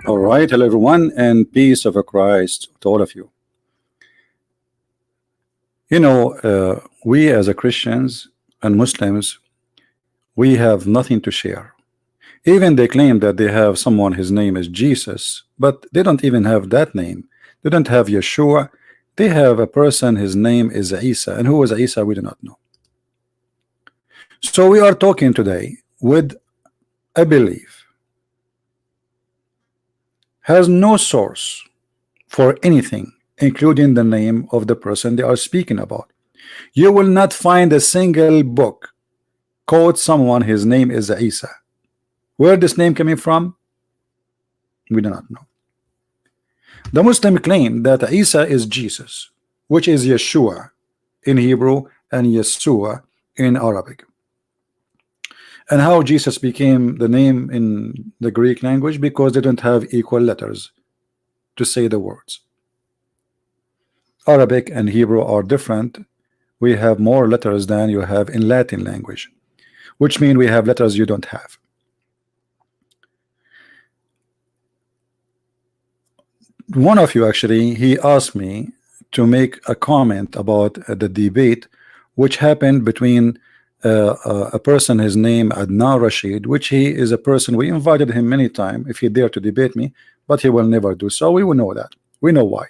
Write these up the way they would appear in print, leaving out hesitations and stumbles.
All right, hello everyone, and peace of Christ to all of you. We as a Christians and Muslims, we have nothing to share. Even they claim that they have someone, his name is Jesus, but they don't even have that name. They don't have Yeshua. They have a person, his name is Isa, and who is Isa, we do not know. So we are talking today with a belief, has no source for anything, including the name of the person they are speaking about. You will not find a single book called someone his name is Isa. Where this name coming from, we do not know. The Muslim claim that Isa is Jesus, which is Yeshua in Hebrew and Yeshua in Arabic. And how Jesus became the name in the Greek language, because they don't have equal letters to say the words. Arabic and Hebrew are different. We have more letters than you have in Latin language, which means we have letters you don't have. One of you actually, he asked me to make a comment about the debate which happened between a person, his name Adnan Rashid, which he is a person, we invited him many times if he dare to debate me, but he will never do so. We will know that. We know why.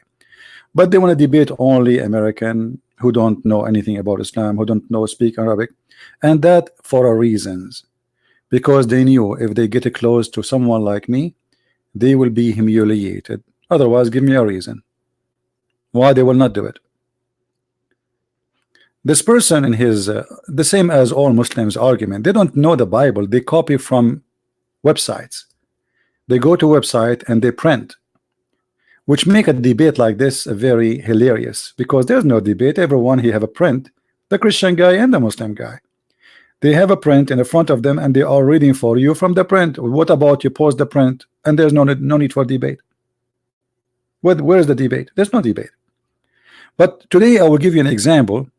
But they want to debate only American who don't know anything about Islam, who don't know speak Arabic, and that for a reasons, because they knew if they get close to someone like me, they will be humiliated. Otherwise, give me a reason why they will not do it. This person in his the same as all Muslims argument, they don't know the Bible, they copy from websites. They go to website and they print, which make a debate like this very hilarious, because there's no debate. Everyone he have a print, the Christian guy and the Muslim guy, they have a print in the front of them and they are reading for you from the print. What about you post the print and there's no need for debate? Where is the debate? There's no debate. But today I will give you an example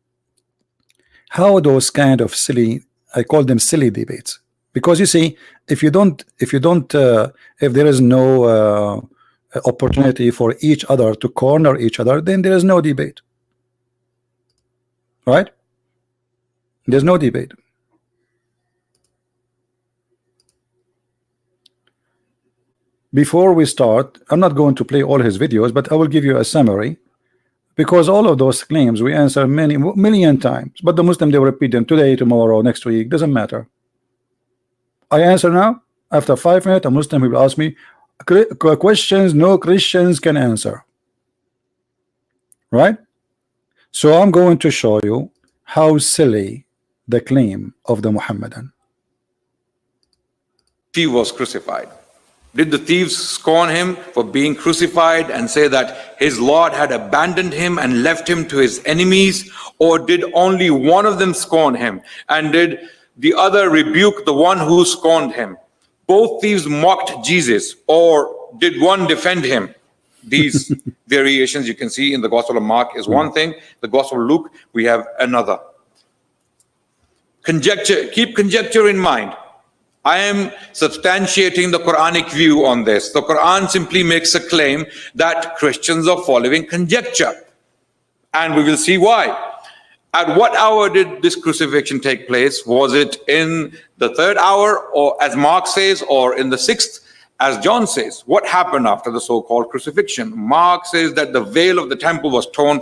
how those kind of silly, I call them silly debates, because you see, if there is no opportunity for each other to corner each other, then there is no debate, right? There's no debate. Before we start, I'm not going to play all his videos, but I will give you a summary, because all of those claims we answer million times, but the Muslim, they will repeat them today, tomorrow, next week, doesn't matter. I answer now. After 5 minutes, a Muslim will ask me questions no Christians can answer, right? So I'm going to show you how silly the claim of the Muhammadan. He was crucified. Did the thieves scorn him for being crucified and say that his Lord had abandoned him and left him to his enemies? Or did only one of them scorn him? And did the other rebuke the one who scorned him? Both thieves mocked Jesus, or did one defend him? These variations you can see in the Gospel of Mark is one thing. The Gospel of Luke, we have another. Conjecture, keep conjecture in mind. I am substantiating the Quranic view on this. The Quran simply makes a claim that Christians are following conjecture. And we will see why. At what hour did this crucifixion take place? Was it in the 3rd hour, or as Mark says, or in the 6th, as John says? What happened after the so-called crucifixion? Mark says that the veil of the temple was torn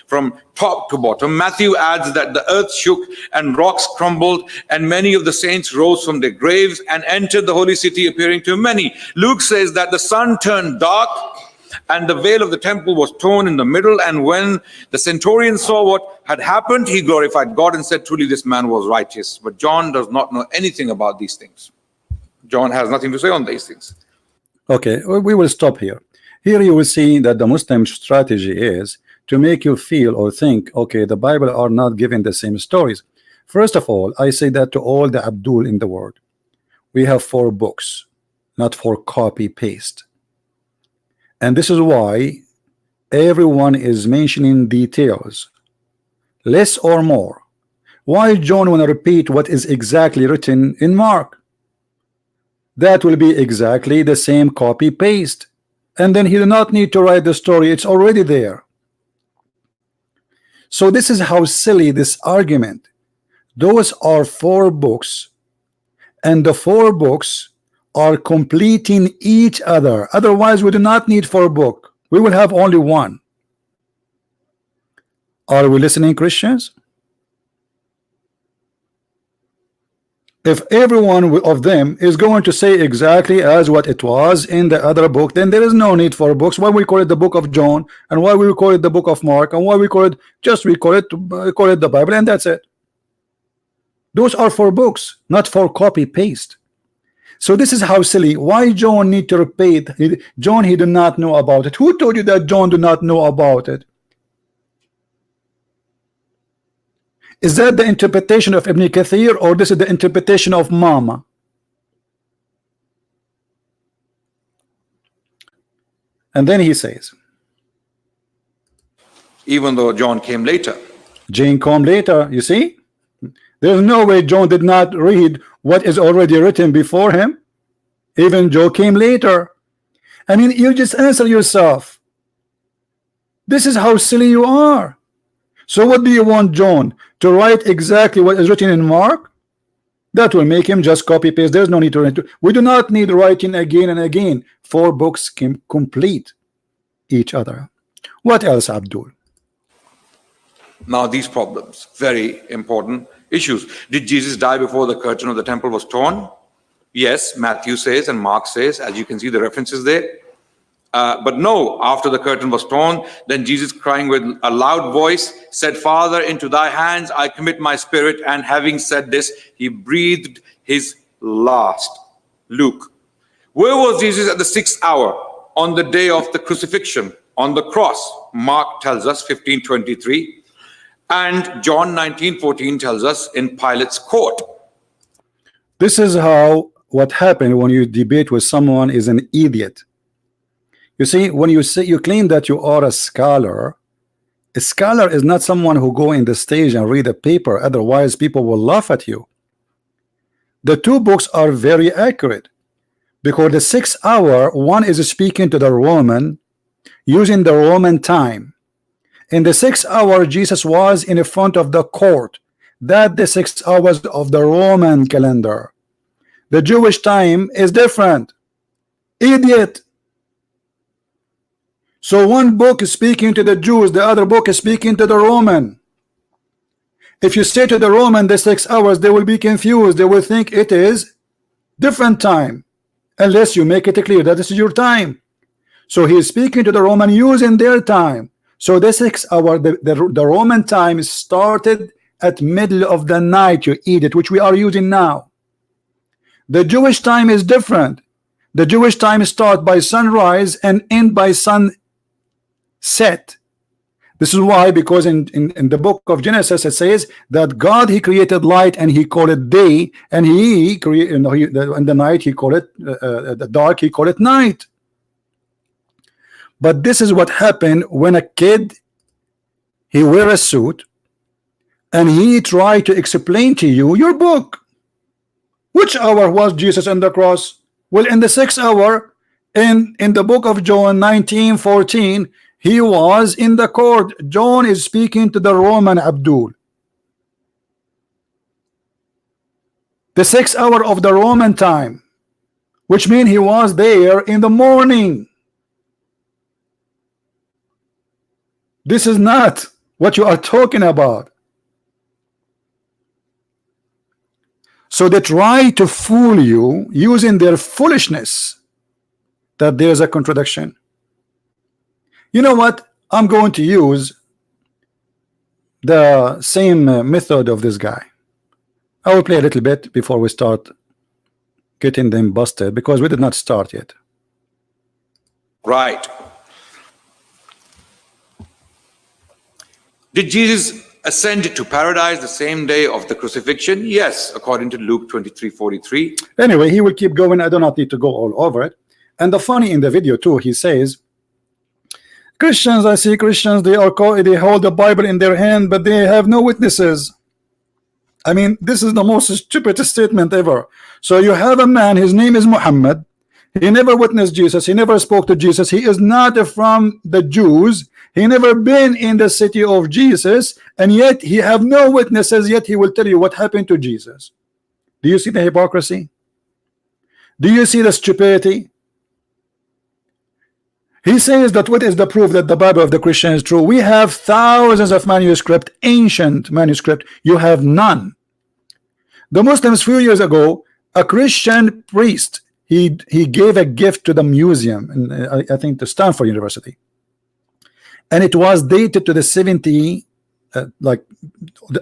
from top to bottom. Matthew adds that the earth shook and rocks crumbled, and many of the saints rose from their graves and entered the holy city, appearing to many. Luke says that the sun turned dark and the veil of the temple was torn in the middle, and when the centurion saw what had happened, he glorified God and said, truly this man was righteous. But John does not know anything about these things. John has nothing to say on these things. Okay, we will stop here. Here you will see that the Muslim strategy is to make you feel or think, okay, the Bible are not giving the same stories. First of all, I say that to all the Abdul in the world. We have 4 books, not for copy paste. And this is why everyone is mentioning details, less or more. Why John want to repeat what is exactly written in Mark? that will be exactly the same copy paste, and then he do not need to write the story, it's already there. So this is how silly this argument. Those are 4 books, and the 4 books are completing each other. Otherwise we do not need 4 books, we will have only 1. Are we listening, Christians? If every one of them is going to say exactly as what it was in the other book, then there is no need for books. Why we call it the book of John, and why we call it the book of Mark, and why we call it the Bible, and that's it. Those are 4 books, not for copy paste. So this is how silly. Why John need to repeat? John, he did not know about it. Who told you that John did not know about it? Is that the interpretation of Ibn Kathir, or this is the interpretation of Mama? And then he says, even though John came later. Jane came later, you see? There's no way John did not read what is already written before him. Even John came later. I mean, you just answer yourself. This is how silly you are. So what do you want John to write exactly what is written in Mark? That will make him just copy paste. There's no need to write. We do not need writing again and again. 4 books can complete each other. What else, Abdul? Now these problems, very important issues. Did Jesus die before the curtain of the temple was torn? Yes, Matthew says and Mark says, as you can see the references there. But no, after the curtain was torn, then Jesus, crying with a loud voice, said, Father, into thy hands I commit my spirit. And having said this, he breathed his last. Luke. Where was Jesus at the 6th hour? On the day of the crucifixion, on the cross. Mark tells us 15:23. And John 19:14 tells us in Pilate's court. This is how what happened when you debate with someone is an idiot. You see, when you say you claim that you are a scholar is not someone who go in the stage and read a paper, otherwise people will laugh at you. The 2 books are very accurate, because the 6th hour, one is speaking to the Roman using the Roman time. In the 6th hour, Jesus was in front of the court. That the 6 hours of the Roman calendar. The Jewish time is different. Idiot. So one book is speaking to the Jews, the other book is speaking to the Roman. If you say to the Roman the 6 hours, they will be confused. They will think it is different time, unless you make it clear that this is your time. So he is speaking to the Roman using their time. So the 6 hour, the Roman time started at middle of the night, you idiot, which we are using now. The Jewish time is different. The Jewish time starts by sunrise and end by sunset. This is why, because in the book of Genesis it says that God, he created light and he called it day, and he created, in the night he called it the dark, he called it night. But this is what happened when a kid, he wear a suit and he tried to explain to you your book. Which hour was Jesus on the cross? Well, in the 6th hour, in the book of John 19:14, he was in the court. John is speaking to the Roman, Abdul. The 6th hour of the Roman time, which means he was there in the morning. This is not what you are talking about. So they try to fool you using their foolishness that there's a contradiction. You know what? I'm going to use the same method of this guy. I will play a little bit before we start getting them busted, because we did not start yet. Right. Did Jesus ascend to paradise the same day of the crucifixion? Yes, according to Luke 23:43. Anyway, he will keep going. I do not need to go all over it. And the funny in the video too, he says, Christians, I see Christians, they hold the Bible in their hand, but they have no witnesses. I mean, this is the most stupid statement ever. So you have a man, his name is Muhammad. He never witnessed Jesus. He never spoke to Jesus. He is not from the Jews. He never been in the city of Jesus, and yet he have no witnesses, yet he will tell you what happened to Jesus. Do you see the hypocrisy? Do you see the stupidity? He says that what is the proof that the Bible of the Christian is true? We have thousands of manuscript, ancient manuscript. You have none. The Muslims few years ago, a Christian priest, he gave a gift to the museum, and I think to Stanford University, and it was dated to the 70, like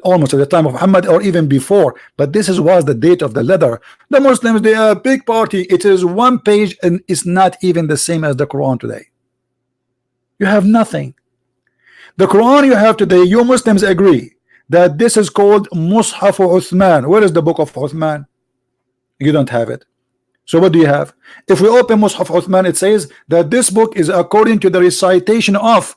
almost at the time of Muhammad or even before. But this was the date of the letter. The Muslims, they are a big party. It is one page and it's not even the same as the Quran today. You have nothing. The Quran you have today, you Muslims agree that this is called Mushaf Uthman. Where is the book of Uthman? You don't have it. So what do you have? If we open Mushaf Uthman, it says that this book is according to the recitation of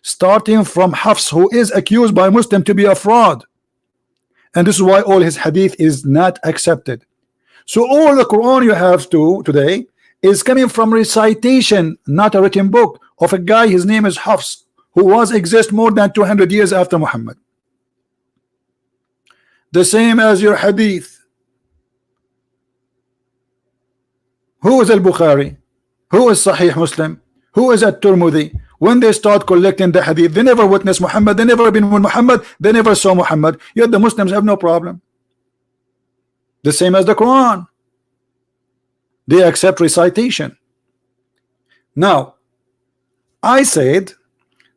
starting from Hafs, who is accused by Muslim to be a fraud, and this is why all his hadith is not accepted. So all the Quran you have today is coming from recitation, not a written book of a guy. His name is Hafs, who exist more than 200 years after Muhammad. The same as your hadith. Who is al-Bukhari? Who is Sahih Muslim? Who is at-Tirmidhi? When they start collecting the hadith, they never witnessed Muhammad, they never been with Muhammad, they never saw Muhammad, yet the Muslims have no problem. The same as the Quran. They accept recitation. Now, I said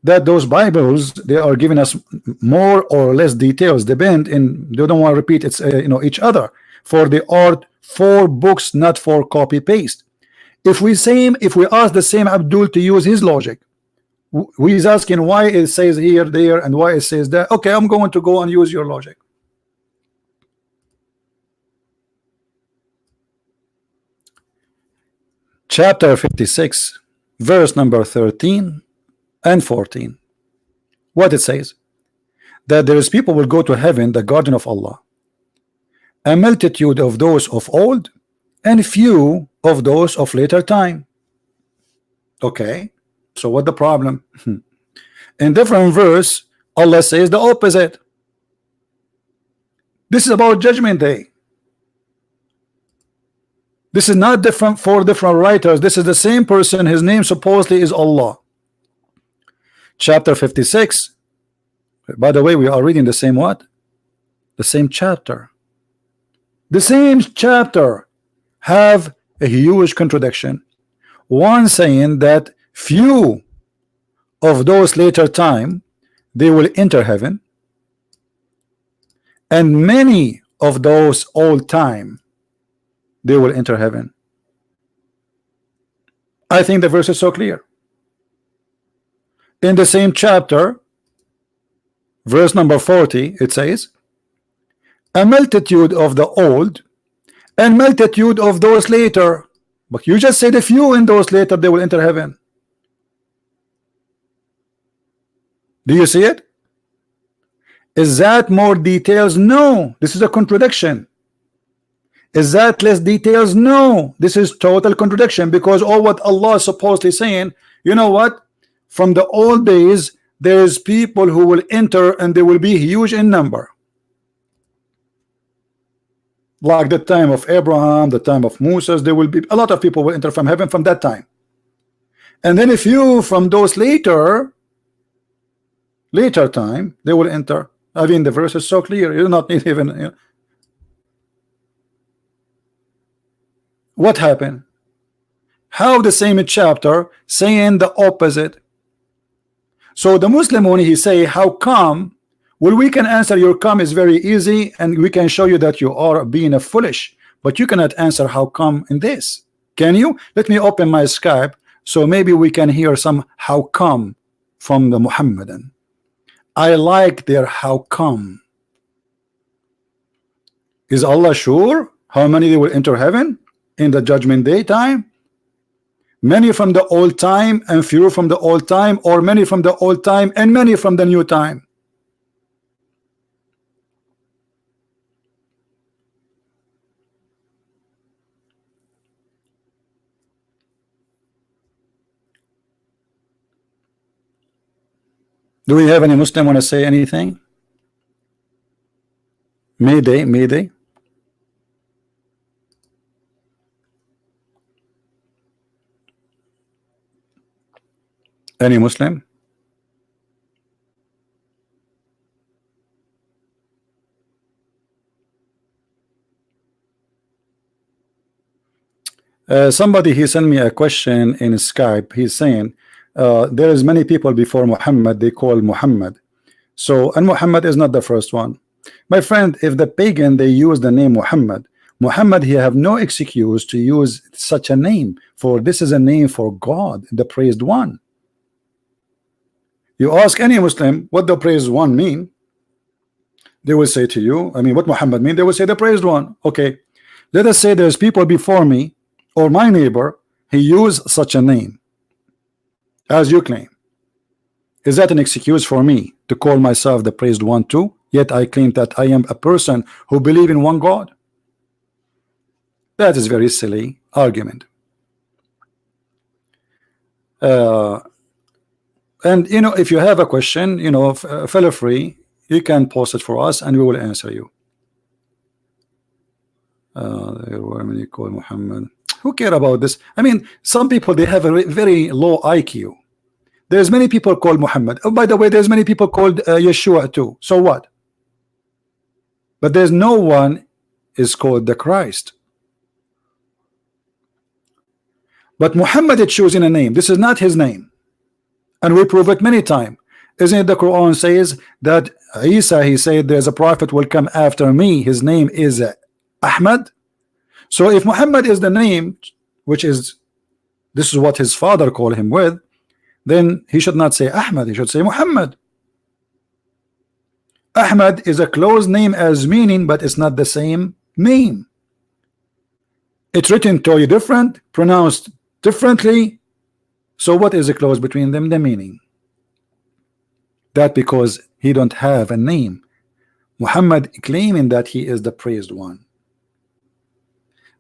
that those Bibles, they are giving us more or less details, depend, and they don't want to repeat it's each other, for they are 4 books, not for copy paste. If we ask the same Abdul to use his logic, he's asking why it says here, there, and why it says that. Okay, I'm going to go and use your logic. Chapter 56, verse number 13 and 14. What it says? That there is people will go to heaven, the garden of Allah, a multitude of those of old and few of those of later time. Okay, so what the problem? In different verse, Allah says the opposite. This is about judgment day. This is not different for different writers. This is the same person. His name supposedly is Allah. Chapter 56. By the way, we are reading the same what? The same chapter. The same chapter have a huge contradiction. One saying that few of those later time they will enter heaven, and many of those old time they will enter heaven. I think the verse is so clear. In the same chapter, verse number 40, it says, a multitude of the old and multitude of those later. But you just said a few in those later they will enter heaven. Do you see it? Is that more details? No, this is a contradiction. Is that less details? No, this is total contradiction, because all what Allah is supposedly saying, you know what, from the old days there is people who will enter and they will be huge in number, like the time of Abraham, the time of Moses. There will be a lot of people will enter from heaven from that time, and then a few from those later time they will enter. I mean, the verse is so clear, you do not need even what happened? How the same chapter saying the opposite? So the Muslim, when he say how come, well, we can answer your come is very easy, and we can show you that you are being a foolish, but you cannot answer how come in this. Can you? Let me open my Skype so maybe we can hear some how come from the Muhammadan. I like their how come. Is Allah sure how many they will enter heaven in the judgment day time? Many from the old time and few from the old time, or many from the old time and many from the new time? Do we have any Muslim want to say anything? Mayday, Mayday. Any Muslim? Somebody he sent me a question in Skype. He's saying there is many people before Muhammad they call Muhammad. So, and Muhammad is not the first one. My friend, if the pagan they use the name Muhammad he have no excuse to use such a name, for this is a name for God, the praised one. You ask any Muslim what the praised one mean, they will say to you, I mean, what Muhammad mean? They will say the praised one. Okay, let us say there's people before me or my neighbor, he used such a name as you claim. Is that an excuse for me to call myself the praised one too? Yet I claim that I am a person who believe in one God. That is very silly argument. And you know, if you have a question, you know, feel free, you can post it for us and we will answer you. There were many called Muhammad. Who care about this? I mean, some people they have a very low IQ. There's many people called Muhammad. Oh, by the way, there's many people called Yeshua too. So what? But there's no one is called the Christ. But Muhammad is choosing a name. This is not his name, and we prove it many times. Isn't it the Quran says that Isa, he said there's a prophet will come after me, his name is Ahmad. So if Muhammad is the name, which is this is what his father called him with, then he should not say Ahmad, he should say Muhammad. Ahmad is a close name as meaning, but it's not the same name. It's written totally different, pronounced differently. So what is the close between them? The meaning. That because he don't have a name. Muhammad claiming that he is the praised one.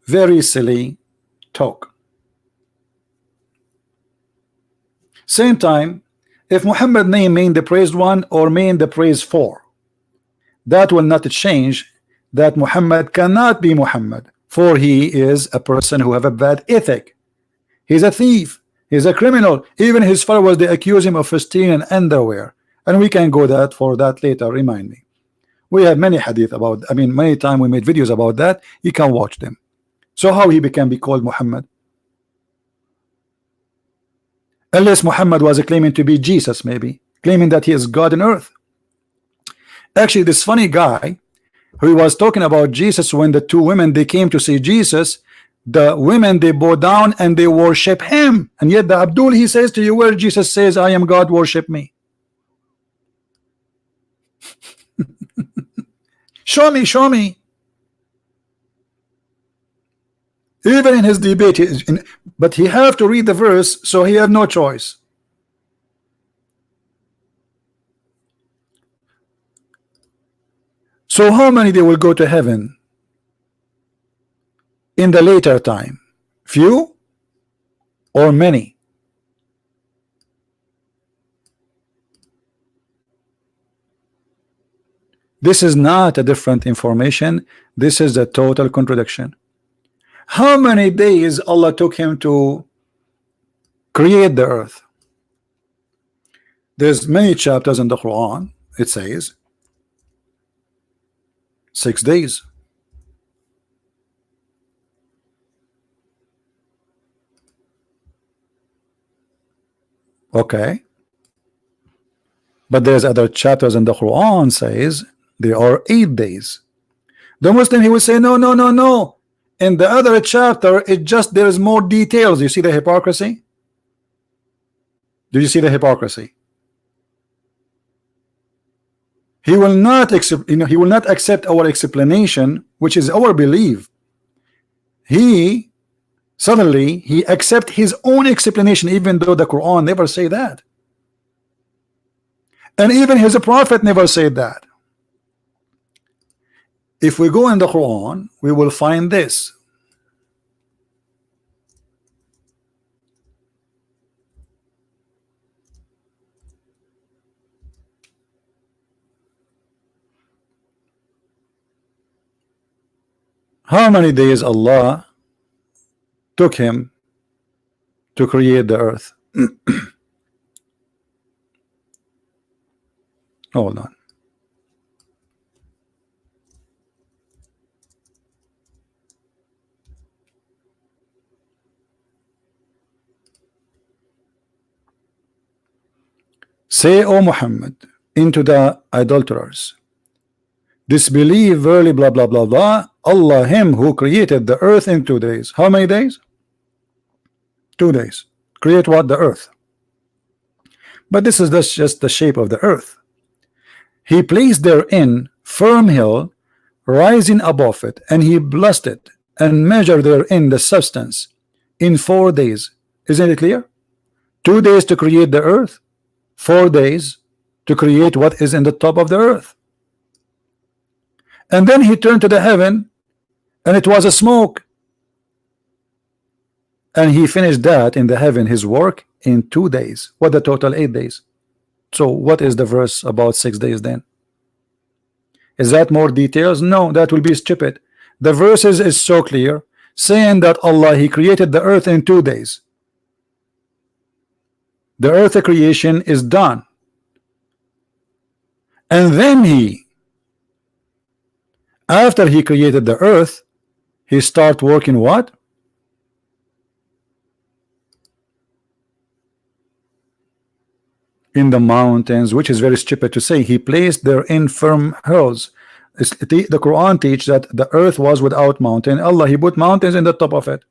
Very silly talk. Same time, if Muhammad name mean the praised one or mean the praised for, that will not change that Muhammad cannot be Muhammad, for he is a person who have a bad ethic. He's a thief, he's a criminal. Even his followers they accuse him of stealing underwear, and we can go that for that later. Remind me. We have many hadith about, I mean many times we made videos about that. You can watch them. So how he can be called Muhammad? Unless Muhammad was claiming to be Jesus, maybe claiming that he is God on earth. Actually, this funny guy who was talking about Jesus, when the two women they came to see Jesus, the women they bow down and they worship him, and yet the Abdul he says to you, where Jesus says I am God, worship me. Show me, show me. Even in his debate, but he have to read the verse, so he have no choice. So how many they will go to heaven in the later time? Few or many? This is not a different information. This is a total contradiction. How many days Allah took him to create the earth? There's many chapters in the Quran. It says 6 days. Okay, but there's other chapters in the Quran says there are 8 days. The Muslim he will say no, no, no, no. In the other chapter it just there's more details. You see the hypocrisy? Do you see the hypocrisy? He will not accept, he will not accept our explanation, which is our belief. He suddenly he accept his own explanation, even though the Quran never say that, and even his prophet never said that. If we go in the Quran, we will find this. How many days Allah took him to create the earth? Hold on. Say, O Muhammad, into the adulterers, disbelieve verily blah blah blah blah, Allah him who created the earth in 2 days. How many days? 2 days. Create what? The earth. But this is just the shape of the earth. He placed therein firm hill rising above it, and he blessed it and measured therein the substance in 4 days. Isn't it clear? 2 days to create the earth, 4 days to create what is in the top of the earth. And then he turned to the heaven, and it was a smoke, and he finished that in the heaven, his work, in 2 days. What the total? 8 days. So what is the verse about 6 days then? Is that more details? No, that will be stupid. The verses is so clear, saying that Allah, he created the earth in 2 days. The earth creation is done, and then he, after he created the earth, he start working what? In the mountains, which is very stupid to say. He placed therein firm hills. The Quran teaches that the earth was without mountain. Allah, he put mountains in the top of it.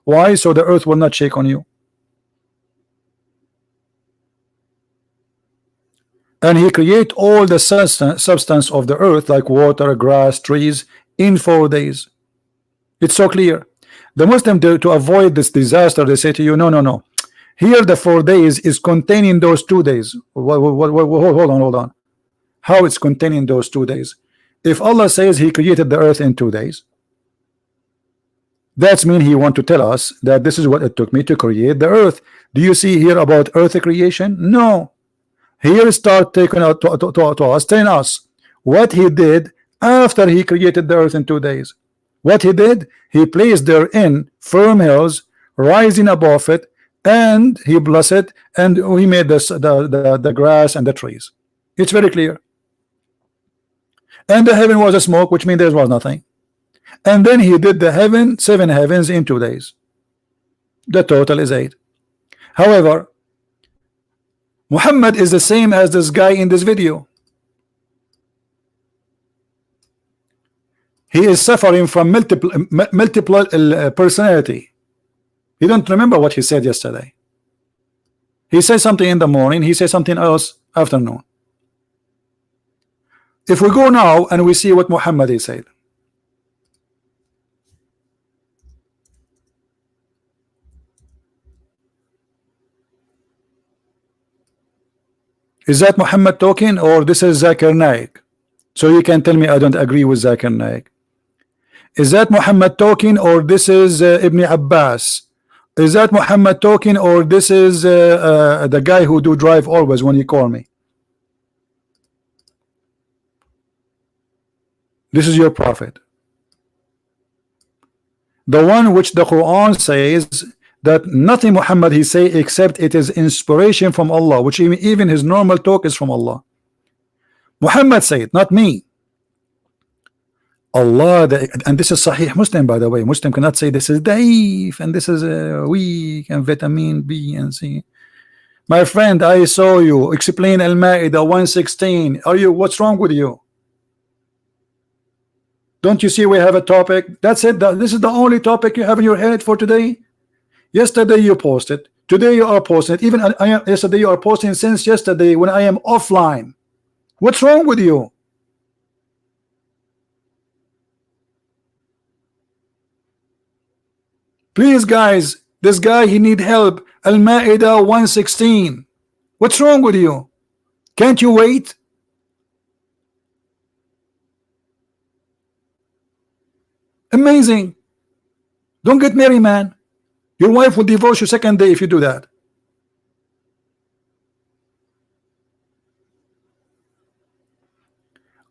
Why? So the earth will not shake on you. And he create all the substance of the earth, like water, grass, trees, in 4 days. It's so clear. The Muslim, to avoid this disaster, they say to you, no, no, no. Here the 4 days is containing those 2 days. Hold on. How it's containing those 2 days? If Allah says he created the earth in 2 days, that's mean he want to tell us that this is what it took me to create the earth. Do you see here about earth creation? No. Here start taking out to us, telling us what he did after he created the earth in 2 days. What he did, he placed therein firm hills rising above it, and he blessed it, and he made this the grass and the trees. It's very clear. And the heaven was a smoke, which means there was nothing. And then he did the 7 heavens in 2 days. The total is 8. However, Muhammad is the same as this guy in this video. He is suffering from multiple personality. He don't remember what he said yesterday. He said something in the morning, he said something else afternoon. If we go now and we see what Muhammad he said. Is that Muhammad talking, or this is Zakir Naik? So you can tell me I don't agree with Zakir Naik. Is that Muhammad talking, or this is Ibn Abbas? Is that Muhammad talking, or this is the guy who do drive always when you call me? This is your prophet, the one which the Quran says that nothing Muhammad he say except it is inspiration from Allah, which even his normal talk is from Allah. Muhammad said, not me. Allah, and this is Sahih Muslim, by the way. Muslim cannot say this is daif and this is weak and vitamin B and C. My friend, I saw you explain Al-Ma'idah 116. What's wrong with you? Don't you see we have a topic? That's it. This is the only topic you have in your head for today. Yesterday you posted. Today you are posting it. Even yesterday you are posting since yesterday when I am offline. What's wrong with you? Please, guys, this guy, he need help. Al-Ma'idah 116. What's wrong with you? Can't you wait? Amazing. Don't get married, man. Your wife will divorce you second day if you do that.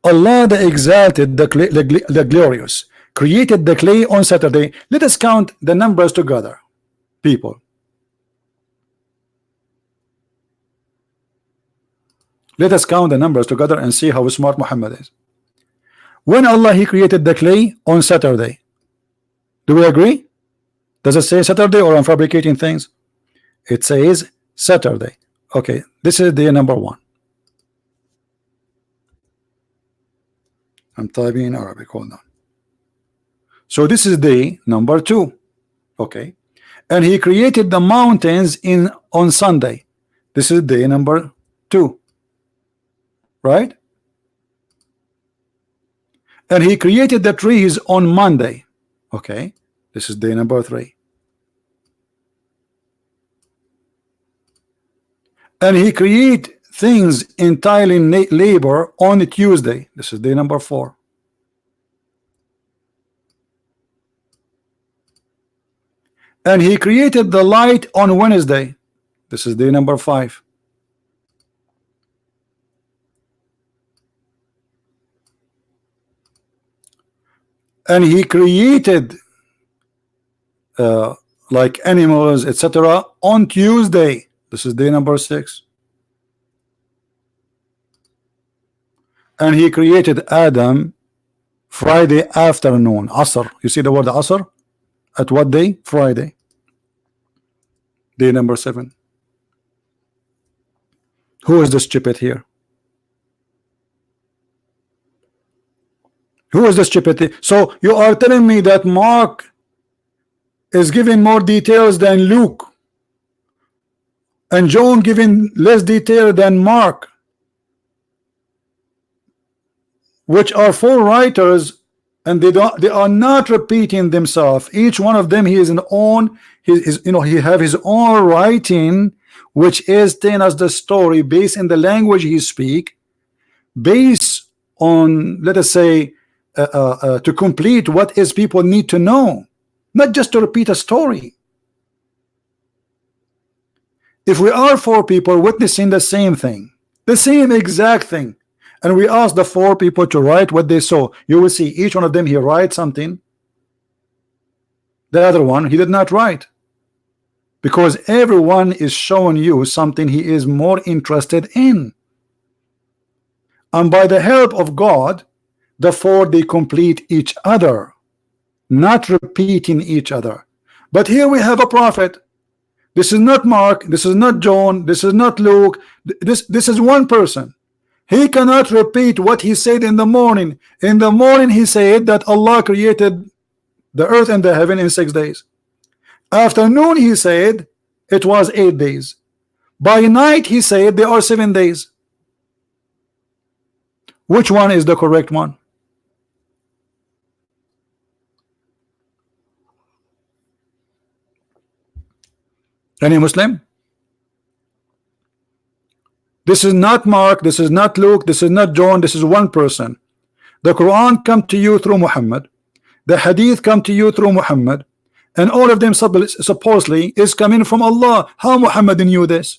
Allah the exalted, the glorious, created the clay on Saturday. Let us count the numbers together, people. Let us count the numbers together and see how smart Muhammad is. When Allah He created the clay on Saturday, do we agree? Does it say Saturday, or I'm fabricating things? It says Saturday. Okay, this is day number 1. I'm typing in Arabic, hold on. So this is day number 2. Okay, and He created the mountains on Sunday. This is day number 2, right? And He created the trees on Monday. Okay, this is day number 3. And He create things entirely labor on Tuesday. This is day number 4. And He created the light on Wednesday. This is day number 5. And He created like animals, etc. on Tuesday. This is day number 6. And He created Adam Friday afternoon, Asr. You see the word Asr? At what day? Friday. Day number 7. Who is the stupid here? Who is the stupid here? So you are telling me that Mark is giving more details than Luke, and John giving less detail than Mark, which are 4 writers, and they are not repeating themselves. Each one of them, he is an own, he have his own writing, which is telling us the story based in the language he speak, based on, let us say, to complete what is people need to know, not just to repeat a story. If we are 4 people witnessing the same thing, the same exact thing, and we ask the 4 people to write what they saw, you will see each one of them, he writes something. The other one, he did not write, because everyone is showing you something he is more interested in. And by the help of God, the 4, they complete each other, not repeating each other. But here we have a prophet. This is not Mark, this is not John, this is not Luke. This is one person. He cannot repeat what he said in the morning. In the morning he said that Allah created the earth and the heaven in 6 days. Afternoon he said it was 8 days. By night he said there are 7 days. Which one is the correct one? Any Muslim? This is not Mark, this is not Luke, this is not John, this is one person. The Quran come to you through Muhammad, the Hadith come to you through Muhammad, and all of them supposedly is coming from Allah. How Muhammad knew this?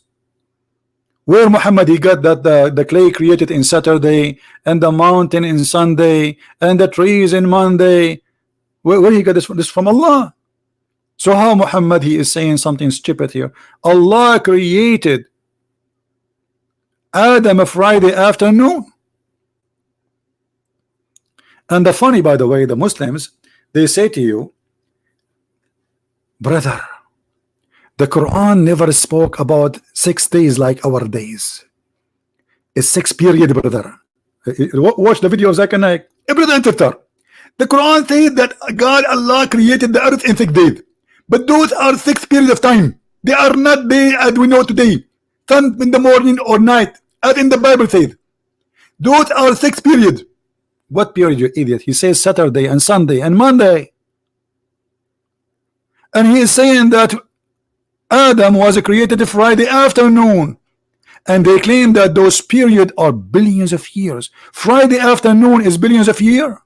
Where Muhammad he got that the clay created in Saturday, and the mountain in Sunday, and the trees in Monday? Where he got this from Allah? So how Muhammad he is saying something stupid here? Allah created Adam Friday afternoon. And the funny, by the way, the Muslims, they say to you, brother, the Quran never spoke about 6 days like our days. It's 6 period, brother. Watch the video of Zakir Naik. Brother Intertar. The Quran says that God, Allah created the earth in 6 days. But those are 6 periods of time. They are not day as we know today. Sun in the morning or night, as in the Bible says. Those are 6 periods. What period, you idiot? He says Saturday and Sunday and Monday. And he is saying that Adam was created Friday afternoon. And they claim that those periods are billions of years. Friday afternoon is billions of years.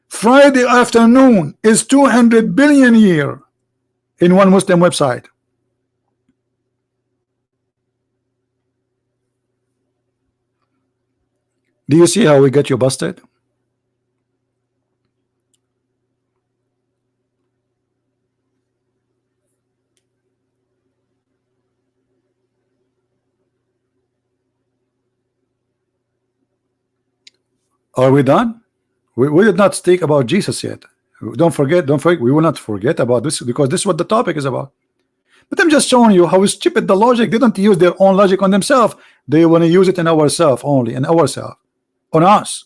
Friday afternoon is 200 billion year in one Muslim website. Do you see how we get you busted? Are we done? We did not speak about Jesus yet. Don't forget, we will not forget about this, because this is what the topic is about. But I'm just showing you how stupid the logic. They don't use their own logic on themselves. They want to use it in ourselves only, in ourselves, on us.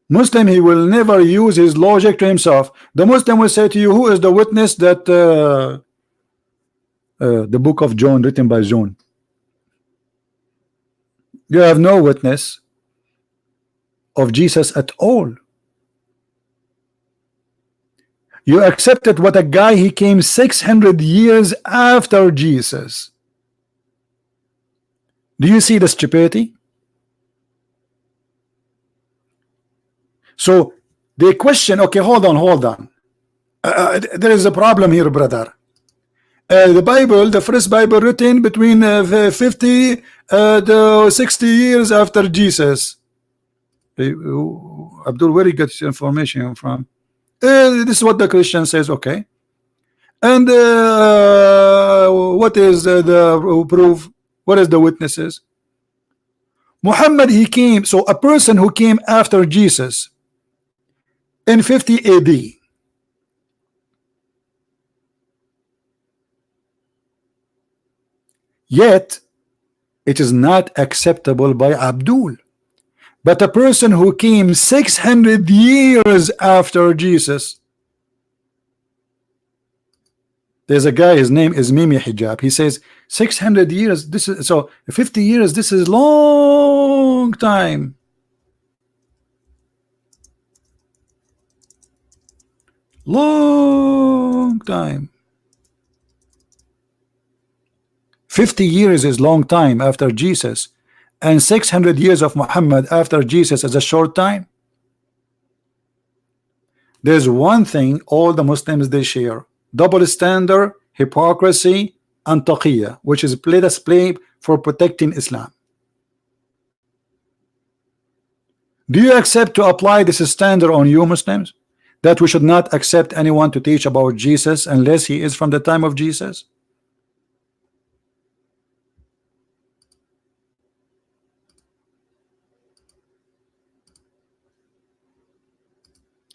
Muslim, he will never use his logic to himself. The Muslim will say to you, who is the witness that the book of John written by John? You have no witness of Jesus at all. You accepted what a guy, he came 600 years after Jesus. Do you see the stupidity? So they question, okay, hold on. There is a problem here, brother. The Bible, the first Bible written between 50 to 60 years after Jesus. Abdul, where you get this information from? This is what the Christian says, okay. And what is the proof? What is the witnesses? Muhammad, he came, so a person who came after Jesus in 50 AD. Yet it is not acceptable by Abdul. But a person who came 600 years after Jesus, there's a guy, his name is Mimi Hijab. He says 600 years, this is so 50 years, this is long time. Long time. 50 years is long time after Jesus, and 600 years of Muhammad after Jesus is a short time. There's one thing all the Muslims they share: double standard, hypocrisy, and taqiyya, which is play for protecting Islam. Do you accept to apply this standard on you Muslims, that we should not accept anyone to teach about Jesus unless he is from the time of Jesus?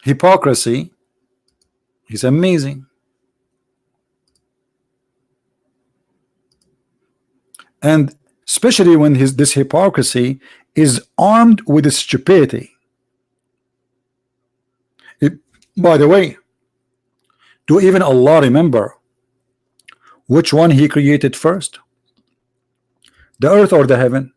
Hypocrisy is amazing. And especially when this hypocrisy is armed with stupidity. By the way, do even Allah remember which one he created first? The earth or the heaven?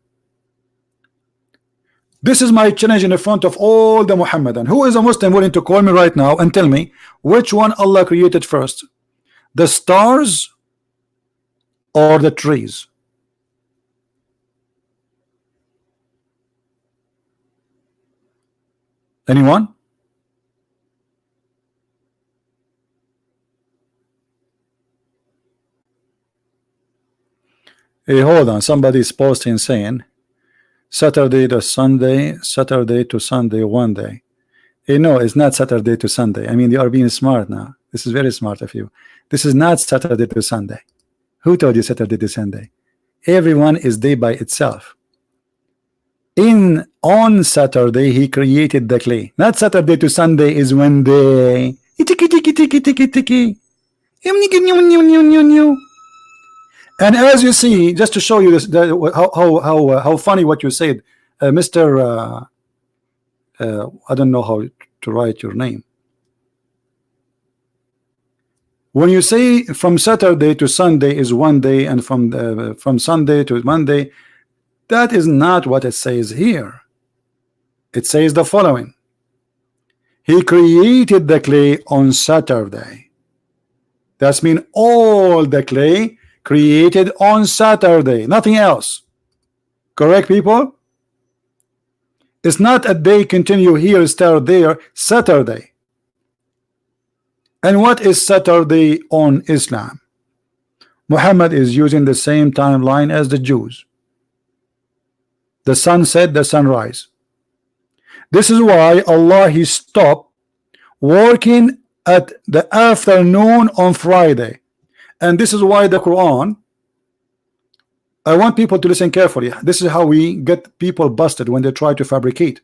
This is my challenge in front of all the Muhammadan. Who is a Muslim willing to call me right now and tell me which one Allah created first? The stars or the trees? Anyone? Hey, hold on. Somebody's posting saying Saturday to Sunday, Saturday to Sunday one day. Hey, no, it's not Saturday to Sunday. I mean, they are being smart now. This is very smart of you. This is not Saturday to Sunday. Who told you Saturday to Sunday? Everyone is day by itself. On Saturday he created the clay. Not Saturday to Sunday is one day. And as you see, just to show you this, how funny what you said, Mr. I don't know how to write your name. When you say from Saturday to Sunday is one day, and from Sunday to Monday, that is not what it says here. It says the following: he created the clay on Saturday. That's mean all the clay created on Saturday, nothing else. Correct, people? It's not a day continue here, start there, Saturday. And what is Saturday on Islam? Muhammad is using the same timeline as the Jews. The sunset, the sunrise. This is why Allah he stopped working at the afternoon on Friday. And this is why the Quran I want people to listen carefully. This is how we get people busted when they try to fabricate.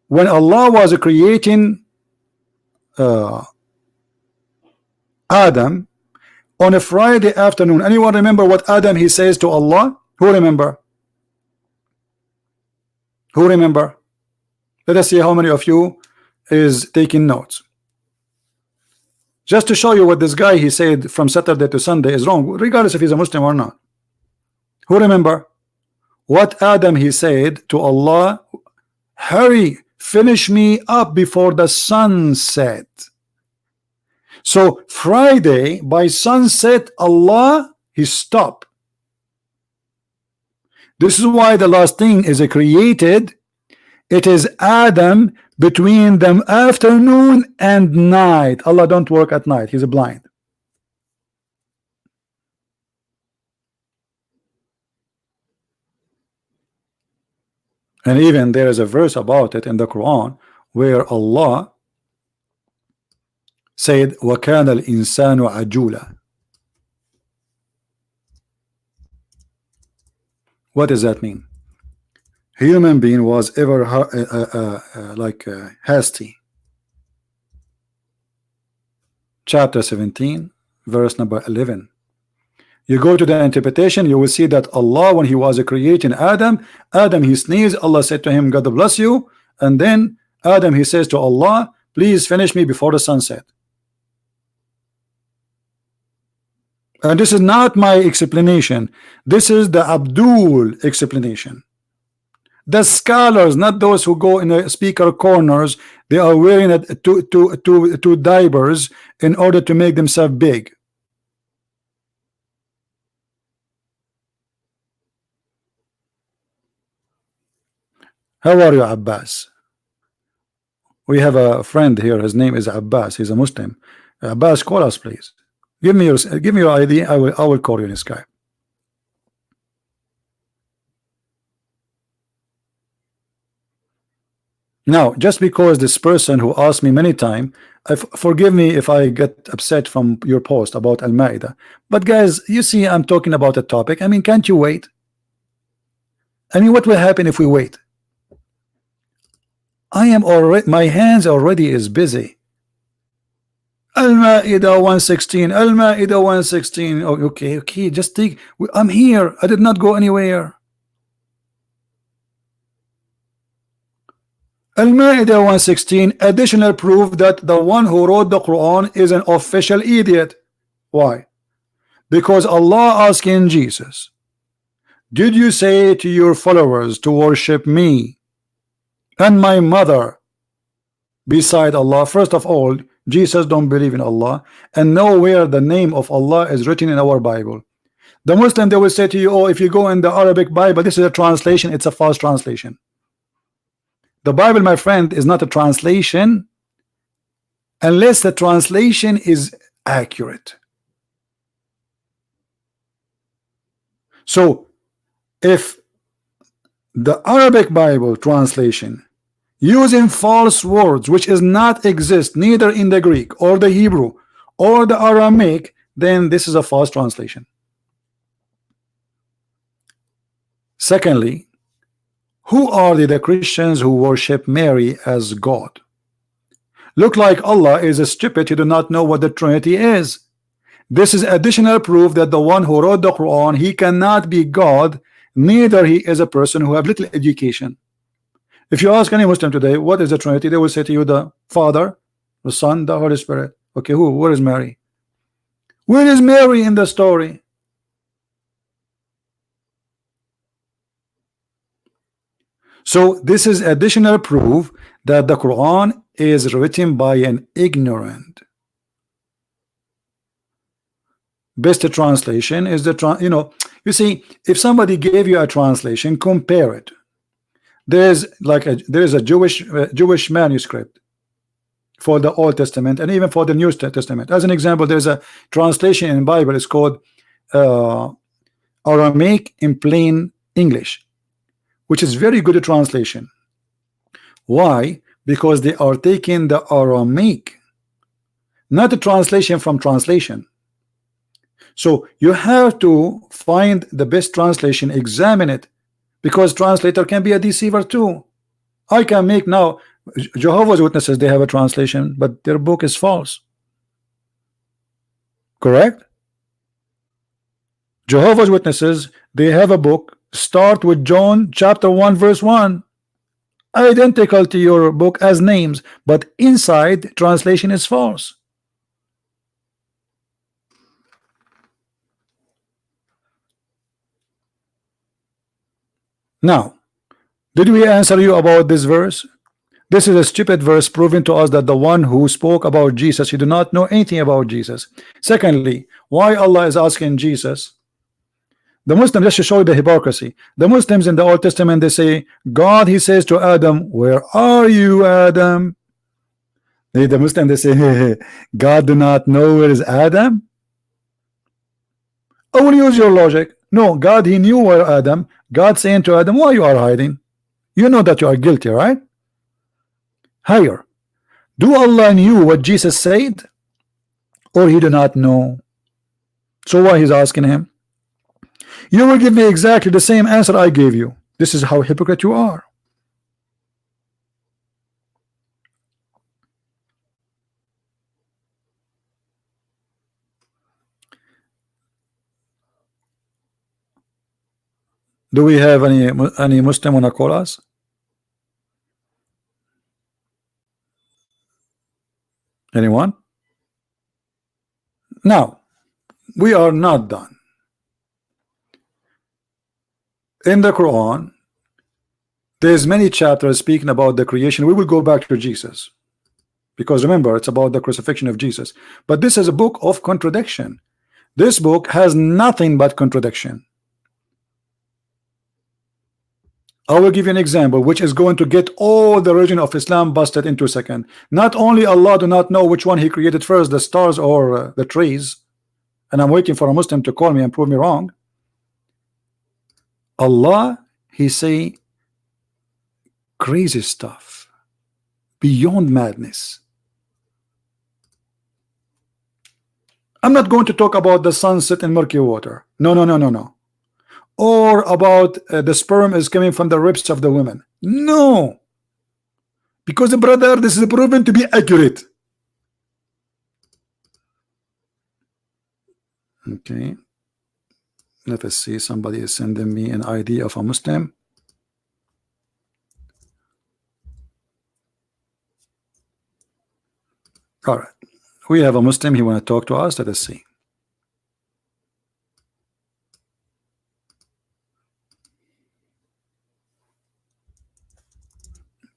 When Allah was creating Adam on a Friday afternoon, anyone remember what Adam he says to Allah? Who remember? Who remember? Let us see how many of you is taking notes. Just to show you what this guy he said from Saturday to Sunday is wrong, regardless if he's a Muslim or not. Who remember what Adam he said to Allah? Hurry, finish me up before the sun set. So Friday by sunset, Allah he stopped. This is why the last thing is created. It is Adam between them afternoon and night. Allah don't work at night. He's blind. And even there is a verse about it in the Quran where Allah said وَكَانَ الْإِنسَانُ عَجُولًا. What does that mean? Human being was ever hasty. Chapter 17 verse number 11. You go to the interpretation, you will see that Allah, when he was creating Adam, he sneezed. Allah said to him, God bless you. And then Adam he says to Allah, please finish me before the sunset. And this is not my explanation. This is the Abdul explanation. The scholars, not those who go in the speaker corners, they are wearing two diapers in order to make themselves big. How are you, Abbas? We have a friend here. His name is Abbas. He's a Muslim. Abbas, call us, please. Give me your ID. I will call you in Skype. Now, just because this person who asked me many times, forgive me if I get upset from your post about Al-Ma'idah, but guys, you see, I'm talking about a topic. I mean, can't you wait? I mean, what will happen if we wait? I am already, my hands already is busy. Al-Ma'idah 116, Al-Ma'idah 116. Oh, okay, just take. I'm here. I did not go anywhere. Al-Ma'idah 116, additional proof that the one who wrote the Quran is an official idiot. Why? Because Allah asking Jesus, did you say to your followers to worship me and my mother beside Allah? First of all, Jesus don't believe in Allah, and nowhere the name of Allah is written in our Bible. The Muslim, they will say to you, oh, if you go in the Arabic Bible, this is a translation, it's a false translation. The Bible, my friend, is not a translation unless the translation is accurate. So if the Arabic Bible translation using false words which is not exist neither in the Greek or the Hebrew or the Aramaic, then this is a false translation. Secondly, who are the Christians who worship Mary as God? Look like Allah is a stupid, you do not know what the Trinity is. This is additional proof that the one who wrote the Quran, he cannot be God, neither he is a person who have little education. If you ask any Muslim today, what is the Trinity? They will say to you, the Father, the Son, the Holy Spirit. Okay, where is Mary? Where is Mary in the story? So this is additional proof that the Quran is written by an ignorant. Best translation is the you see, if somebody gave you a translation, compare it. There's a Jewish manuscript for the Old Testament and even for the New Testament. As an example, there's a translation in the Bible. It's called Aramaic in plain English, which is very good translation. Why? Because they are taking the Aramaic, not the translation from translation. So you have to find the best translation, examine it, because translator can be a deceiver too. I can make now Jehovah's Witnesses, they have a translation, but their book is false. Correct? Jehovah's Witnesses, they have a book, start with John chapter 1 verse 1, identical to your book as names, but inside translation is false. Now, did we answer you about this verse? This is a stupid verse proving to us that the one who spoke about Jesus, he do not know anything about Jesus. Secondly, why Allah is asking Jesus? The Muslims, just to show you the hypocrisy, the Muslims in the Old Testament, they say, God, he says to Adam, where are you, Adam? The Muslim, they say, God do not know where is Adam? I will use your logic. No, God, he knew where Adam. God saying to Adam, why you are hiding? You know that you are guilty, right? Higher. Do Allah knew what Jesus said, or he do not know? So why he's asking him? You will give me exactly the same answer I gave you. This is how hypocrite you are. Do we have any Muslim wanna call us? Anyone? Now, we are not done. In the Quran, there's many chapters speaking about the creation. We will go back to Jesus, because remember, it's about the crucifixion of Jesus. But this is a book of contradiction. This book has nothing but contradiction. I will give you an example which is going to get all the religion of Islam busted into a second. Not only Allah do not know which one he created first, the stars or the trees, and I'm waiting for a Muslim to call me and prove me wrong. Allah, he say crazy stuff beyond madness. I'm not going to talk about the sunset in murky water. No. Or about the sperm is coming from the ribs of the women. No, because brother, this is proven to be accurate. Okay, let us see. Somebody is sending me an ID of a Muslim. All right, we have a Muslim. He want to talk to us. Let us see.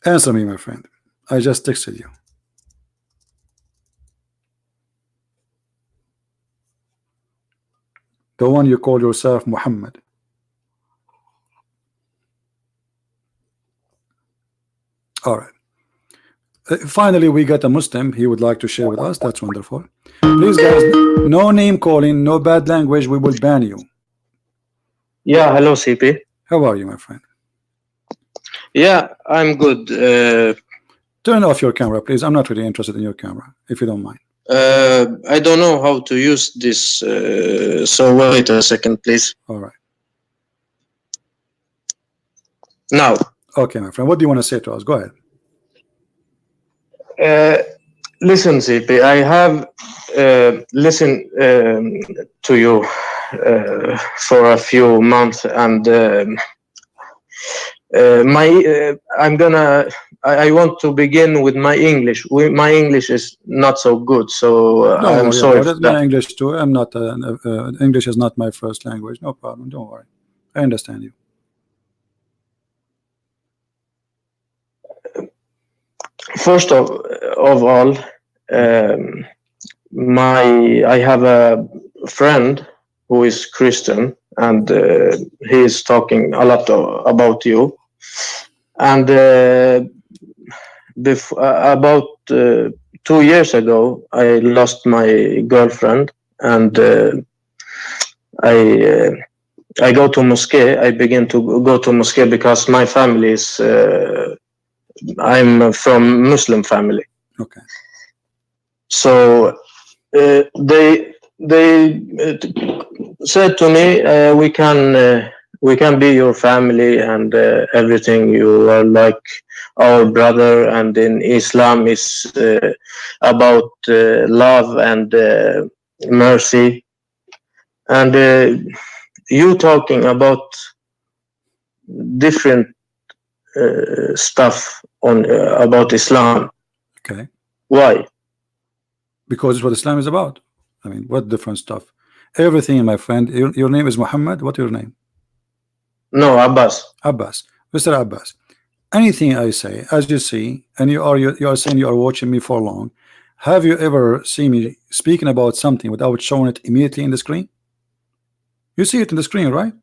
Answer me, my friend. I just texted you. The one you call yourself Muhammad. All right. Finally, we got a Muslim. He would like to share with us. That's wonderful. Please, guys, no name calling, no bad language. We will ban you. Yeah, hello, CP. How are you, my friend? Yeah, I'm good. Turn off your camera, please. I'm not really interested in your camera, if you don't mind. I don't know how to use this, so wait a second, please. All right. Now. Okay, my friend. What do you want to say to us? Go ahead. Listen, CP, I have listened to you for a few months, and I want to begin with my English. My English is not so good, so I'm sorry for that. My English too. I'm not. English is not my first language. No problem. Don't worry. I understand you. First of all, I have a friend who is Christian, and he is talking a lot about you. And about 2 years ago, I lost my girlfriend, and I go to mosque. I begin to go to mosque because my family is. I'm from Muslim family. Okay. So they they said to me, we can be your family and everything. You are like our brother, and in Islam is about love and mercy. And you talking about different stuff on about Islam. Okay, Why? because it's what Islam is about. I mean, what different stuff? Everything, my friend. Your name is Muhammad. What your name? No, Abbas. Abbas. Mr. Abbas. Anything I say, as you see, and you are saying you are watching me for long. Have you ever seen me speaking about something without showing it immediately in the screen? You see it in the screen, right?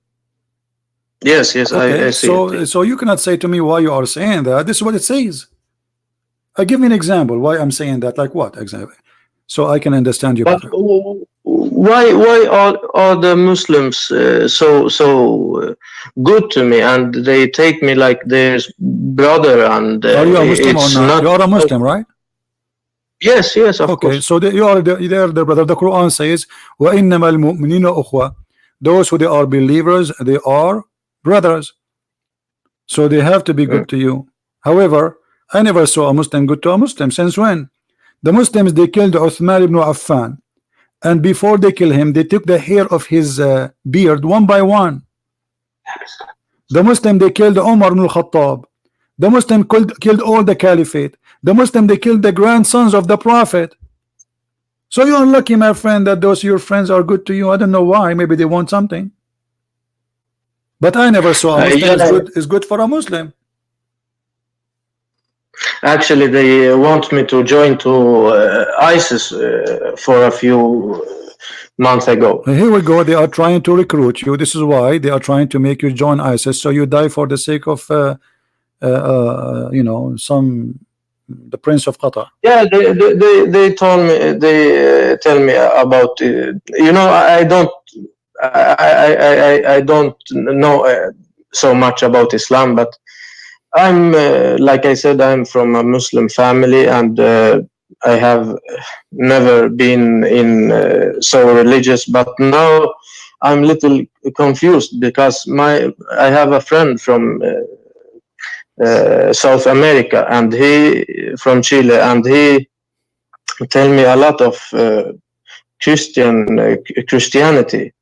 Yes, yes, Okay, I see it. so you cannot say to me why you are saying that. This is what it says. Give me an example why I'm saying that. Like what exactly? So I can understand you But better. why are the Muslims good to me, and they take me like their brother, and Are you a Muslim or it's not? not. You are a Muslim, right? Yes, yes, of Okay, course. so you are the brother. The Quran says, وَإِنَّمَا الْمُؤْمِنِينَ أُخْوَةٌ. Those who they are believers, they are brothers. So they have to be Mm. good to you. However, I never saw a Muslim good to a Muslim. Since when? The Muslims, they killed Uthman ibn Affan, and before they kill him, they took the hair of his beard one by one. The Muslim, they killed Umar ibn al-Khattab. The Muslim killed all the caliphate. The Muslim, they killed the grandsons of the Prophet. So you're lucky, my friend, that those your friends are good to you. I don't know why. Maybe they want something. But I never saw a Muslim Yeah, is good for a Muslim. actually, they want me to join to ISIS for a few months ago. Here we go. They are trying to recruit you. This is why they are trying to make you join ISIS, so you die for the sake of you know, the Prince of Qatar. Yeah, they told me, they tell me about you know, I don't know so much about Islam, but I'm like I said, I'm from a Muslim family, and I have never been in so religious. But now I'm little confused because I have a friend from South America, and he from Chile, and he tell me a lot of Christianity,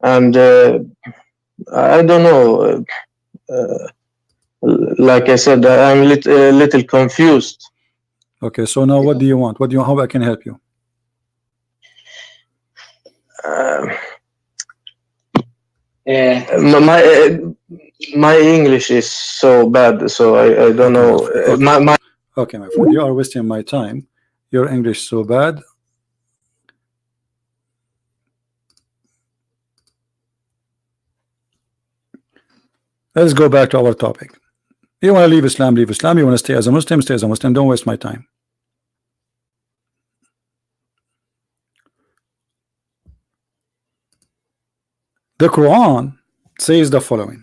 and I don't know. Like I said, I'm a little confused. Okay, so now what do you want? What do you? How I can help you? My English is so bad, so I don't know. Okay. Okay, my friend, you are wasting my time. Your English so bad. Let's go back to our topic. You want to leave Islam, leave Islam. You want to stay as a Muslim, stay as a Muslim. Don't waste my time. The Quran says the following.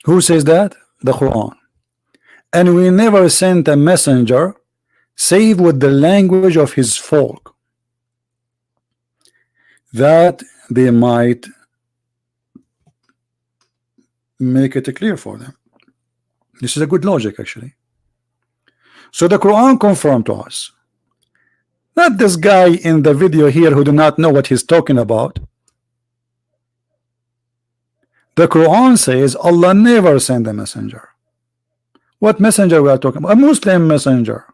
Who says that? The Quran. And we never sent a messenger save with the language of his folk, that they might make it clear for them. This is a good logic, actually. So the Quran confirmed to us, not this guy in the video here who do not know what he's talking about. The Quran says Allah never sent a messenger. What messenger we are talking about? A Muslim messenger.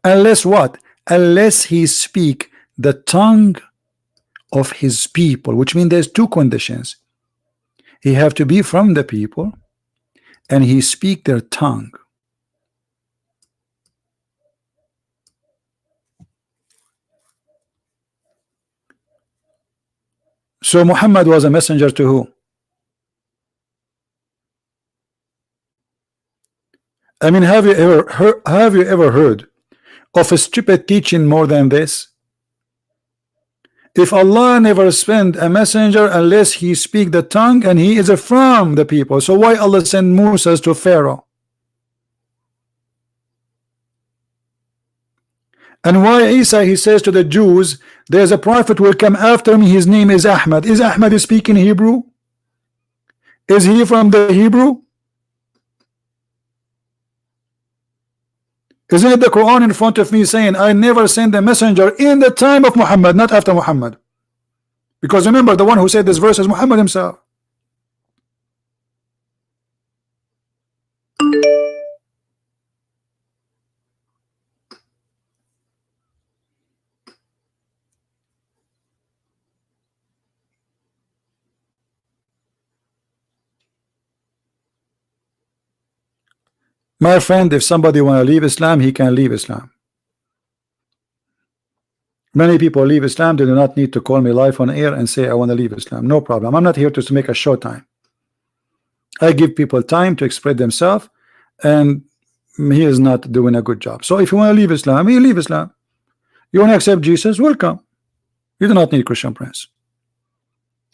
Unless what? Unless he speak the tongue of his people, which means there's two conditions. He have to be from the people, and he speak their tongue. So Muhammad was a messenger to who? I mean, have you ever heard of a stupid teaching more than this? If Allah never sent a messenger unless he speak the tongue and he is from the people, so why Allah send Musa to Pharaoh? And why Isa, he says to the Jews, there's a prophet will come after me, his name is Ahmad. Is Ahmad speaking Hebrew? Is he from the Hebrew? Isn't it the Quran in front of me saying I never sent a messenger in the time of Muhammad, not after Muhammad? Because remember, the one who said this verse is Muhammad himself. My friend, if somebody want to leave Islam, he can leave Islam. Many people leave Islam. They do not need to call me live on air and say I want to leave Islam. No problem. I'm not here to make a show time. I give people time to express themselves, and he is not doing a good job. So if you want to leave Islam, you leave Islam. You want to accept Jesus, welcome. You do not need Christian Prince.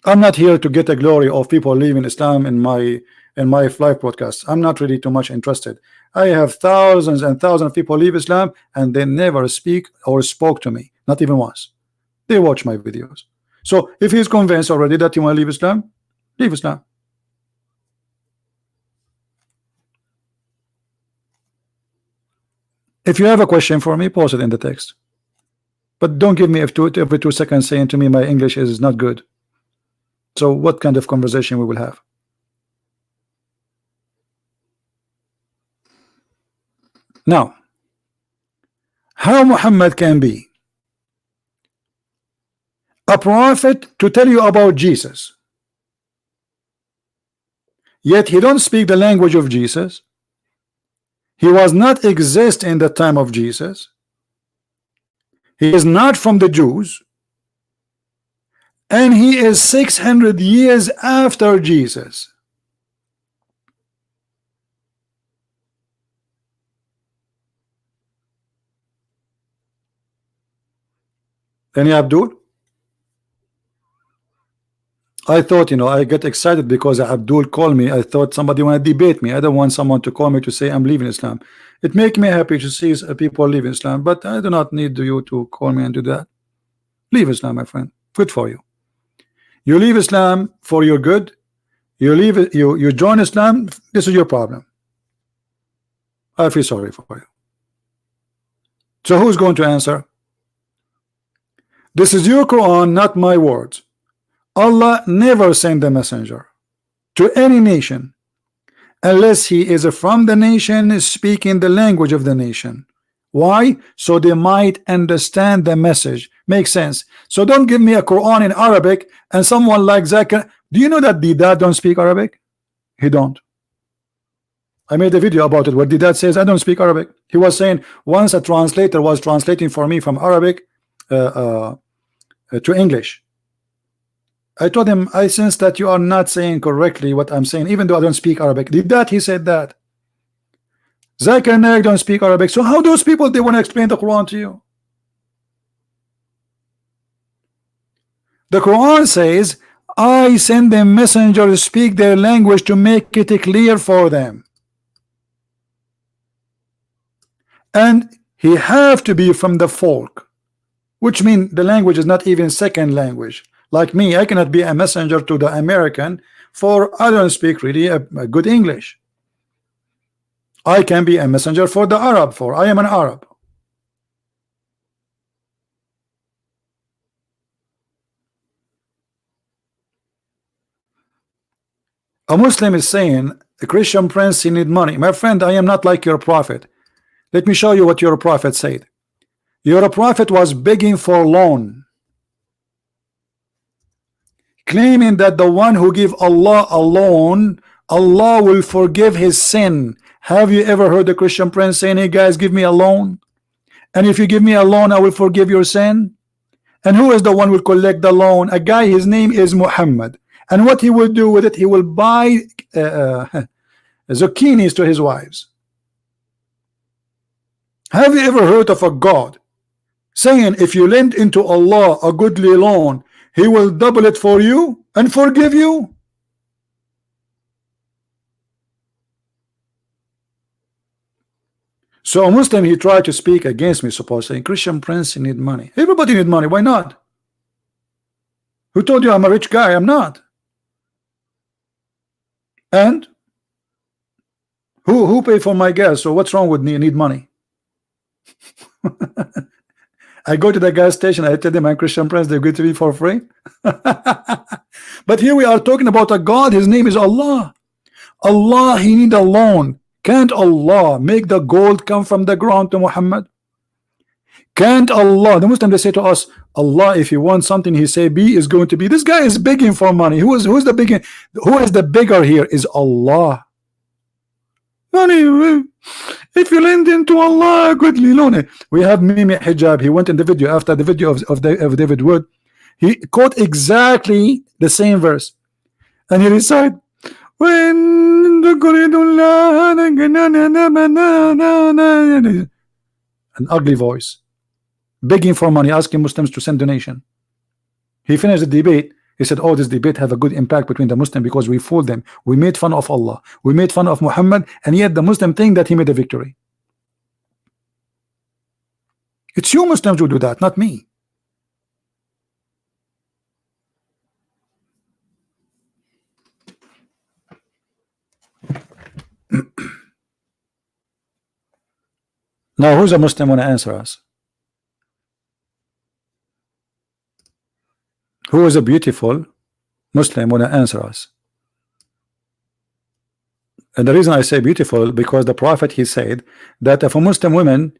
I'm not here to get the glory of people leaving Islam in my live broadcast. I'm not really too much interested. I have thousands and thousands of people leave Islam and they never speak or spoke to me, not even once. They watch my videos. So if he's convinced already that you want to leave Islam, leave Islam. If you have a question for me, post it in the text. But don't give me every 2 seconds saying to me my English is not good. So what kind of conversation we will have? Now, how Muhammad can be a prophet to tell you about Jesus, yet he don't speak the language of Jesus. He was not exist in the time of Jesus. He is not from the Jews, and he is 600 years after Jesus. Any Abdul? I thought, I get excited because Abdul called me. I thought somebody want to debate me. I don't want someone to call me to say I'm leaving Islam. It makes me happy to see people leave Islam, but I do not need you to call me and do that. Leave Islam, my friend. Good for you. You leave Islam for your good. You leave it. You join Islam. This is your problem. I feel sorry for you. So who's going to answer? This is your Quran, not my words. Allah never sent a messenger to any nation unless he is from the nation speaking the language of the nation. Why? So they might understand the message. Makes sense. So don't give me a Quran in Arabic and someone like Zakir. Do you know that Didat don't speak Arabic? He don't. I made a video about it where Didat says I don't speak Arabic. He was saying once a translator was translating for me from Arabic to English. I told him, I sense that you are not saying correctly what I'm saying, even though I don't speak Arabic. Did that? He said that. Zakir Naik don't speak Arabic. So how those people, they want to explain the Quran to you? The Quran says, I send them messengers to speak their language to make it clear for them. And he have to be from the folk, which means the language is not even second language. Like me, I cannot be a messenger to the American, for I don't speak really a good English. I can be a messenger for the Arab, for I am an Arab. A Muslim is saying, a Christian Prince, you need money. My friend, I am not like your prophet. Let me show you what your prophet said. Your prophet was begging for loan, claiming that the one who give Allah a loan, Allah will forgive his sin. Have you ever heard the Christian Prince saying, hey guys, give me a loan, and if you give me a loan, I will forgive your sin? And who is the one who will collect the loan? A guy, his name is Muhammad. And what he will do with it, he will buy zucchinis to his wives. Have you ever heard of a God saying if you lend into Allah a goodly loan, He will double it for you and forgive you? So a Muslim, he tried to speak against me, suppose saying Christian Prince, you need money. Everybody need money. Why not? Who told you I'm a rich guy? I'm not. And who paid for my gas? So what's wrong with me? I need money. I go to the gas station, I tell them I'm Christian Prince, they give to me for free. But here we are talking about a God, his name is Allah. Allah, he need a loan. Can't Allah make the gold come from the ground to Muhammad? Can't Allah, the Muslim, they say to us, Allah, if you want something, he say B is going to be. This guy is begging for money. Who is the begging? Who is the beggar here? Is Allah. Money, if you lend into Allah, goodly loan. We have Mimi Hijab. He went in the video after the video of David Wood. He quote exactly the same verse, and he recite, when an ugly voice, begging for money, asking Muslims to send donation. He finished the debate. He said, oh, this debate have a good impact between the Muslim because we fooled them. We made fun of Allah. We made fun of Muhammad, and yet the Muslim think that he made a victory. It's you Muslims who do that, not me. Now, who's a Muslim want to answer us? Who is a beautiful Muslim want to answer us? And the reason I say beautiful, because the Prophet, he said that if a Muslim woman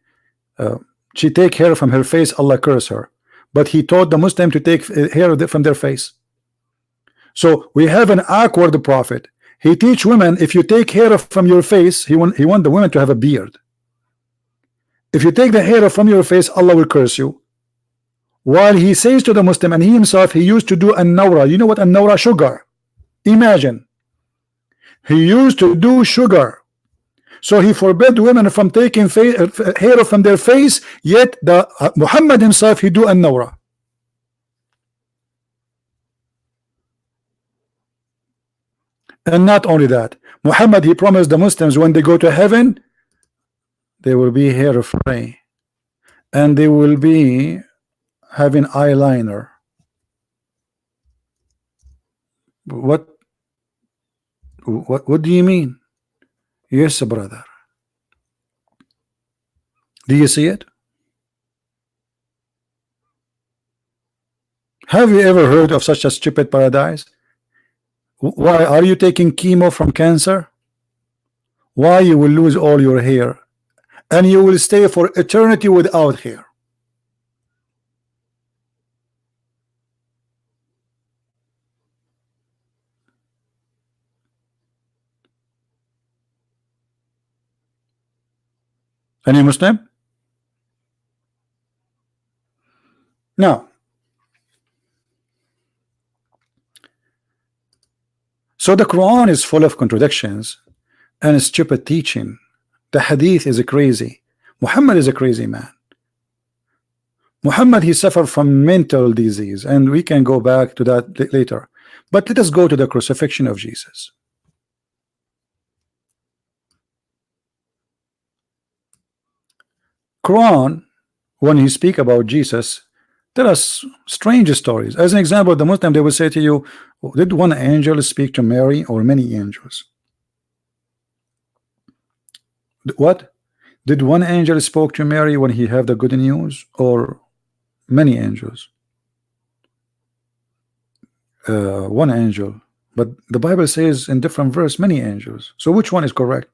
she take hair from her face, Allah curse her. But he taught the Muslim to take hair from their face. So we have an awkward Prophet. He teach women, if you take hair from your face, he want the women to have a beard. If you take the hair from your face, Allah will curse you. While he says to the Muslim, and he himself, he used to do an nawra. You know what an nawra? Sugar. Imagine. He used to do sugar. So he forbid women from taking hair from their face, yet the Muhammad himself, he do an nawra. And not only that, Muhammad, he promised the Muslims when they go to heaven, they will be hair free, and they will be having eyeliner. What do you mean? Yes, brother. Do you see it? Have you ever heard of such a stupid paradise? Why are you taking chemo from cancer? Why you will lose all your hair, and you will stay for eternity without hair? Any Muslim? Now, so the Quran is full of contradictions and stupid teaching. The Hadith is crazy. Muhammad is a crazy man. Muhammad, he suffered from mental disease, and we can go back to that later. But let us go to the crucifixion of Jesus. Quran, when he speak about Jesus, there are strange stories. As an example, the Muslim, they will say to you, did one angel speak to Mary or many angels? What? Did one angel spoke to Mary when he have the good news, or many angels? One angel. But the Bible says in different verse many angels. So which one is correct?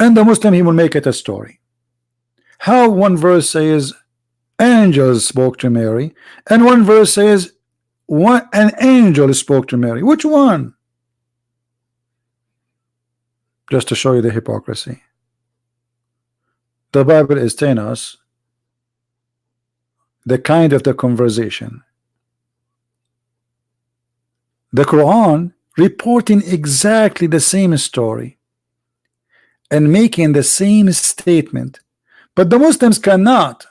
And the Muslim, he will make it a story. How one verse says angels spoke to Mary, and one verse says an angel spoke to Mary. Which one? Just to show you the hypocrisy. The Bible is telling us the kind of the conversation. The Quran reporting exactly the same story and making the same statement, but the Muslims cannot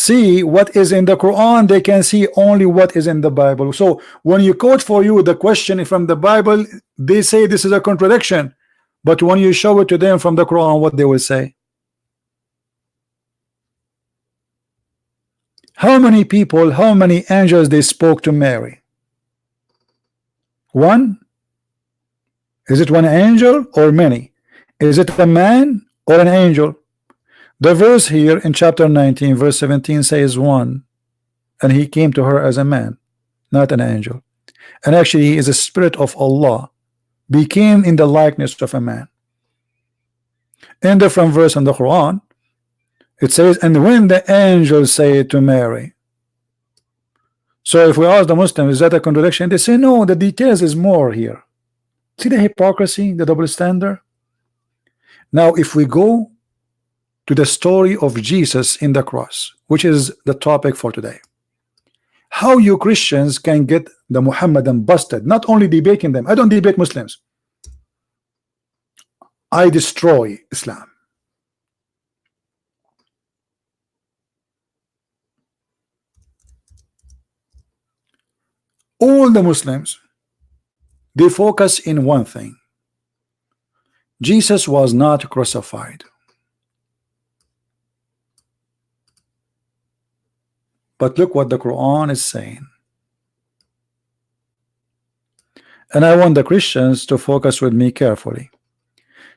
see what is in the Quran, they can see only what is in the Bible. So when you quote for you the question from the Bible, they say this is a contradiction. But when you show it to them from the Quran, what they will say? How many people, how many angels they spoke to Mary? One? Is it one angel or many? Is it a man or an angel? The verse here in chapter 19 verse 17 says one, and he came to her as a man, not an angel. And actually he is a spirit of Allah, became in the likeness of a man. In the from verse in the Quran, it says, and when the angels say to Mary. So if we ask the Muslims, is that a contradiction? They say no, the details is more here. See the hypocrisy, the double standard. Now if we go to the story of Jesus in the cross, which is the topic for today, how you Christians can get the Muhammadan busted, not only debating them. I don't debate Muslims, I destroy Islam. All the Muslims, they focus in one thing: Jesus was not crucified. But look what the Quran is saying. And I want the Christians to focus with me carefully.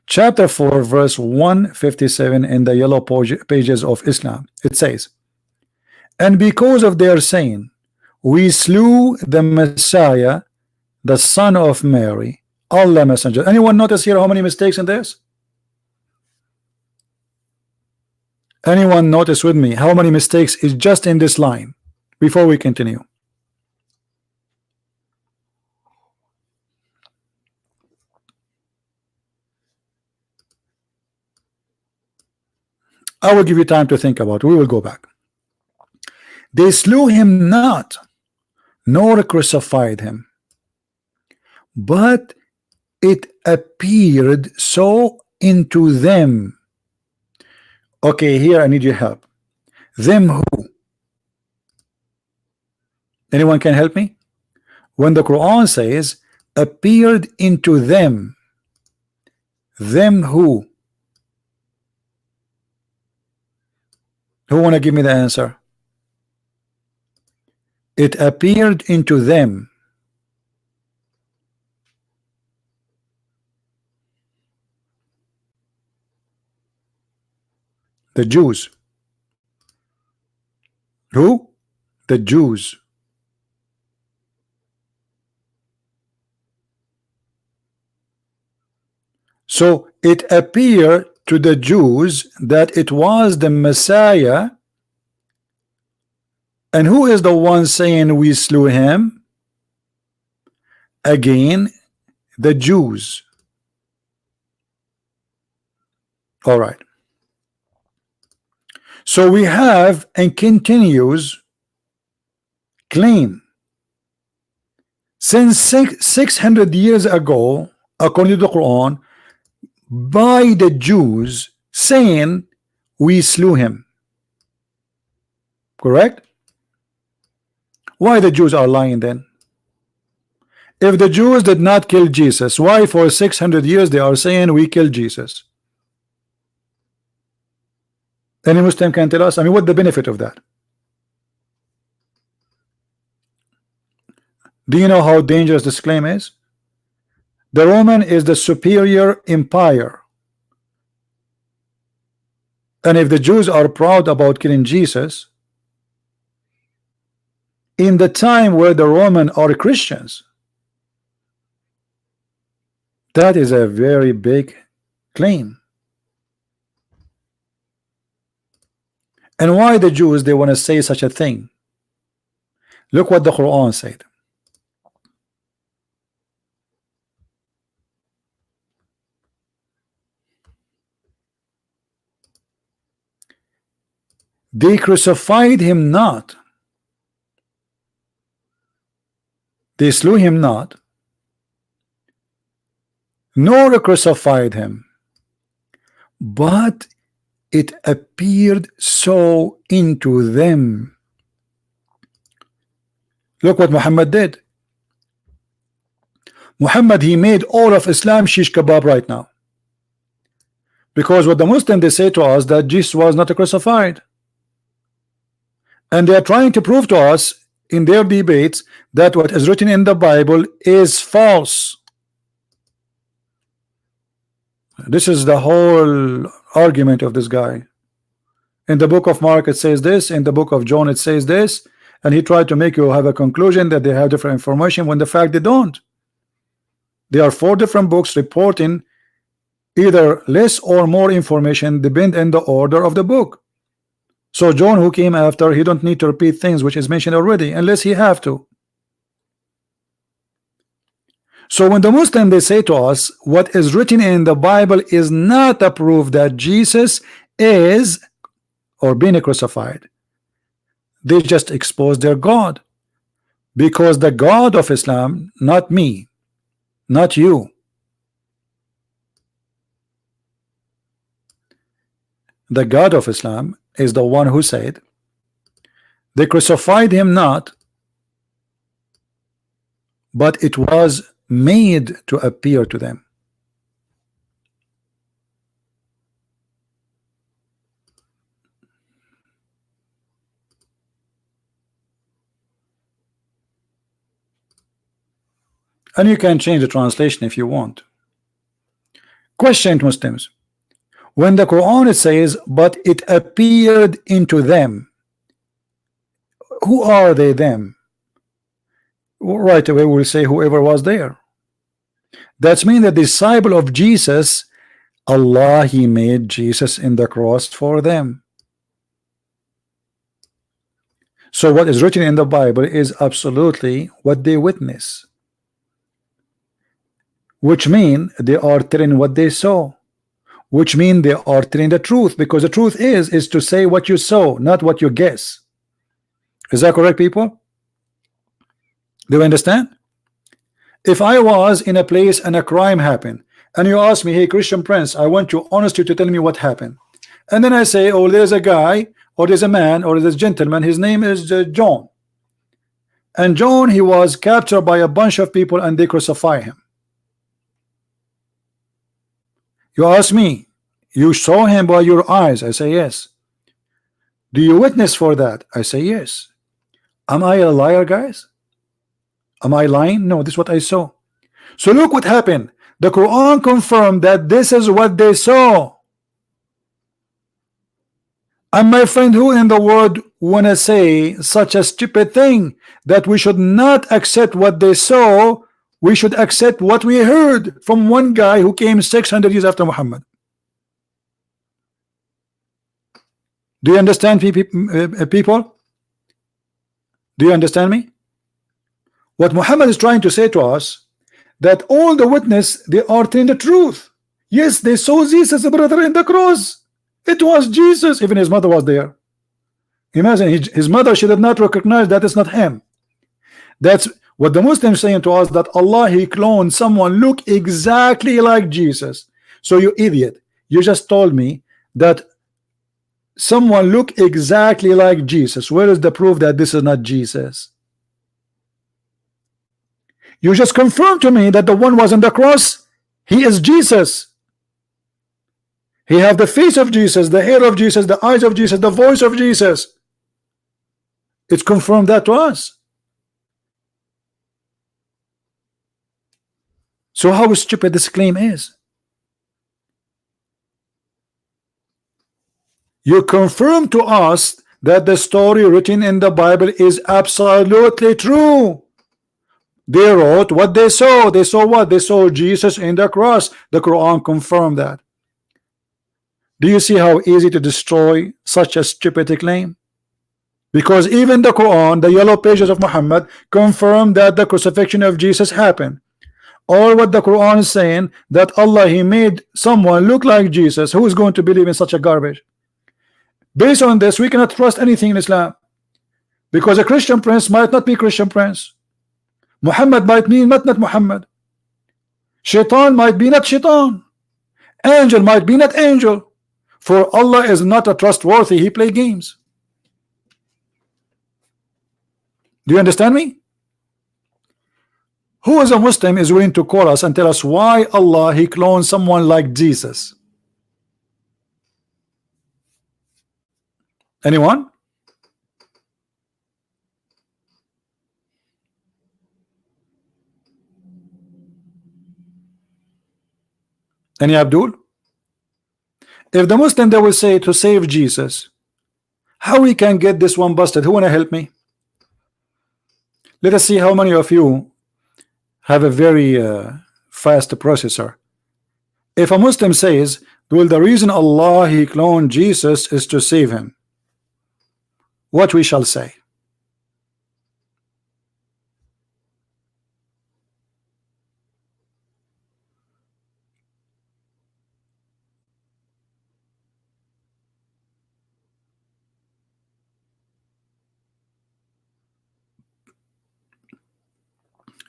Chapter 4 verse 157 in the yellow pages of Islam, it says, and because of their saying, we slew the Messiah, the son of Mary, Allah messenger. Anyone notice here how many mistakes in this? Anyone notice with me how many mistakes is just in this line before we continue? I will give you time to think about it. We will go back. They slew him not, nor crucified him, but it appeared so into them. Okay, here I need your help. Them who? Anyone can help me? When the Quran says appeared into them, them who? Who want to give me the answer? It appeared into them. The Jews. Who? The Jews. So it appeared to the Jews that it was the Messiah. And who is the one saying we slew him? Again, the Jews. All right. So we have and continues claim since 600 years ago, according to the Quran, by the Jews saying we slew him. Correct? Why the Jews are lying then? If the Jews did not kill Jesus, why for 600 years they are saying we killed Jesus? Any Muslim can tell us? I mean, what's the benefit of that? Do you know how dangerous this claim is? The Roman is the superior empire. And if the Jews are proud about killing Jesus, in the time where the Roman are Christians, that is a very big claim. And why the Jews they want to say such a thing? Look what the Quran said. They crucified him not. They slew him not, nor crucified him, but it appeared so into them. Look what Muhammad did. Muhammad, he made all of Islam shish kebab right now. Because what the Muslims, they say to us that Jesus was not crucified. And they are trying to prove to us in their debates that what is written in the Bible is false. This is the whole argument of this guy. In the book of Mark it says this, in the book of John it says this, and he tried to make you have a conclusion that they have different information when the fact they don't. There are 4 different books reporting either less or more information depend on the order of the book. So John, who came after, he don't need to repeat things which is mentioned already unless he have to. So when the Muslim, they say to us what is written in the Bible is not a proof that Jesus is or being crucified, they just expose their God, because the God of Islam, not me, not you, the God of Islam is the one who said they crucified him not, but it was made to appear to them. And you can change the translation if you want. Question, Muslims. When the Quran it says, but it appeared into them, who are they them? Right away we'll say whoever was there. That's mean the disciple of Jesus, Allah, he made Jesus in the cross for them. So what is written in the Bible is absolutely what they witness, which mean they are telling what they saw, which mean they are telling the truth, because the truth is to say what you saw, not what you guess. Is that correct, people? Do you understand? If I was in a place and a crime happened and you ask me, hey Christian Prince, I want you honestly to tell me what happened, and then I say, oh, there's a guy or there's a man or there's a gentleman, his name is John, and John, he was captured by a bunch of people and they crucify him. You ask me, you saw him by your eyes? I say yes. Do you witness for that? I say yes. Am I a liar, guys? Am I lying? No, this is what I saw. So look what happened. The Quran confirmed that this is what they saw. And my friend, who in the world wanna say such a stupid thing that we should not accept what they saw? We should accept what we heard from one guy who came 600 years after Muhammad. Do you understand, people? Do you understand me? What Muhammad is trying to say to us, that all the witness, they are telling the truth. Yes, they saw Jesus, brother, in the cross. It was Jesus. Even his mother was there. Imagine his mother, she did not recognize that it's not him. That's what the Muslims saying to us, that Allah, he cloned someone look exactly like Jesus. So you idiot, you just told me that someone look exactly like Jesus. Where is the proof that this is not Jesus? You just confirmed to me that the one was on the cross, he is Jesus. He have the face of Jesus, the hair of Jesus, the eyes of Jesus, the voice of Jesus. It's confirmed that to us. So how stupid this claim is. You confirm to us that the story written in the Bible is absolutely true. They wrote what they saw. They saw what? They saw Jesus in the cross. The Quran confirmed that. Do you see how easy to destroy such a stupid claim? Because even the Quran, the yellow pages of Muhammad, confirmed that the crucifixion of Jesus happened. Or what the Quran is saying, that Allah, he made someone look like Jesus. Who is going to believe in such a garbage? Based on this, we cannot trust anything in Islam, because a Christian prince might not be Christian prince. Muhammad might be not Muhammad. Shaitan might be not Shaitan. Angel might be not angel. For Allah is not a trustworthy, he play games. Do you understand me? Who is a Muslim is willing to call us and tell us why Allah he cloned someone like Jesus? Anyone? Any Abdul? If the Muslim they will say to save Jesus, how we can get this one busted? Who wanna help me? Let us see how many of you have a very fast processor. If a Muslim says, well, the reason Allah he cloned Jesus is to save him, what we shall say?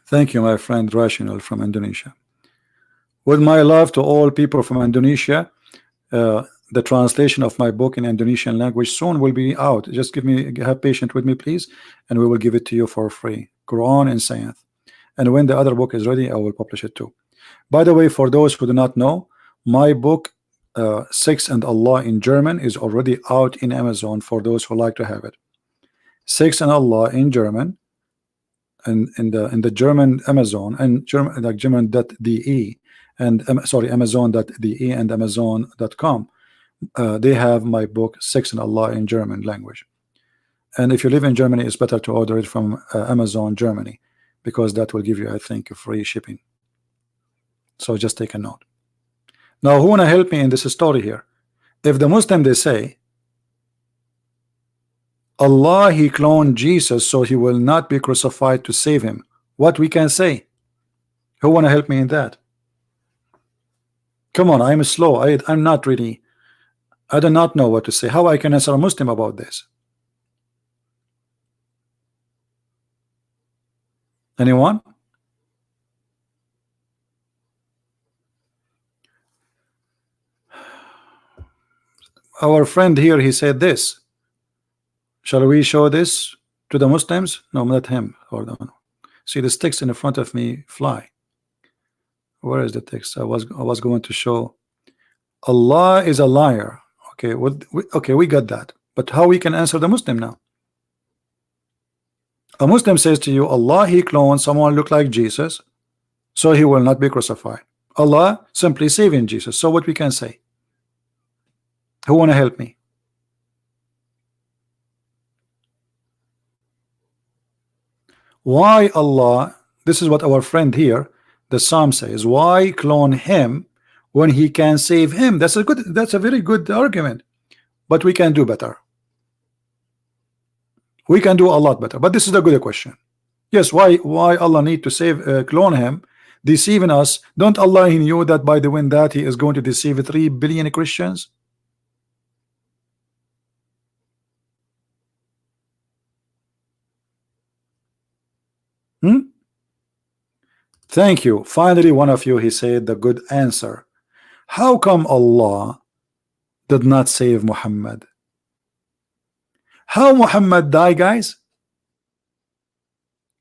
Thank you, my friend Rational from Indonesia. With my love to all people from Indonesia, the translation of my book in Indonesian language soon will be out. Just have patience with me, please, and we will give it to you for free. Quran and Science. And when the other book is ready, I will publish it too. By the way, for those who do not know, my book Sex and Allah in German is already out in Amazon for those who like to have it. Sex and Allah in German, and in the German Amazon and German like German.de and sorry Amazon.de and Amazon.com. They have my book Sex and Allah in German language. And if you live in Germany, it's better to order it from Amazon Germany, because that will give you, I think, free shipping. So just take a note. Now, who wanna help me in this story here? If the Muslim they say Allah he cloned Jesus so he will not be crucified to save him, what we can say? Who wanna help me in that? Come on, I'm slow. I'm not really, I do not know what to say. How I can answer a Muslim about this? Anyone? Our friend here, he said this. Shall we show this to the Muslims? No, not him. Or no. See, this text in front of me fly. Where is the text? I was going to show Allah is a liar. Okay, well, okay, we got that. But how we can answer the Muslim now? A Muslim says to you, Allah he cloned someone look like Jesus, so he will not be crucified. Allah simply saving Jesus. So what we can say? Who wanna help me? Why Allah? This is what our friend here, the Psalm says. Why clone him when he can save him? That's a very good argument. But we can do better. We can do a lot better. But this is a good question. Yes, why Allah need to save clone him, deceiving us? Don't Allah he knew that by doing that he is going to deceive 3 billion Christians? Thank you. Finally, one of you, he said the good answer. How come Allah did not save Muhammad? How Muhammad die, guys?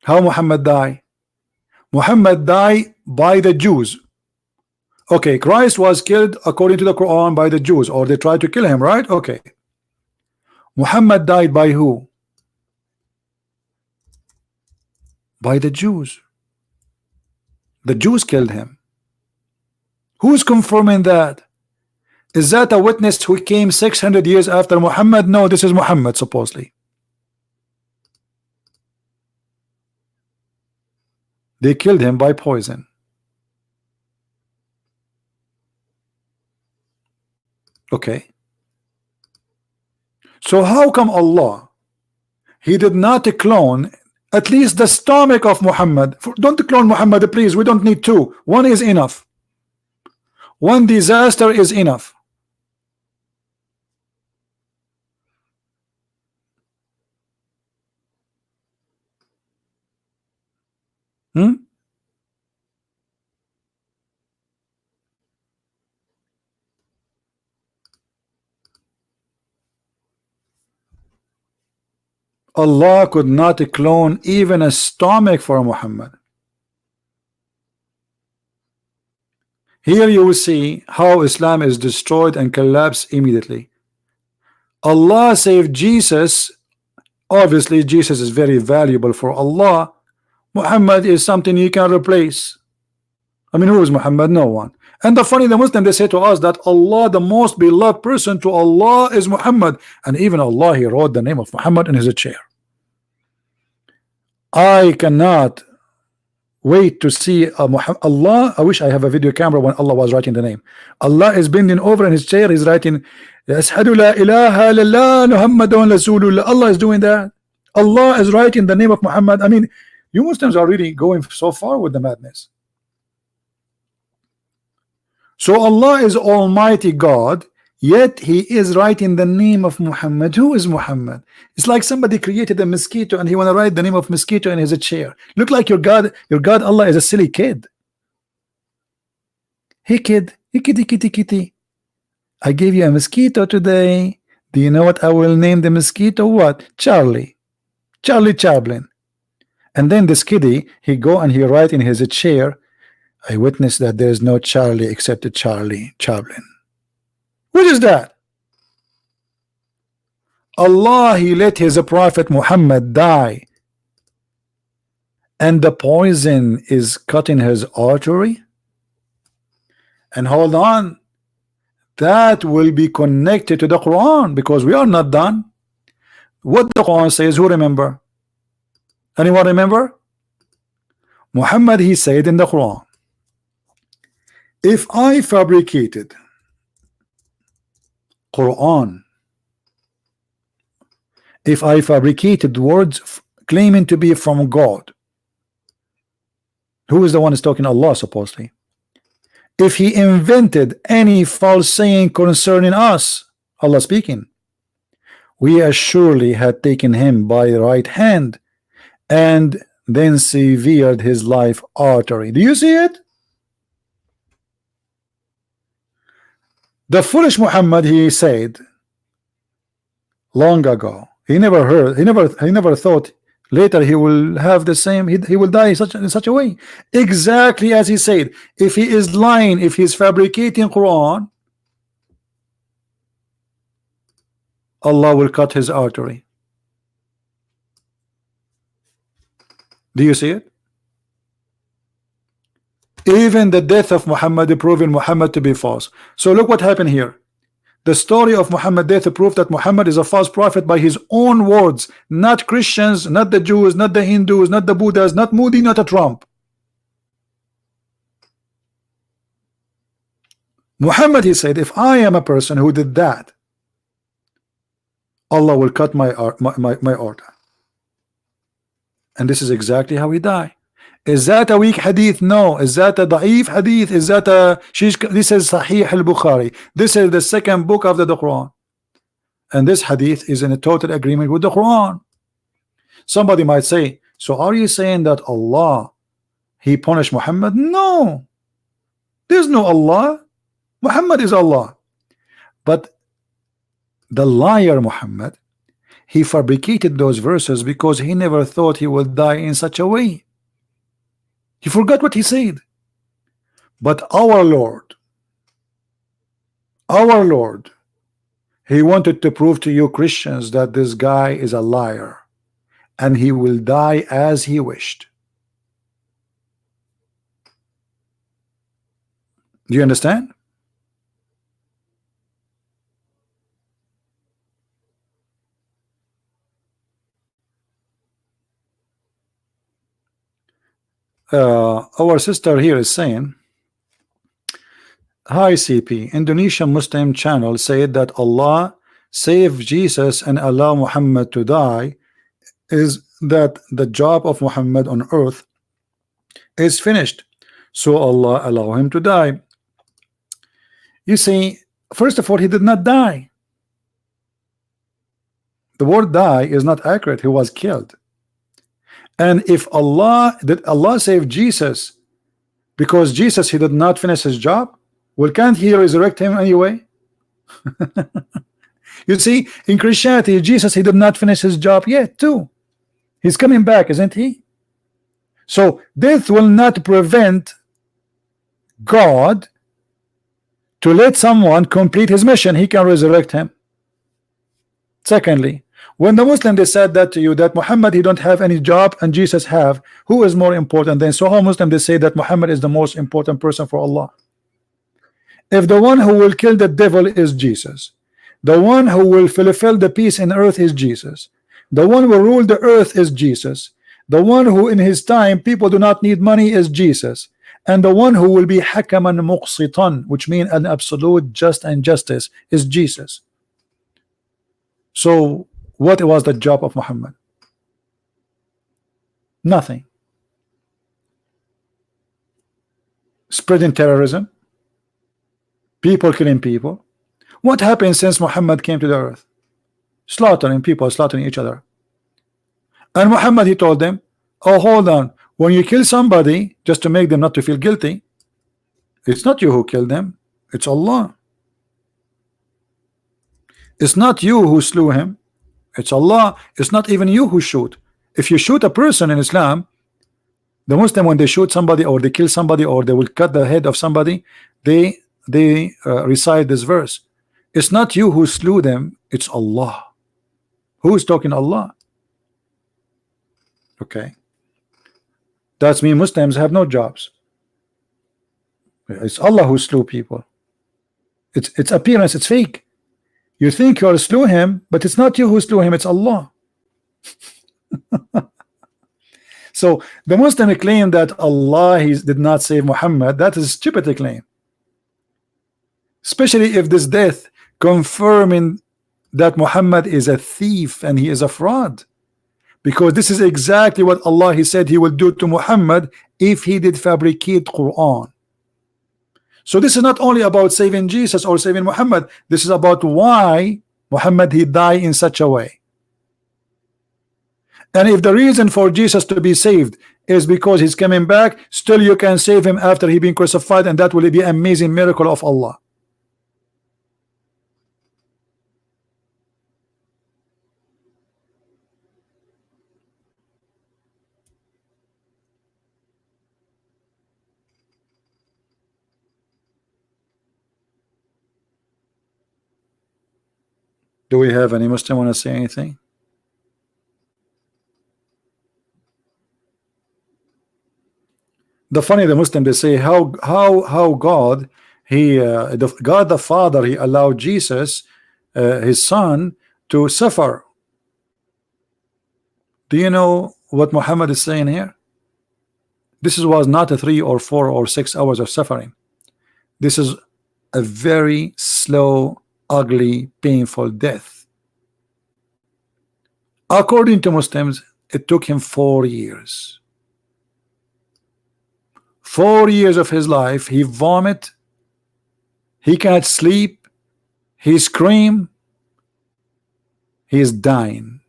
How Muhammad die? Muhammad die by the Jews. Okay, Christ was killed according to the Quran by the Jews, or they tried to kill him, right? Okay. Muhammad died by who? By the Jews. The Jews killed him. Who's confirming that? Is that a witness who came 600 years after Muhammad? No, this is Muhammad supposedly. They killed him by poison. Okay. So how come Allah he did not clone at least the stomach of Muhammad? Don't clone Muhammad, please. We don't need two. One is enough. One disaster is enough. Hmm? Allah could not clone even a stomach for Muhammad. Here you will see how Islam is destroyed and collapsed immediately. Allah saved Jesus. Obviously, Jesus is very valuable for Allah. Muhammad is something you can replace. I mean, who is Muhammad? No one. And the funny, the Muslim, they say to us that Allah, the most beloved person to Allah is Muhammad. And even Allah, He wrote the name of Muhammad in his chair. I cannot wait to see Allah. I wish I have a video camera when Allah was writing the name. Allah is bending over in his chair. He's writing, Ashhadu la ilaha illallah Muhammadun Rasulullah. Allah is doing that. Allah is writing the name of Muhammad. I mean, you Muslims are really going so far with the madness. So Allah is Almighty God, yet He is writing the name of Muhammad. Who is Muhammad? It's like somebody created a mosquito and he want to write the name of mosquito in his chair. Look like your God Allah is a silly kid. Hey kid, hey kitty, kitty, kitty. I gave you a mosquito today. Do you know what I will name the mosquito? What? Charlie. Charlie Chaplin. And then this kiddie, he go and he write in his chair, I witness that there is no Charlie except a Charlie Chaplin. What is that? Allah, He let His Prophet Muhammad die, and the poison is cutting his artery. And hold on, that will be connected to the Quran, because we are not done. What the Quran says, who remember? Anyone remember? Muhammad, he said in the Quran, if I fabricated Quran, if I fabricated words claiming to be from God, who is the one who's talking? Allah, supposedly. If He invented any false saying concerning us, Allah speaking, we assuredly had taken him by the right hand and then severed his life artery. Do you see it? The foolish Muhammad, he said long ago, he never heard, he never thought later he will have the same, he will die in such a way. Exactly as he said, if he is lying, if he is fabricating Quran, Allah will cut his artery. Do you see it? Even the death of Muhammad proving Muhammad to be false. So look what happened here. The story of Muhammad death proved that Muhammad is a false prophet by his own words, not Christians, not the Jews, not the Hindus, not the Buddhas, not Moody, not a Trump. Muhammad, he said, if I am a person who did that, Allah will cut my order. And this is exactly how he died. Is that a weak hadith? No. Is that a da'if hadith? Is that a this is Sahih al-Bukhari. This is the second book of the Quran. And this hadith is in a total agreement with the Quran. Somebody might say, so are you saying that Allah, He punished Muhammad? No. There's no Allah. Muhammad is Allah. But the liar Muhammad, he fabricated those verses because he never thought he would die in such a way. He forgot what he said. But our Lord, He wanted to prove to you Christians that this guy is a liar and he will die as he wished. Do you understand? Our sister here is saying, hi CP, Indonesian Muslim channel said that Allah saved Jesus and allow Muhammad to die, is that the job of Muhammad on earth is finished, so Allah allow him to die. You see, first of all, he did not die. The word die is not accurate. He was killed. And if Allah save Jesus because Jesus, he did not finish his job, well, can't he resurrect him anyway? You see, in Christianity, Jesus, he did not finish his job yet too. He's coming back, isn't he? So death will not prevent God to let someone complete his mission. He can resurrect him. Secondly, when the Muslim they said that to you, that Muhammad he don't have any job and Jesus have, who is more important? Then so how Muslim they say that Muhammad is the most important person for Allah? If the one who will kill the devil is Jesus, the one who will fulfill the peace in earth is Jesus, the one who will rule the earth is Jesus, the one who in his time people do not need money is Jesus, and the one who will be hakaman muqsitan, which means an absolute just and justice, is Jesus. So what was the job of Muhammad? Nothing. Spreading terrorism, people killing people. What happened since Muhammad came to the earth? Slaughtering people, slaughtering each other. And Muhammad he told them, oh hold on, when you kill somebody just to make them not to feel guilty, it's not you who killed them, it's Allah. It's not you who slew him, it's Allah. It's not even you who shoot. If you shoot a person in Islam, the Muslim when they shoot somebody or they kill somebody or they will cut the head of somebody, they recite this verse. It's not you who slew them, it's Allah. Who is talking? Allah. Okay, that's mean Muslims have no jobs. It's Allah who slew people. It's appearance, it's fake. You think you slew him, but it's not you who slew him, it's Allah. So the Muslim claim that Allah did not save Muhammad, that is a stupid claim. Especially if this death confirming that Muhammad is a thief and he is a fraud. Because this is exactly what Allah he said he will do to Muhammad if he did fabricate Quran. So this is not only about saving Jesus or saving Muhammad, this is about why Muhammad he died in such a way. And if the reason for Jesus to be saved is because he's coming back, still you can save him after he been crucified, and that will be an amazing miracle of Allah. Do we have any Muslim want to say anything? The funny the Muslim they say how God God the Father he allowed Jesus his son to suffer. Do you know what Muhammad is saying here? This was not a 3 or 4 or 6 hours of suffering. This is a very slow, ugly, painful death. According to Muslims, it took him 4 years. 4 years of his life, he vomit, he can't sleep, he scream, he is dying.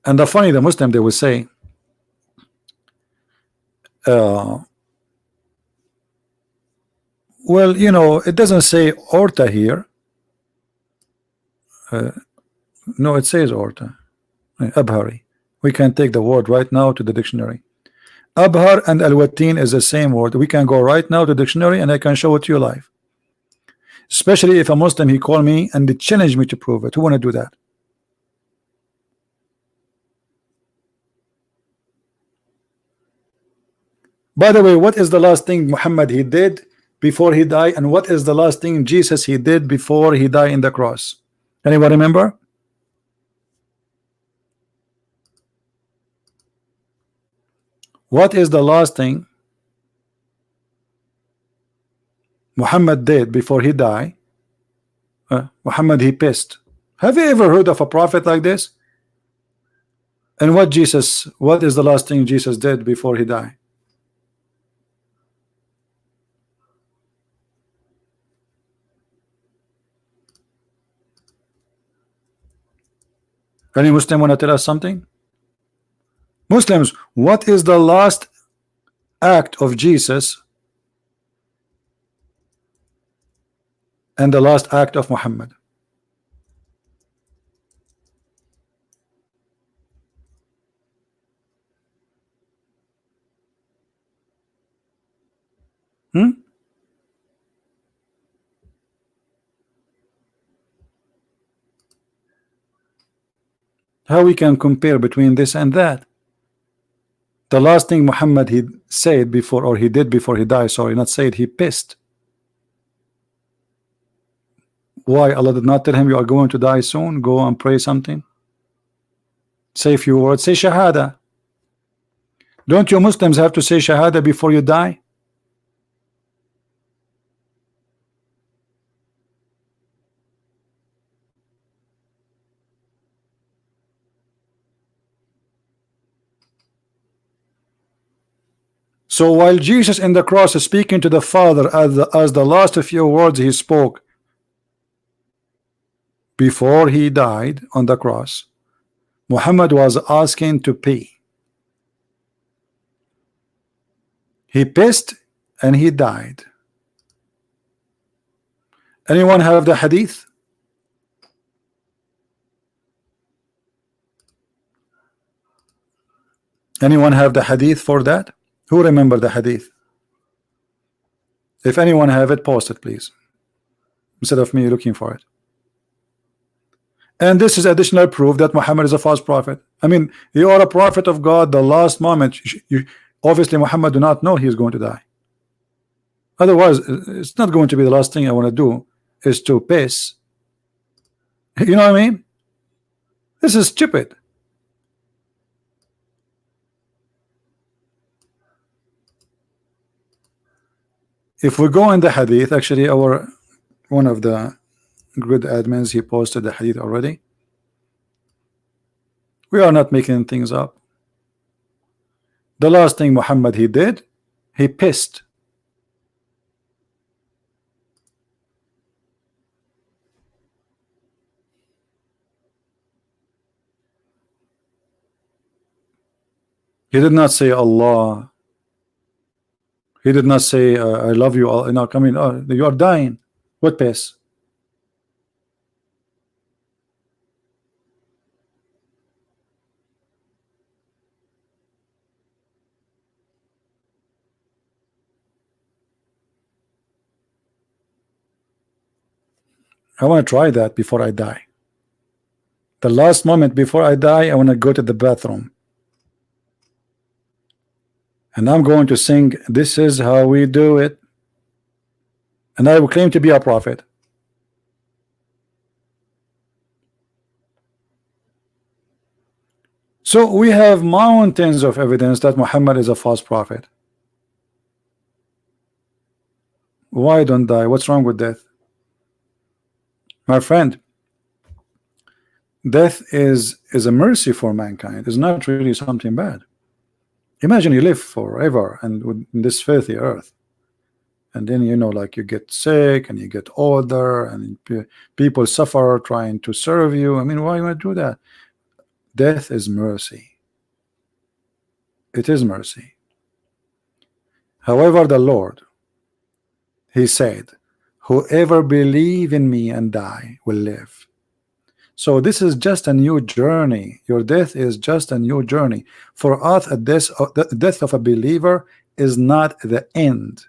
And the funny, the Muslim they will say, well, you know, it doesn't say orta here. No, it says orta. Abhari. We can take the word right now to the dictionary. Abhar and al-watin is the same word. We can go right now to the dictionary and I can show it to you live. Especially if a Muslim he call me and they challenge me to prove it. Who want to do that? By the way, what is the last thing Muhammad he did before he died, and what is the last thing Jesus he did before he died in the cross? Anyone remember? What is the last thing Muhammad did before he died? Muhammad he pissed. Have you ever heard of a prophet like this? And what is the last thing Jesus did before he died? Any Muslim want to tell us something? Muslims, what is the last act of Jesus and the last act of Muhammad? Hmm? How we can compare between this and that? The last thing Muhammad he said before, or he did before he died, sorry, not said, he pissed. Why? Allah did not tell him you are going to die soon, go and pray something, say a few words, say shahada. Don't you Muslims have to say shahada before you die? So while Jesus in the cross is speaking to the Father as the last few words he spoke before he died on the cross, Muhammad was asking to pee. He pissed and he died. Anyone have the hadith? Anyone have the hadith for that? Who remember the hadith? If anyone have it, post it please, instead of me looking for it. And this is additional proof that Muhammad is a false prophet. I mean, you are a prophet of God. The last moment, obviously Muhammad do not know he is going to die. Otherwise, it's not going to be the last thing I want to do is to piss. You know what I mean? This is stupid. If we go in the hadith, actually one of the good admins, he posted the hadith already. We are not making things up. The last thing Muhammad he did, he pissed. He did not say Allah. He did not say I love you. I mean, you are dying. What piss? I want to try that before I die. The last moment before I die, I want to go to the bathroom. And I'm going to sing, this is how we do it. And I will claim to be a prophet. So we have mountains of evidence that Muhammad is a false prophet. Why don't die? What's wrong with death? My friend, death is a mercy for mankind. It's not really something bad. Imagine you live forever and with this filthy earth, and then like you get sick and you get older and people suffer trying to serve you. I mean, why you want to do that? Death is mercy. It is mercy. However, the Lord, he said, whoever believe in me and die will live. So this is just a new journey. Your death is just a new journey. For us, the death of a believer is not the end.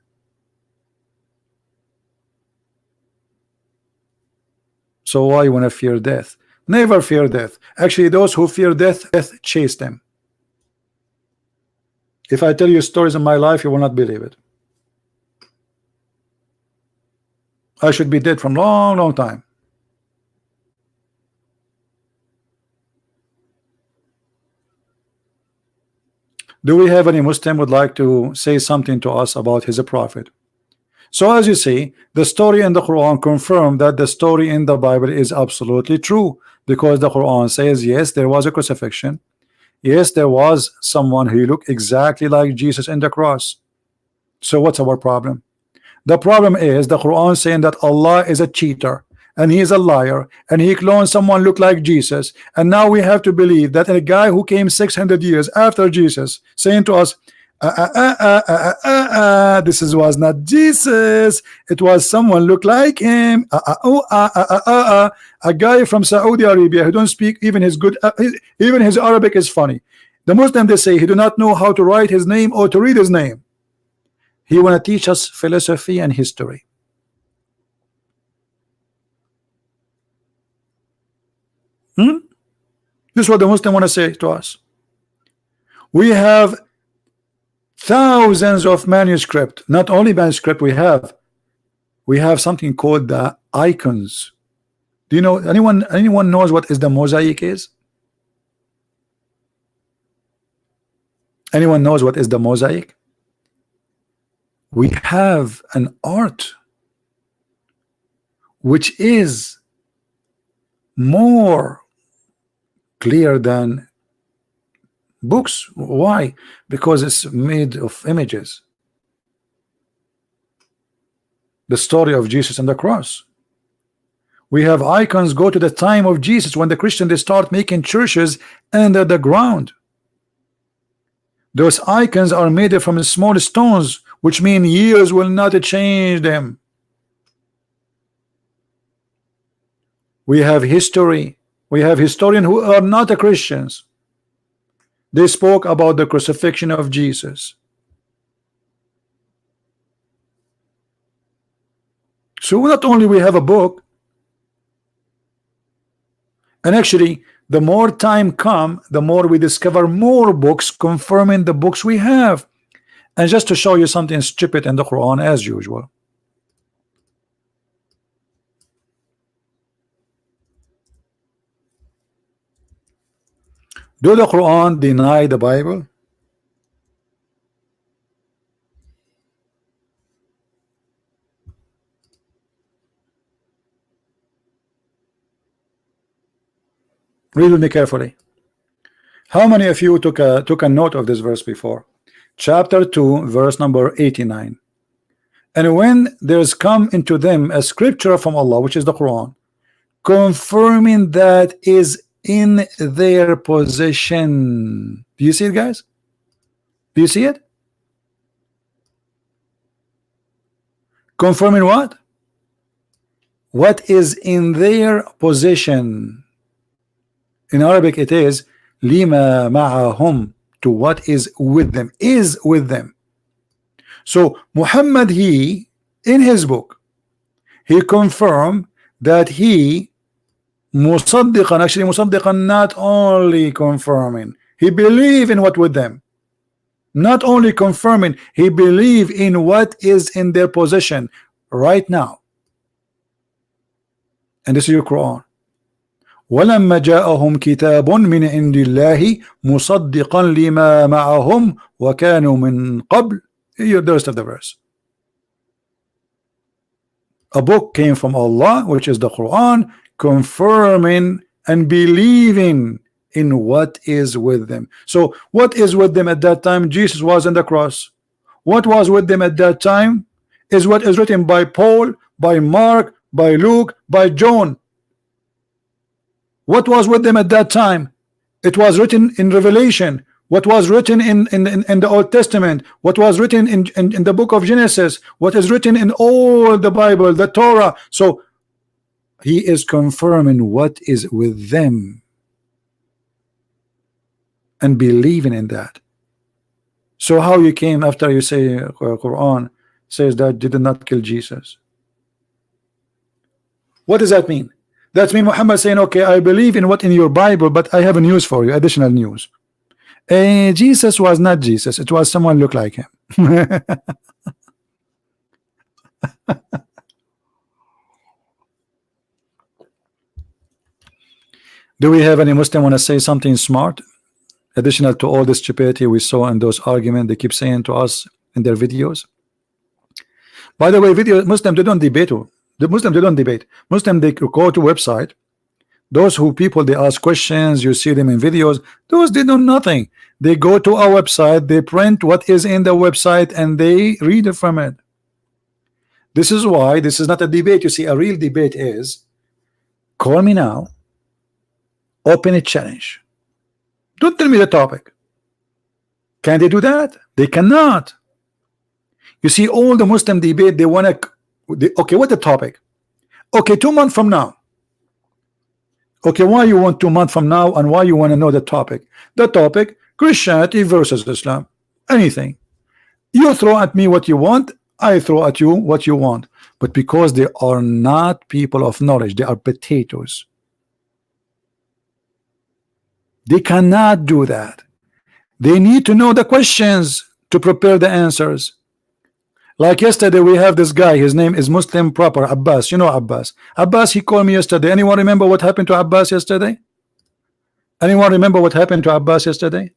So why you want to fear death? Never fear death. Actually, those who fear death chase them. If I tell you stories in my life, you will not believe it. I should be dead from long time. Do we have any Muslim would like to say something to us about his prophet? So as you see, the story in the Quran confirmed that the story in the Bible is absolutely true, because the Quran says yes, there was a crucifixion. Yes, there was someone who looked exactly like Jesus in the cross. So what's our problem? The problem is the Quran saying that Allah is a cheater and he is a liar and he cloned someone look like Jesus, and now we have to believe that a guy who came 600 years after Jesus saying to us This was not Jesus. It was someone look like him. A guy from Saudi Arabia who don't speak even his good, even his Arabic is funny. The Muslim, they say he do not know how to write his name or to read his name. He want to teach us philosophy and history. This is what the Muslim want to say to us. We have thousands of manuscript. Not only manuscript, we have something called the icons. Do you know, anyone knows what is the mosaic is? Anyone knows what is the mosaic? We have an art which is more clear than books. Why? Because it's made of images. The story of Jesus and the cross. We have icons go to the time of Jesus when the Christians they start making churches under the ground. Those icons are made from small stones, which mean years will not change them. We have history. We have historians who are not Christians. They spoke about the crucifixion of Jesus. So not only we have a book, and actually the more time come, the more we discover more books confirming the books we have. And just to show you something stupid in the Quran as usual. Do the Quran deny the Bible? Read with me carefully. How many of you took a note of this verse before? Chapter 2, verse number 89. And when there's come into them a scripture from Allah, which is the Quran, confirming that is in their possession. Do you see it, guys? Do you see it? Confirming what? What is in their possession. In Arabic it is lima ma'ahum, to what is with them, is with them. So Muhammad, he in his book he confirmed that he musaddiqan, actually musaddiqan, not only confirming, he believe in what with them, not only confirming, he believe in what is in their possession right now. And this is your Quran. وَلَمَّا جَاءَهُمْ كِتَابٌ مِنْ عِنْدِ اللَّهِ مُصَدِّقًا لِمَا مَعَهُمْ وَكَانُوا مِنْ قَبْلِ. The rest of the verse. A book came from Allah, which is the Quran, confirming and believing in what is with them. So what is with them at that time? Jesus was on the cross. What was with them at that time is what is written by Paul, by Mark, by Luke, by John. What was with them at that time? It was written in Revelation. What was written in the Old Testament, what was written in the book of Genesis, what is written in all the Bible, the Torah. So he is confirming what is with them and believing in that. So how you came after you say Quran says that did not kill Jesus? What does that mean? That means Muhammad saying, okay, I believe in what in your Bible, but I have a news for you, additional news. Jesus was not Jesus. It was someone look like him. Do we have any Muslim want to say something smart? Additional to all the stupidity we saw in those arguments they keep saying to us in their videos. By the way, Muslim, they don't debate. The Muslim, they don't debate. Muslim, they go to website. Those who people they ask questions, you see them in videos. Those they do nothing. They go to our website, they print what is in the website, and they read it from it. This is why this is not a debate. You see, a real debate is call me now, open a challenge. Don't tell me the topic. Can they do that? They cannot. You see, all the Muslim debate, they want to, okay, what the topic? Okay, 2 months from now. Okay, why you want 2 months from now, and why you want to know the topic? The topic, Christianity versus Islam. Anything. You throw at me what you want, I throw at you what you want. But because they are not people of knowledge, they are potatoes. They cannot do that. They need to know the questions to prepare the answers. Like yesterday, we have this guy, his name is Muslim Proper, Abbas. You know Abbas. Abbas, he called me yesterday. Anyone remember what happened to Abbas yesterday? Anyone remember what happened to Abbas yesterday?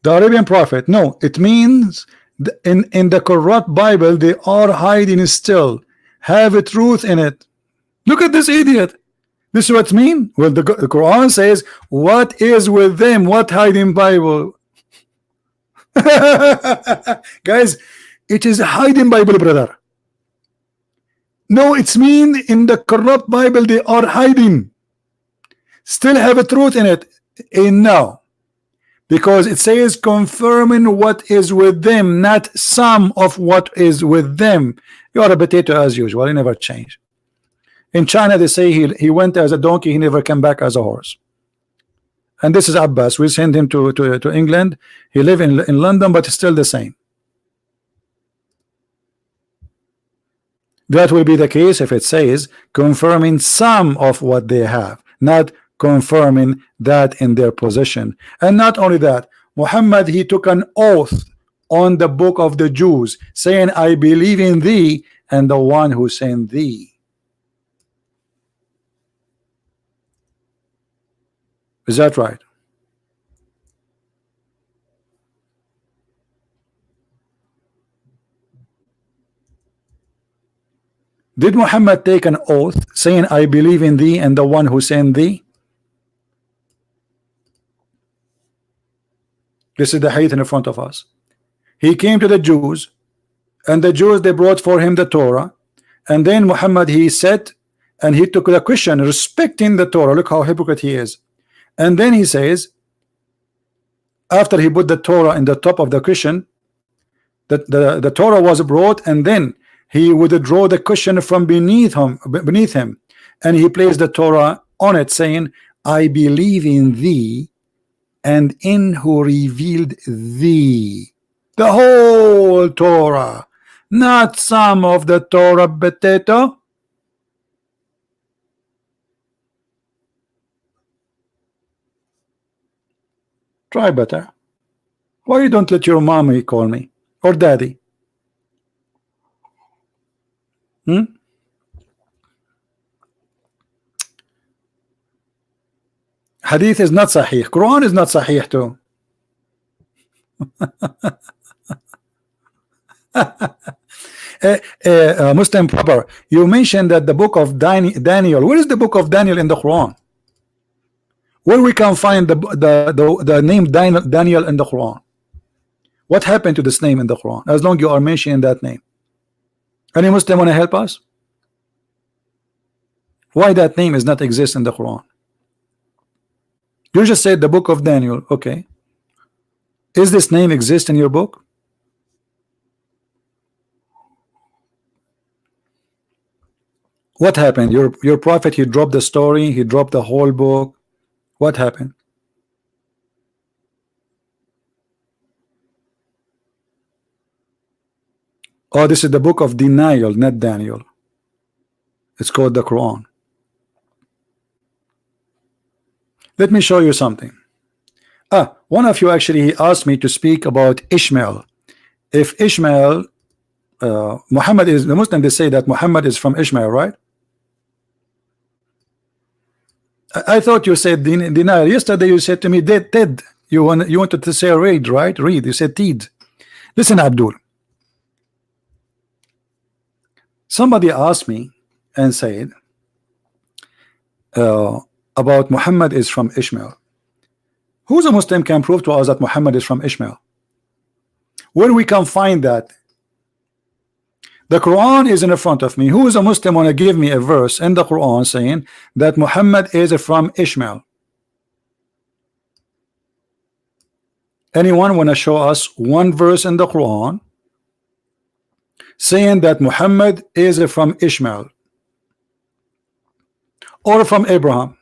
The Arabian prophet. No, it means in the corrupt Bible, they are hiding still. Have a truth in it. Look at this idiot. This is what it means. Well, the Quran says, what is with them? What hiding Bible? Guys, it is a hiding Bible, brother. No, it's mean in the corrupt Bible they are hiding. Still have a truth in it. And no, because it says confirming what is with them, not some of what is with them. You are a potato as usual. You never change. In China, they say he went as a donkey. He never came back as a horse. And this is Abbas. We send him to England. He live in London, but it's still the same. That will be the case if it says confirming some of what they have, not confirming that in their possession. And not only that, Muhammad, he took an oath on the book of the Jews, saying, I believe in thee and the one who sent thee. Is that right? Did Muhammad take an oath saying, I believe in thee and the one who sent thee? This is the hadith in front of us. He came to the Jews, and the Jews, they brought for him the Torah, and then Muhammad, he said, and he took the question respecting the Torah. Look how hypocrite he is. And then he says, after he put the Torah in the top of the cushion, that the Torah was brought, and then he would draw the cushion from beneath him, and he placed the Torah on it, saying, I believe in thee and in who revealed thee. The whole Torah, not some of the Torah, potato. Try better. Why you don't let your mommy call me or daddy? Hadith is not sahih. Quran is not sahih too. Muslim Proper, you mentioned that the book of Daniel. Where is the book of Daniel in the Quran? Where we can find the name Daniel in the Quran? What happened to this name in the Quran? As long you are mentioning that name. Any Muslim want to help us? Why that name is not exist in the Quran? You just said the book of Daniel. Okay. Is this name exist in your book? What happened? Your prophet, he dropped the story, he dropped the whole book. What happened? Oh, this is the book of denial, not Daniel. It's called the Quran. Let me show you something. One of you actually asked me to speak about Ishmael. If Ishmael, Muhammad is, the Muslim, they say that Muhammad is from Ishmael, right? I thought you said denial. Yesterday you said to me, Ted. You wanted to say read, right? Read. You said Ted. Listen, Abdul. Somebody asked me and said about Muhammad is from Ishmael. Who's a Muslim can prove to us that Muhammad is from Ishmael? Where we can find that? The Quran is in front of me. Who is a Muslim want to give me a verse in the Quran saying that Muhammad is from Ishmael? Anyone want to show us one verse in the Quran saying that Muhammad is from Ishmael or from Abraham?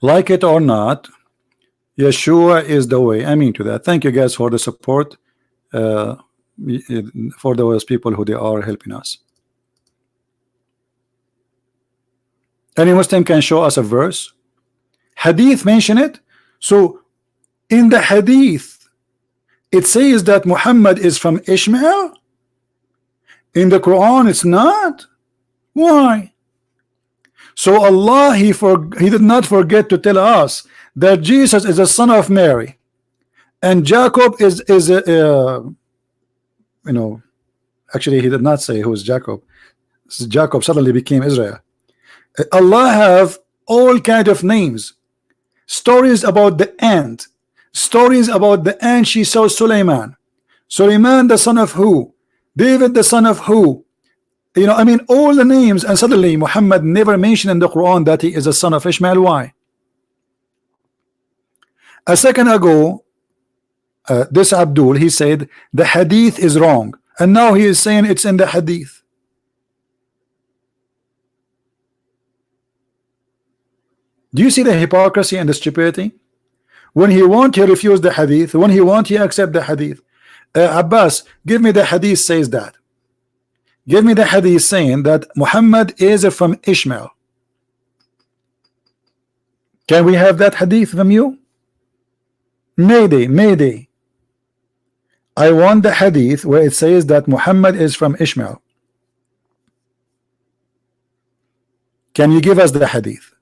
Like it or not, Yeshua is the way. I mean to that. Thank you guys for the support, for those people who they are helping us. Any Muslim can show us a verse. Hadith mention it. So in the Hadith it says that Muhammad is from Ishmael. In the Quran it's not. Why? So Allah, he did not forget to tell us that Jesus is a son of Mary, and Jacob is actually he did not say who is Jacob. Jacob suddenly became Israel. Allah have all kind of names, stories about the ant, stories about the ant. She saw Suleiman, the son of who? David, the son of who? I mean, all the names, and suddenly Muhammad never mentioned in the Quran that he is a son of Ishmael. Why? A second ago, this Abdul, he said the Hadith is wrong, and now he is saying it's in the Hadith. Do you see the hypocrisy and the stupidity? When he want, he refuse the Hadith. When he want, he accept the Hadith. Abbas, give me the Hadith says that. Give me the Hadith saying that Muhammad is from Ishmael. Can we have that Hadith from you? Mayday. I want the Hadith where it says that Muhammad is from Ishmael. Can you give us the Hadith?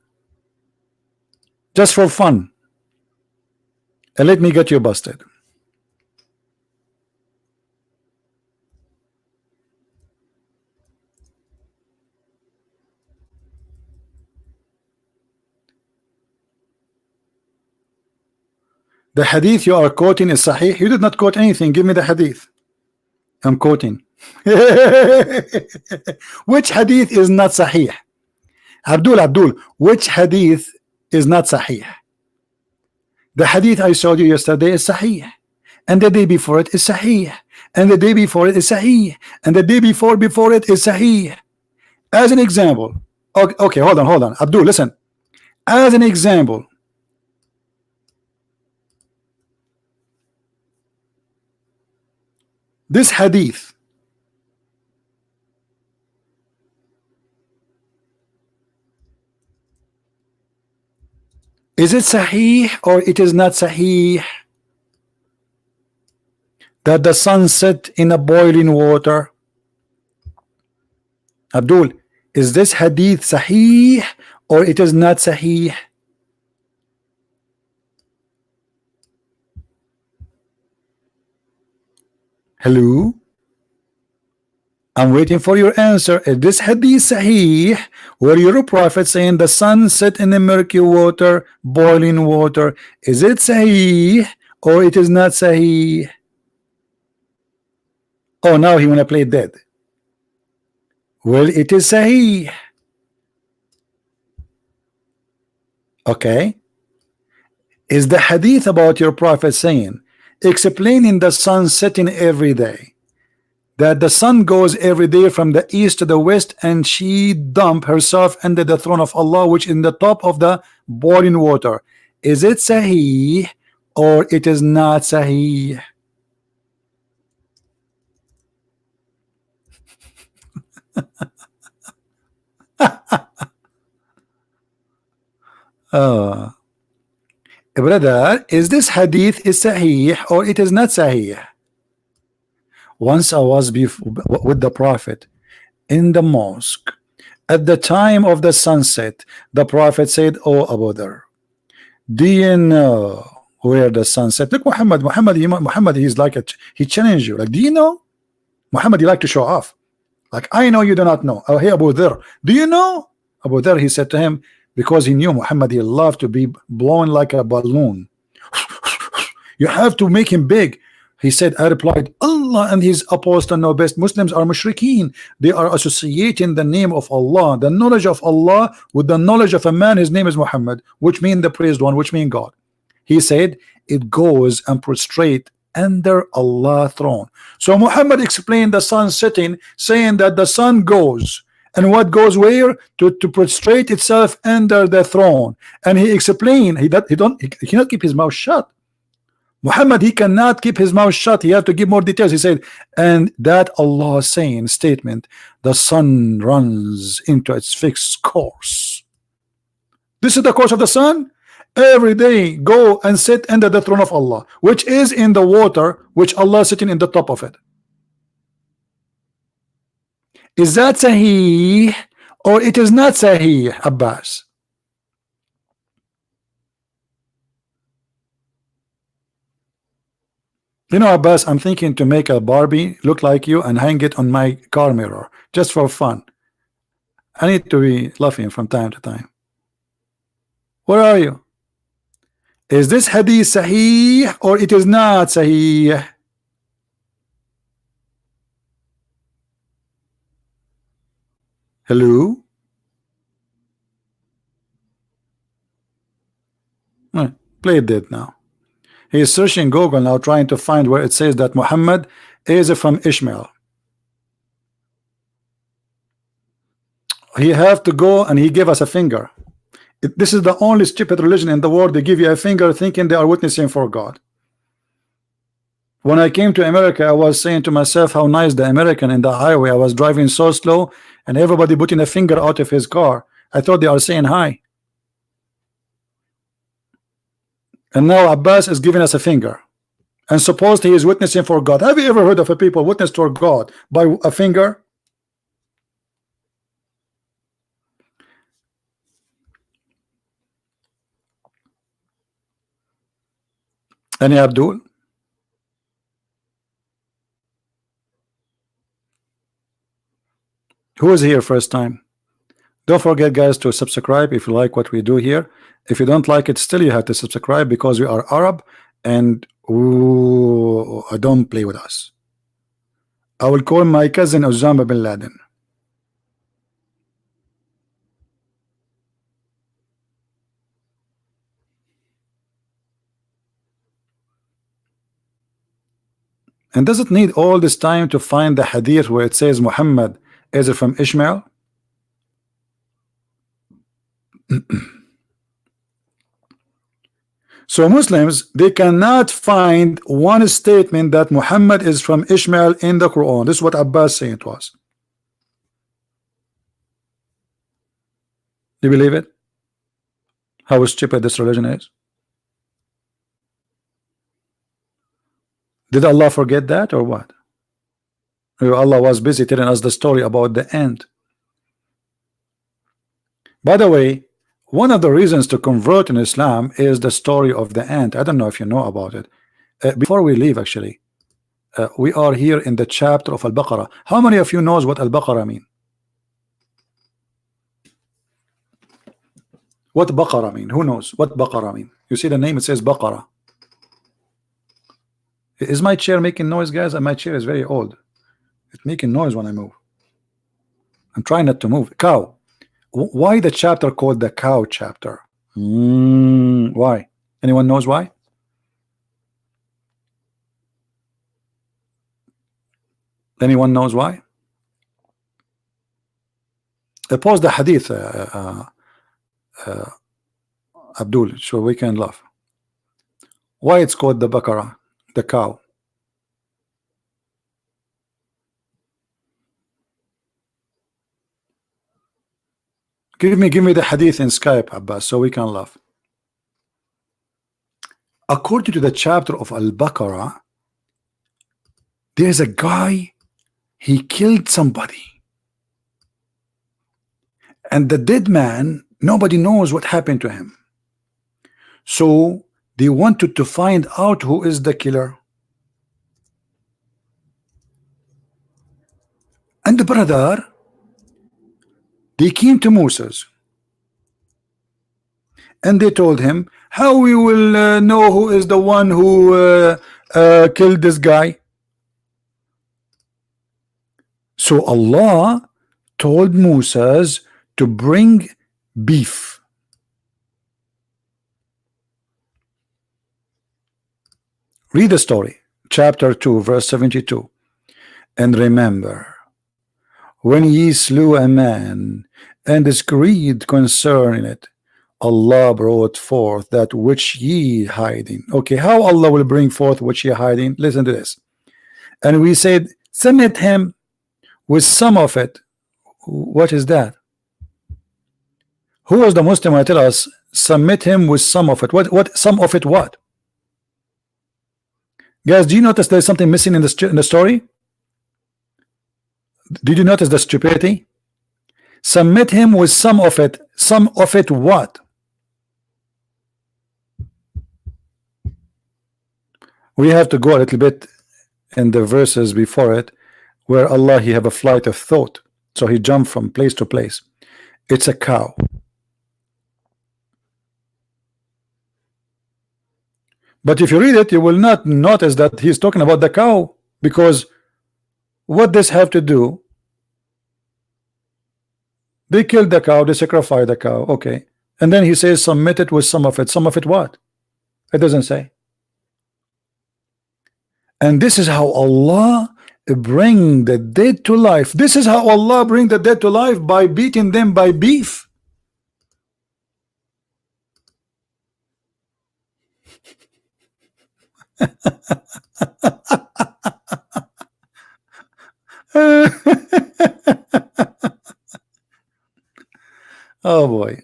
Just for fun. And let me get you busted. The Hadith you are quoting is Sahih. You did not quote anything. Give me the Hadith. I'm quoting. Which Hadith is not Sahih? Abdul, which Hadith is not Sahih? The Hadith I showed you yesterday is Sahih, and the day before it is Sahih, and the day before it is Sahih, and the day before it is Sahih. As an example, okay, hold on, Abdul, listen. As an example, this Hadith, is it Sahih or it is not Sahih? That the sun set in a boiling water. Abdul, is this Hadith Sahih or it is not Sahih? Hello? I'm waiting for your answer. Is this Hadith Sahih where your prophet saying the sun set in the murky water, boiling water? Is it Sahih or it is not Sahih? Oh, now he wanna play dead. Well, it is Sahih. Okay. Is the Hadith about your prophet saying, explaining the sun setting every day, that the sun goes every day from the east to the west, and she dump herself under the throne of Allah, which is in the top of the boiling water? Is it Sahih or it is not Sahih? Brother, is this Hadith is Sahih or it is not Sahih? Once I was with the Prophet in the mosque at the time of the sunset. The Prophet said, "Oh Abu Dhar, do you know where the sunset?" Look, Muhammad, he's like he challenged you. Like, do you know? Muhammad, he like to show off. Like, I know you do not know. Oh, hey Abu Dhar, do you know? Abu Dhar, he said to him, because he knew Muhammad, he loved to be blown like a balloon. You have to make him big. He said, I replied, Allah and his apostle know best. Muslims are mushrikeen. They are associating the name of Allah, the knowledge of Allah, with the knowledge of a man. His name is Muhammad, which means the praised one, which means God. He said, it goes and prostrate under Allah's throne. So Muhammad explained the sun sitting, saying that the sun goes. And what goes where? To prostrate itself under the throne. And he explained, he cannot keep his mouth shut. Muhammad, he cannot keep his mouth shut. He has to give more details. He said, and that Allah saying statement, the sun runs into its fixed course. This is the course of the sun. Every day go and sit under the throne of Allah, which is in the water, which Allah is sitting in the top of it. Is that Sahih or it is not Sahih, Abbas? You know, Abbas, I'm thinking to make a Barbie look like you and hang it on my car mirror just for fun. I need to be laughing from time to time. Where are you? Is this hadith Sahih or it is not Sahih? Hello? Play it dead now. He is searching Google now, trying to find where it says that Muhammad is from Ishmael. He have to go and he gave us a finger. This is the only stupid religion in the world. They give you a finger thinking they are witnessing for God. When I came to America, I was saying to myself how nice the American in the highway. I was driving so slow and everybody putting a finger out of his car. I thought they are saying hi. And now Abbas is giving us a finger and supposed he is witnessing for God. Have you ever heard of a people witness to God by a finger? Any Abdul? Who is here first time? Don't forget, guys, to subscribe if you like what we do here. If you don't like it, still you have to subscribe because we are Arab and don't play with us. I will call my cousin Osama bin Laden. And does it need all this time to find the hadith where it says Muhammad is from Ishmael? So Muslims, they cannot find one statement that Muhammad is from Ishmael in the Quran. This is what Abbas saying it was. Do you believe it? How stupid this religion is? Did Allah forget that or what? Or Allah was busy telling us the story about the end. By the way, one of the reasons to convert in Islam is the story of the ant. I don't know if you know about it. Before we leave, actually, we are here in the chapter of Al-Baqarah. How many of you knows what Al-Baqarah mean? What Baqarah mean? Who knows what Baqarah mean? You see the name, it says Baqarah. Is my chair making noise, guys? And my chair is very old. It's making noise when I move. I'm trying not to move. Cow. Why the chapter called the cow chapter? Why? Anyone knows why? Anyone knows why? Pause the hadith, Abdul, so we can laugh. Why it's called the Baqarah, the cow? Give me the hadith in Skype, Abbas, so we can laugh. According to the chapter of Al-Baqarah, there's a guy, he killed somebody. And the dead man, nobody knows what happened to him. So they wanted to find out who is the killer. And the brother, they came to Moses and they told him, how we will know who is the one who killed this guy. So Allah told Moses to bring beef. Read the story, chapter 2, verse 72. And remember, when ye slew a man, and discreed concerning it, Allah brought forth that which ye hiding. Okay, how Allah will bring forth which ye hiding? Listen to this. And we said, submit him with some of it. What is that? Who was the Muslim who tell us submit him with some of it? What some of it? What? Guys, do you notice there's something missing in the story? Did you notice the stupidity? Submit him with some of it. Some of it what? We have to go a little bit in the verses before it, where Allah, he have a flight of thought, so he jumped from place to place. It's a cow. But if you read it, you will not notice that he's talking about the cow, because what does have to do? They killed the cow, they sacrificed the cow, okay, and then he says submit it with some of it. Some of it what? It doesn't say. And this is how Allah bring the dead to life. This is how Allah bring the dead to life, by beating them by beef. Oh boy.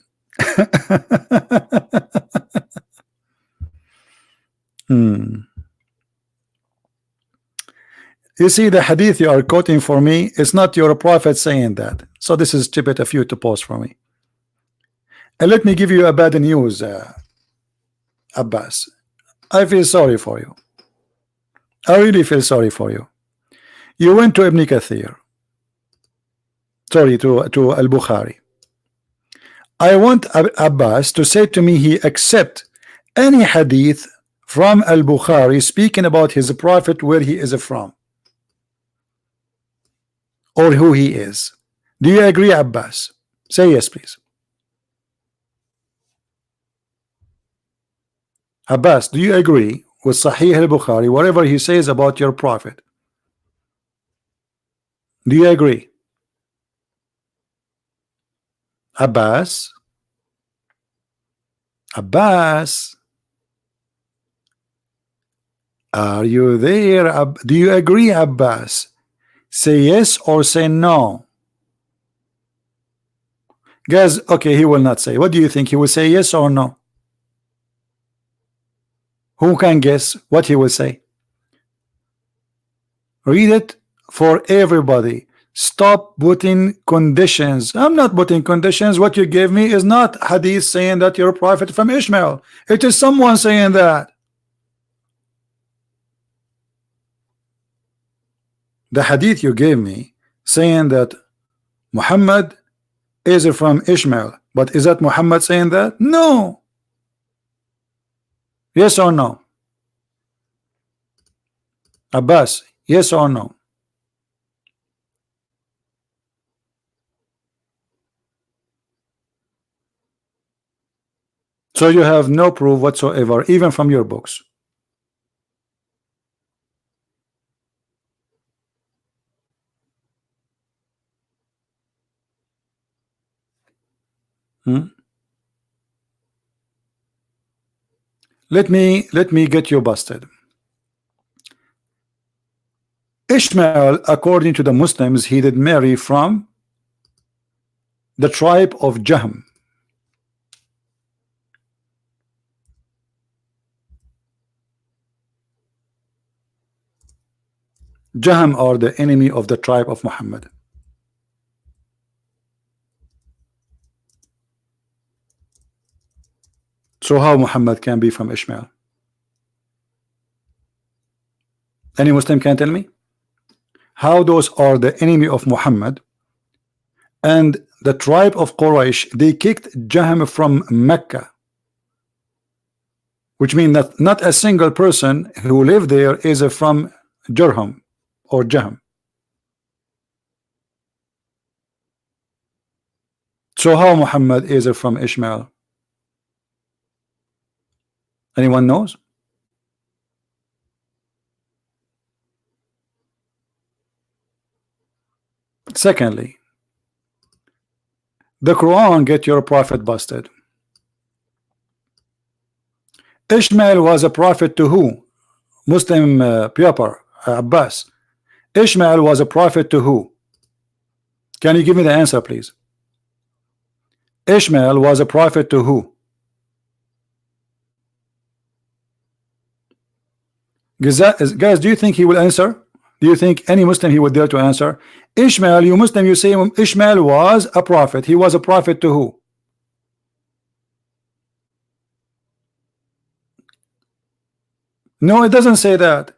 You see, the hadith you are quoting for me, it's not your prophet saying that. So this is stupid of you to post for me. And let me give you a bad news, Abbas. I feel sorry for you. I really feel sorry for you. You went to Ibn Kathir. Sorry, to Al-Bukhari. I want Abbas to say to me he accept any hadith from Al-Bukhari speaking about his prophet, where he is from, or who he is. Do you agree, Abbas? Say yes, please. Abbas, do you agree with Sahih al-Bukhari, whatever he says about your prophet? Do you agree? Abbas? Abbas? Are you there? Do you agree, Abbas? Say yes or say no. Guys, okay, he will not say. What do you think? He will say yes or no? Who can guess what he will say? Read it for everybody. Stop putting conditions. I'm not putting conditions. What you gave me is not hadith saying that you're a prophet from Ishmael. It is someone saying that. The hadith you gave me saying that Muhammad is from Ishmael, but is that Muhammad saying that? No. Yes or no? Abbas, yes or no? So you have no proof whatsoever, even from your books. Let me get you busted. Ishmael, according to the Muslims, he did marry from the tribe of Jahm. Jahm are the enemy of the tribe of Muhammad. So how Muhammad can be from Ishmael? Any Muslim can tell me how those are the enemy of Muhammad, and the tribe of Quraysh, they kicked Jahm from Mecca. which means that not a single person who lived there is from Jurham or Jahm. So how Muhammad is from Ishmael? Anyone knows? Secondly, the Quran get your prophet busted. Ishmael was a prophet to who? Muslim paper Abbas. Ishmael was a prophet to who? Can you give me the answer, please? Ishmael was a prophet to who? Guys, do you think he will answer? Do you think any Muslim he would dare to answer? Ishmael, you Muslim, you say Ishmael was a prophet. He was a prophet to who? No, it doesn't say that.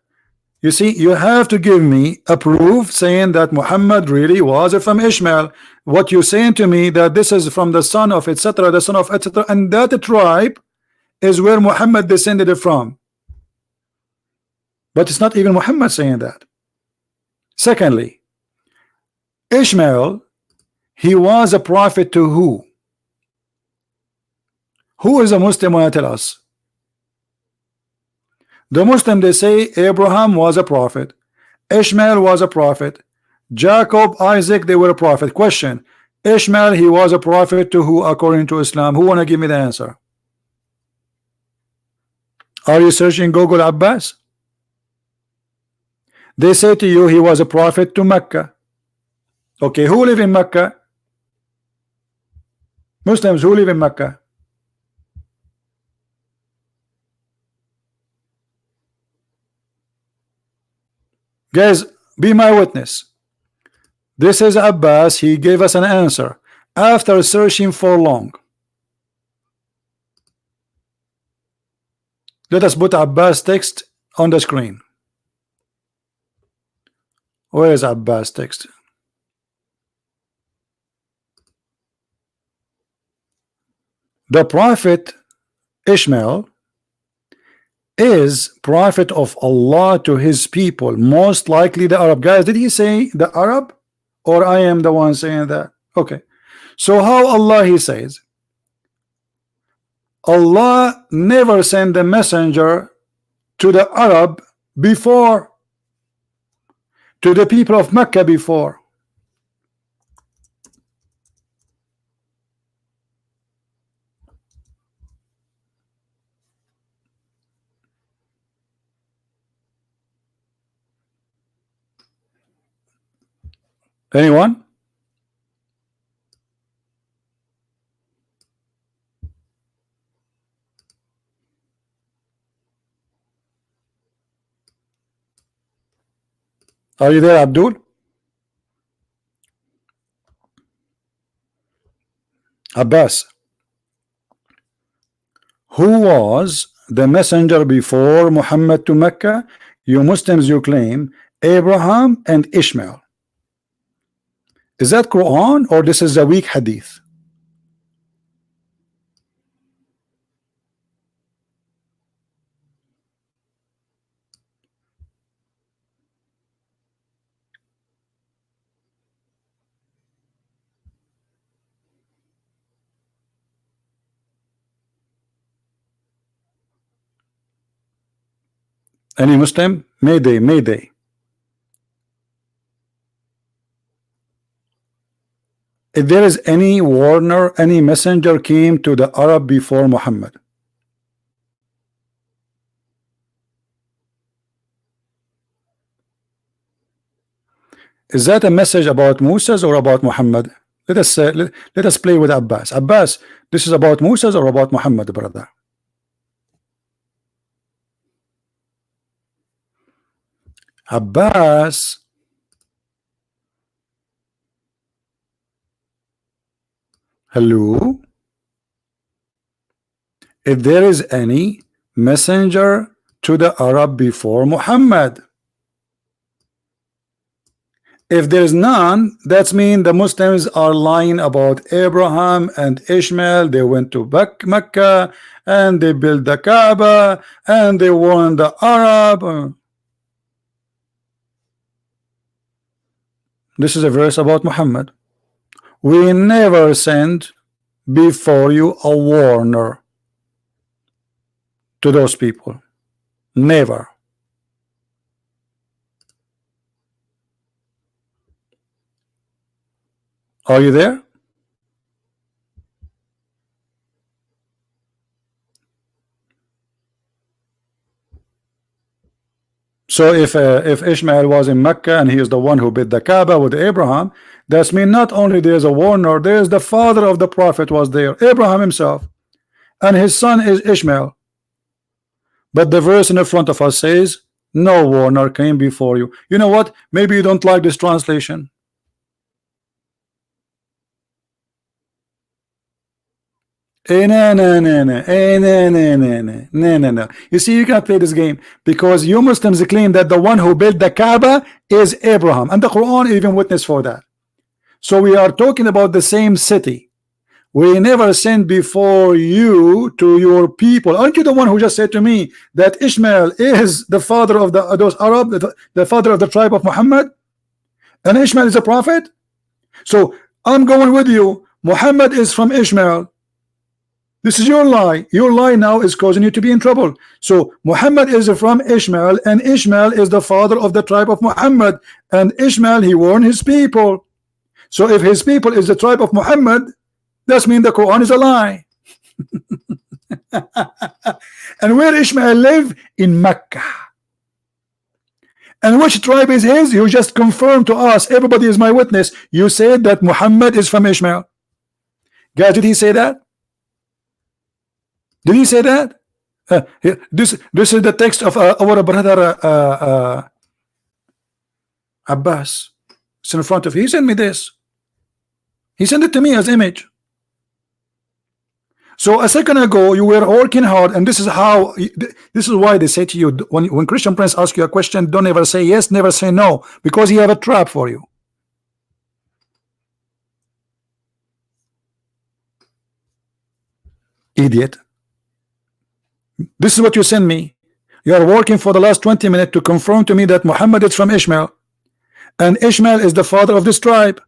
You see, you have to give me a proof saying that Muhammad really was from Ishmael. What you're saying to me that this is from the son of etc., the son of etc., and that tribe is where Muhammad descended from. But it's not even Muhammad saying that. Secondly, Ishmael, he was a prophet to who? Who is a Muslim want to tell us? The Muslim, they say Abraham was a prophet, Ishmael was a prophet, Jacob, Isaac, they were a prophet. Question: Ishmael, he was a prophet to who according to Islam? Who want to give me the answer? Are you searching Google Abbas? They say to you he was a prophet to Mecca. Okay, who live in Mecca? Muslims who live in Mecca? Guys, be my witness. This is Abbas. He gave us an answer after searching for long. Let us put Abbas text on the screen. Where is Abbas text? The prophet Ishmael is prophet of Allah to his people, most likely the Arab. Guys, did he say the Arab, or I am the one saying that? Okay, so how Allah he says Allah never sent a messenger to the Arab before, to the people of Mecca before. Anyone? Are you there, Abdul? Abbas, who was the messenger before Muhammad to Mecca? You Muslims, you claim Abraham and Ishmael. Is that Quran or this is a weak hadith? Any Muslim? Mayday, mayday. If there is any warner, any messenger came to the Arab before Muhammad. Is that a message about Moses or about Muhammad? Let us play with Abbas. Abbas, this is about Moses or about Muhammad, brother? Abbas, hello? If there is any messenger to the Arab before Muhammad, If there's none, that's mean the Muslims are lying about Abraham and Ishmael. They went to Mecca and they built the Kaaba and they warned the Arab. This is a verse about Muhammad. We never sent before you a warner to those people. Never. Are you there? So if Ishmael was in Mecca and he is the one who built the Kaaba with Abraham, that's mean not only there's a warner, there's the father of the prophet was there, Abraham himself, and his son is Ishmael. But the verse in the front of us says no warner came before you. You know what? Maybe you don't like this translation. No. You see, you can't play this game because you Muslims claim that the one who built the Kaaba is Abraham, and the Quran even witness for that. So we are talking about the same city. We never sent before you to your people. Aren't you the one who just said to me that Ishmael is the father of those Arab, the father of the tribe of Muhammad, and Ishmael is a prophet? So I'm going with you. Muhammad is from Ishmael. This is your lie. Your lie now is causing you to be in trouble. So Muhammad is from Ishmael, and Ishmael is the father of the tribe of Muhammad, and Ishmael, he warned his people. So if his people is the tribe of Muhammad, that means the Quran is a lie. And where Ishmael live? In Mecca. And which tribe is his? You just confirmed to us. Everybody is my witness. You said that Muhammad is from Ishmael. Guys, did he say that? Did he say that? This is the text of our brother Abbas. It's in front of you. He sent me this. He sent it to me as image. So a second ago you were working hard, and this is how. This is why they say to you when Christian Prince asks you a question, don't ever say yes, never say no, because he have a trap for you. Idiot. This is what you send me. You are working for the last 20 minutes to confirm to me that Muhammad is from Ishmael, and Ishmael is the father of this tribe.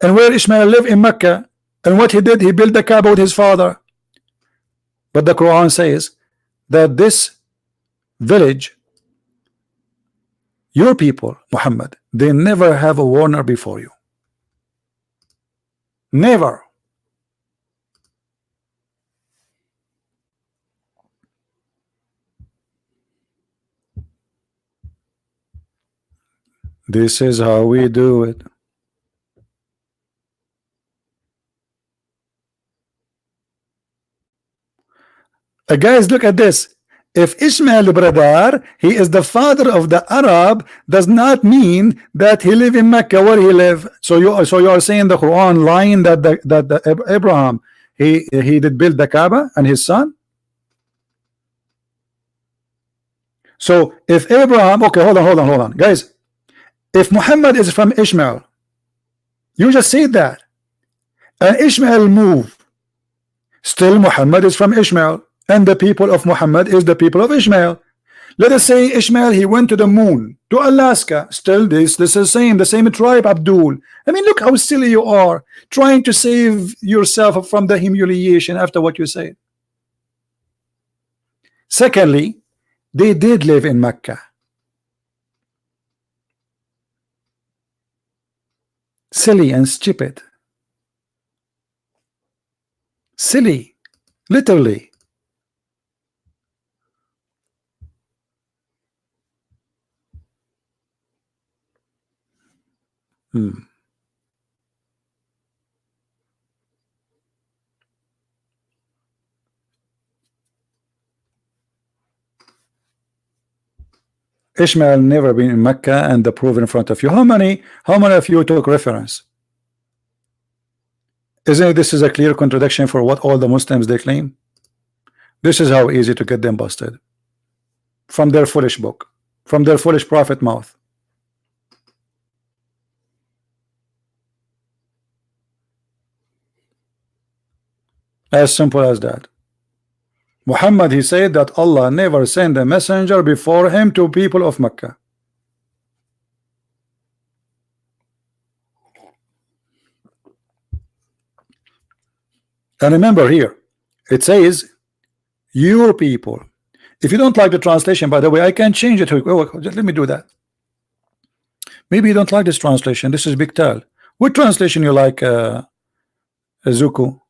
And where Ishmael lived in Mecca, and what he did, he built the Kaaba with his father. But the Quran says that this village, your people, Muhammad, they never have a warner before you. Never. This is how we do it. Guys, look at this. If Ishmael brother, he is the father of the Arab, does not mean that he live in Mecca where he live. So you are saying the Quran lying that Abraham he did build the Kaaba and his son. So if Abraham, okay, hold on, guys. If Muhammad is from Ishmael, you just said that, and Ishmael moved, still Muhammad is from Ishmael, and the people of Muhammad is the people of Ishmael. Let us say Ishmael, he went to the moon, to Alaska, still this is the same tribe, Abdul. I mean, look how silly you are, trying to save yourself from the humiliation after what you said. Secondly, they did live in Mecca. Silly and stupid. Silly, literally. Ishmael never been in Mecca, and the proof in front of you. How many of you took reference? Isn't this is a clear contradiction for what all the Muslims they claim? This is how easy to get them busted. From their foolish book, from their foolish prophet mouth. As simple as that. Muhammad, he said that Allah never sent a messenger before him to people of Mecca. And remember here, it says your people. If you don't like the translation, by the way, I can change it. Let me do that. Maybe you don't like this translation. This is Big Tal. What translation you like, Zuko?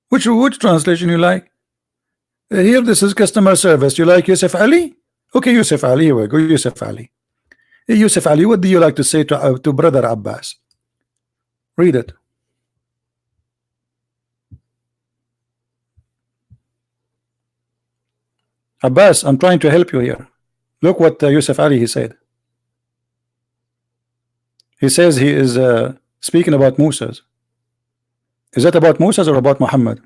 Which translation you like? Here, this is customer service. You like Yusuf Ali? Okay, Yusuf Ali. Here we go. Yusuf Ali. Hey, Yusuf Ali, what do you like to say to brother Abbas? Read it. Abbas, I'm trying to help you here. Look what Yusuf Ali he said. He says he is speaking about Musa. Is that about Musa or about Muhammad?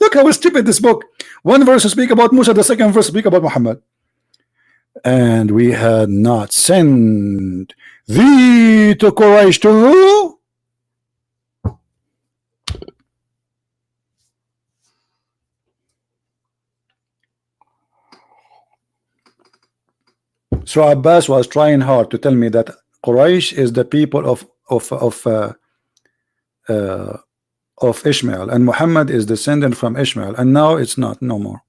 Look how stupid this book. One verse speak about Musa, the second verse speak about Muhammad. And we had not sent thee to Quraysh to who? So Abbas was trying hard to tell me that Quraysh is the people of Ishmael, and Muhammad is descendant from Ishmael, and now it's not no more.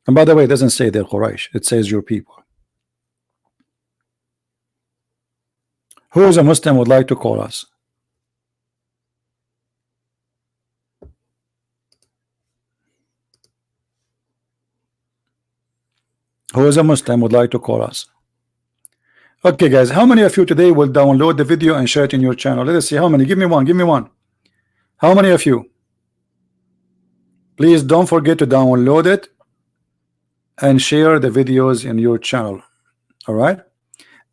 And by the way, it doesn't say they're Quraysh, it says your people. Who is a Muslim would like to call us? Who is a Muslim would like to call us? Okay, guys, how many of you today will download the video and share it in your channel? Let us see how many. Give me one. Give me one. How many of you? Please don't forget to download it and share the videos in your channel. All right.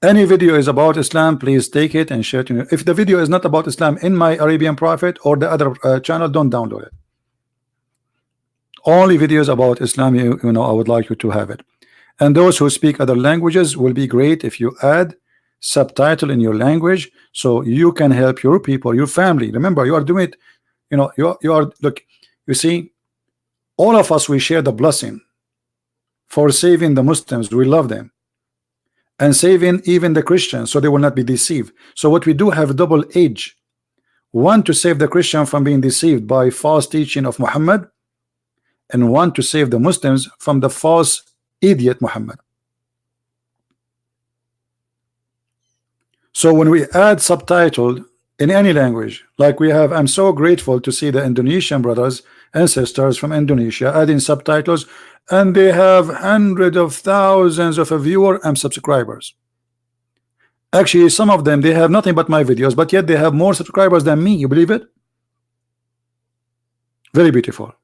Any video is about Islam, please take it and share it. If the video is not about Islam in my Arabian Prophet or the other channel, don't download it. Only videos about Islam, you know, I would like you to have it. And those who speak other languages will be great if you add subtitle in your language so you can help your people, your family. Remember, you are doing it, you know, you are look, you see, all of us, we share the blessing for saving the Muslims. We love them, and saving even the Christians so they will not be deceived. So what we do have a double edge. One, to save the Christian from being deceived by false teaching of Muhammad, and one to save the Muslims from the false idiot Muhammad. So when we add subtitle in any language, like we have, I'm so grateful to see the Indonesian brothers and sisters from Indonesia adding subtitles, and they have hundreds of thousands of viewers and subscribers. Actually, some of them, they have nothing but my videos, but yet they have more subscribers than me. You believe it? Very beautiful.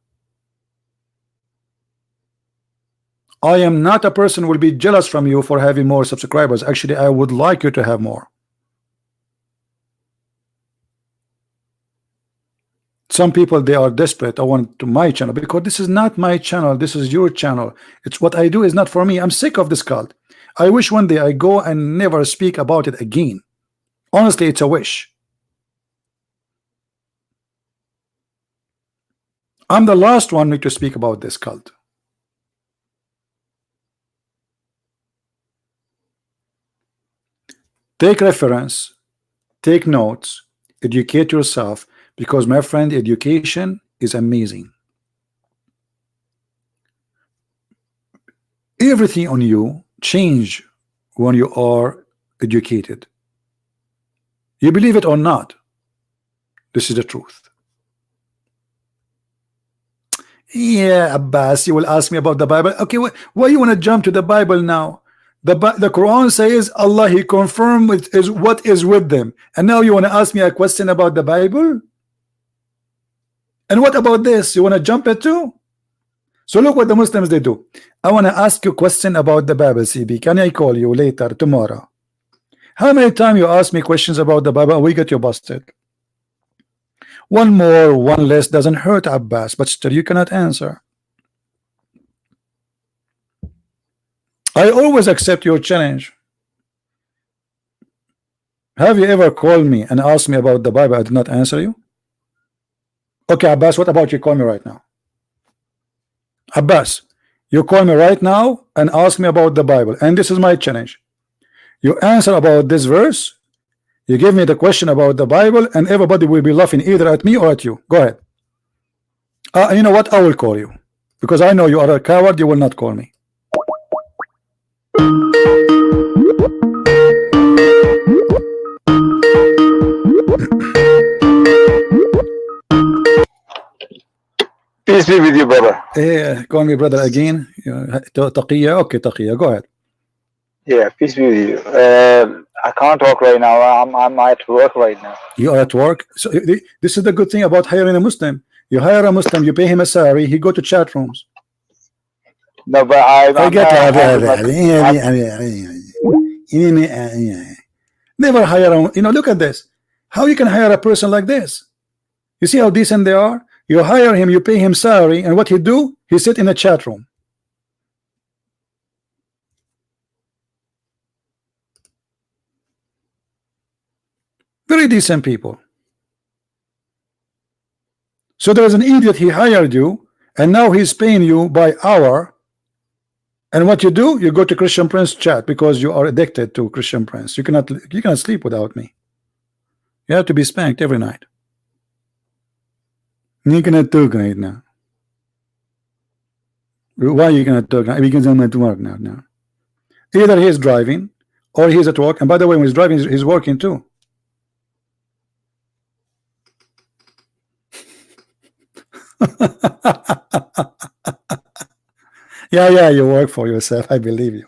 I am not a person who will be jealous from you for having more subscribers. Actually, I would like you to have more. Some people, they are desperate. I want to my channel, because this is not my channel. This is your channel. It's what I do is not for me. I'm sick of this cult. I wish one day I go and never speak about it again. Honestly, it's a wish. I'm the last one to speak about this cult. Take reference, take notes, educate yourself, because my friend, education is amazing. Everything on you change when you are educated. You believe it or not, this is the truth. Yeah, Abbas, you will ask me about the Bible. Okay, why you want to jump to the Bible now? The Quran says Allah, He confirmed is what is with them, and now you want to ask me a question about the Bible? And what about this? You want to jump it too? So look what the Muslims they do. I want to ask you a question about the Bible, CB. Can I call you later tomorrow? How many times you ask me questions about the Bible and we get you busted? One more, one less doesn't hurt, Abbas, but still you cannot answer. I always accept your challenge. Have you ever called me and asked me about the Bible? I did not answer you. Okay, Abbas, what about you? Call me right now. Abbas, you call me right now and ask me about the Bible, and this is my challenge. You answer about this verse, you give me the question about the Bible, and everybody will be laughing either at me or at you. Go ahead. You know what? I will call you because I know you are a coward. You will not call me. Peace be with you, brother. Call me brother again. Taqiyya. Okay, Taqiyya. Go ahead. Yeah, peace be with you. I can't talk right now. I'm at work right now. You are at work. So this is the good thing about hiring a Muslim. You hire a Muslim, you pay him a salary, he go to chat rooms. No, but never hire a, you know, look at this. How you can hire a person like this? You see how decent they are? You hire him, you pay him salary, and what he do? He sit in a chat room. Very decent people. So there's an idiot, he hired you, and now he's paying you by hour. And what you do? You go to Christian Prince chat because you are addicted to Christian Prince. You cannot sleep without me. You have to be spanked every night. You cannot talk right now. Why you cannot talk now? Because I'm at work now. No. Either he's driving or he's at work. And by the way, when he's driving, he's working too. Yeah, you work for yourself. I believe you.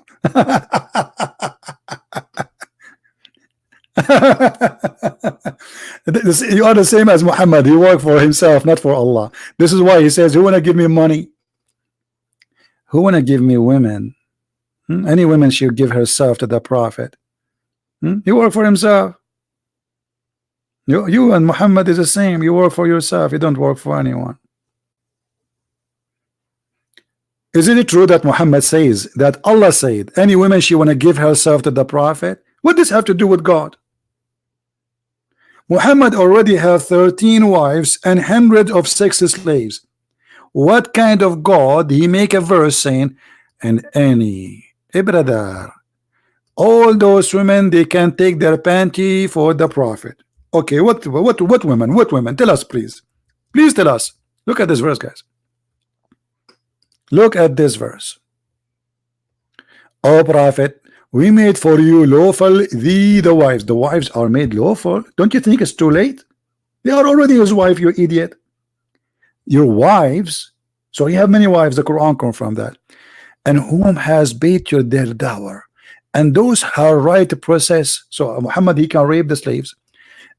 You are the same as Muhammad. He worked for himself, not for Allah. This is why he says, who wanna give me money? Who wanna give me women? Any woman, she'll give herself to the Prophet. He worked for himself. You and Muhammad is the same. You work for yourself. You don't work for anyone. Isn't it true that Muhammad says that Allah said any woman she wanna give herself to the Prophet? What does this have to do with God? Muhammad already have 13 wives and hundreds of sex slaves. What kind of God he make a verse saying, and any brother, all those women, they can take their panty for the Prophet. Okay, what women? What women? Tell us, please. Please tell us. Look at this verse, guys. Look at this verse. O Prophet, we made for you lawful the wives. The wives are made lawful. Don't you think it's too late? They are already his wife, you idiot. Your wives, so you have many wives, the Quran comes from that. And whom has paid you their dower. And those are right to process. So Muhammad, he can rape the slaves.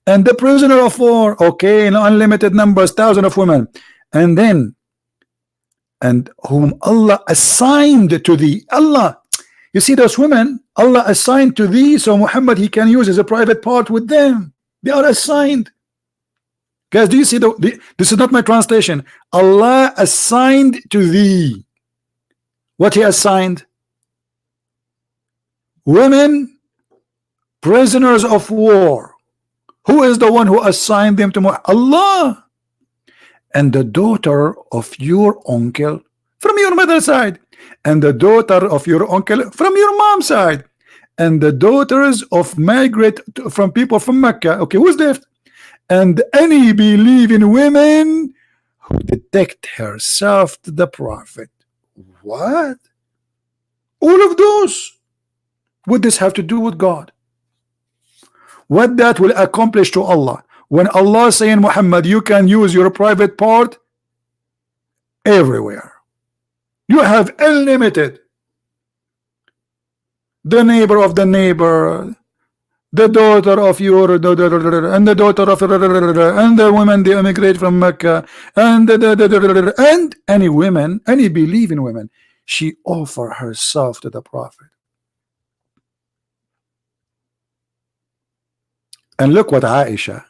And the prisoner of war, okay, in unlimited numbers, thousands of women. And then, and whom Allah assigned to thee. Allah, you see those women, Allah assigned to thee, so Muhammad, he can use as a private part with them. They are assigned. Guys, do you see this is not my translation. Allah assigned to thee. What he assigned? Women, prisoners of war. Who is the one who assigned them to Muhammad? Allah. And the daughter of your uncle from your mother's side, and the daughter of your uncle from your mom's side, and the daughters of migrate from people from Mecca. Okay, who's left? And any believing women who detect herself to the Prophet. What? All of those. What does this have to do with God? What that will accomplish to Allah? When Allah saying, Muhammad, you can use your private part everywhere. You have unlimited. The neighbor of the neighbor, the daughter of your, and the daughter of, and the women they immigrate from Mecca, and and any women, any believing women, she offer herself to the Prophet. And look what Aisha,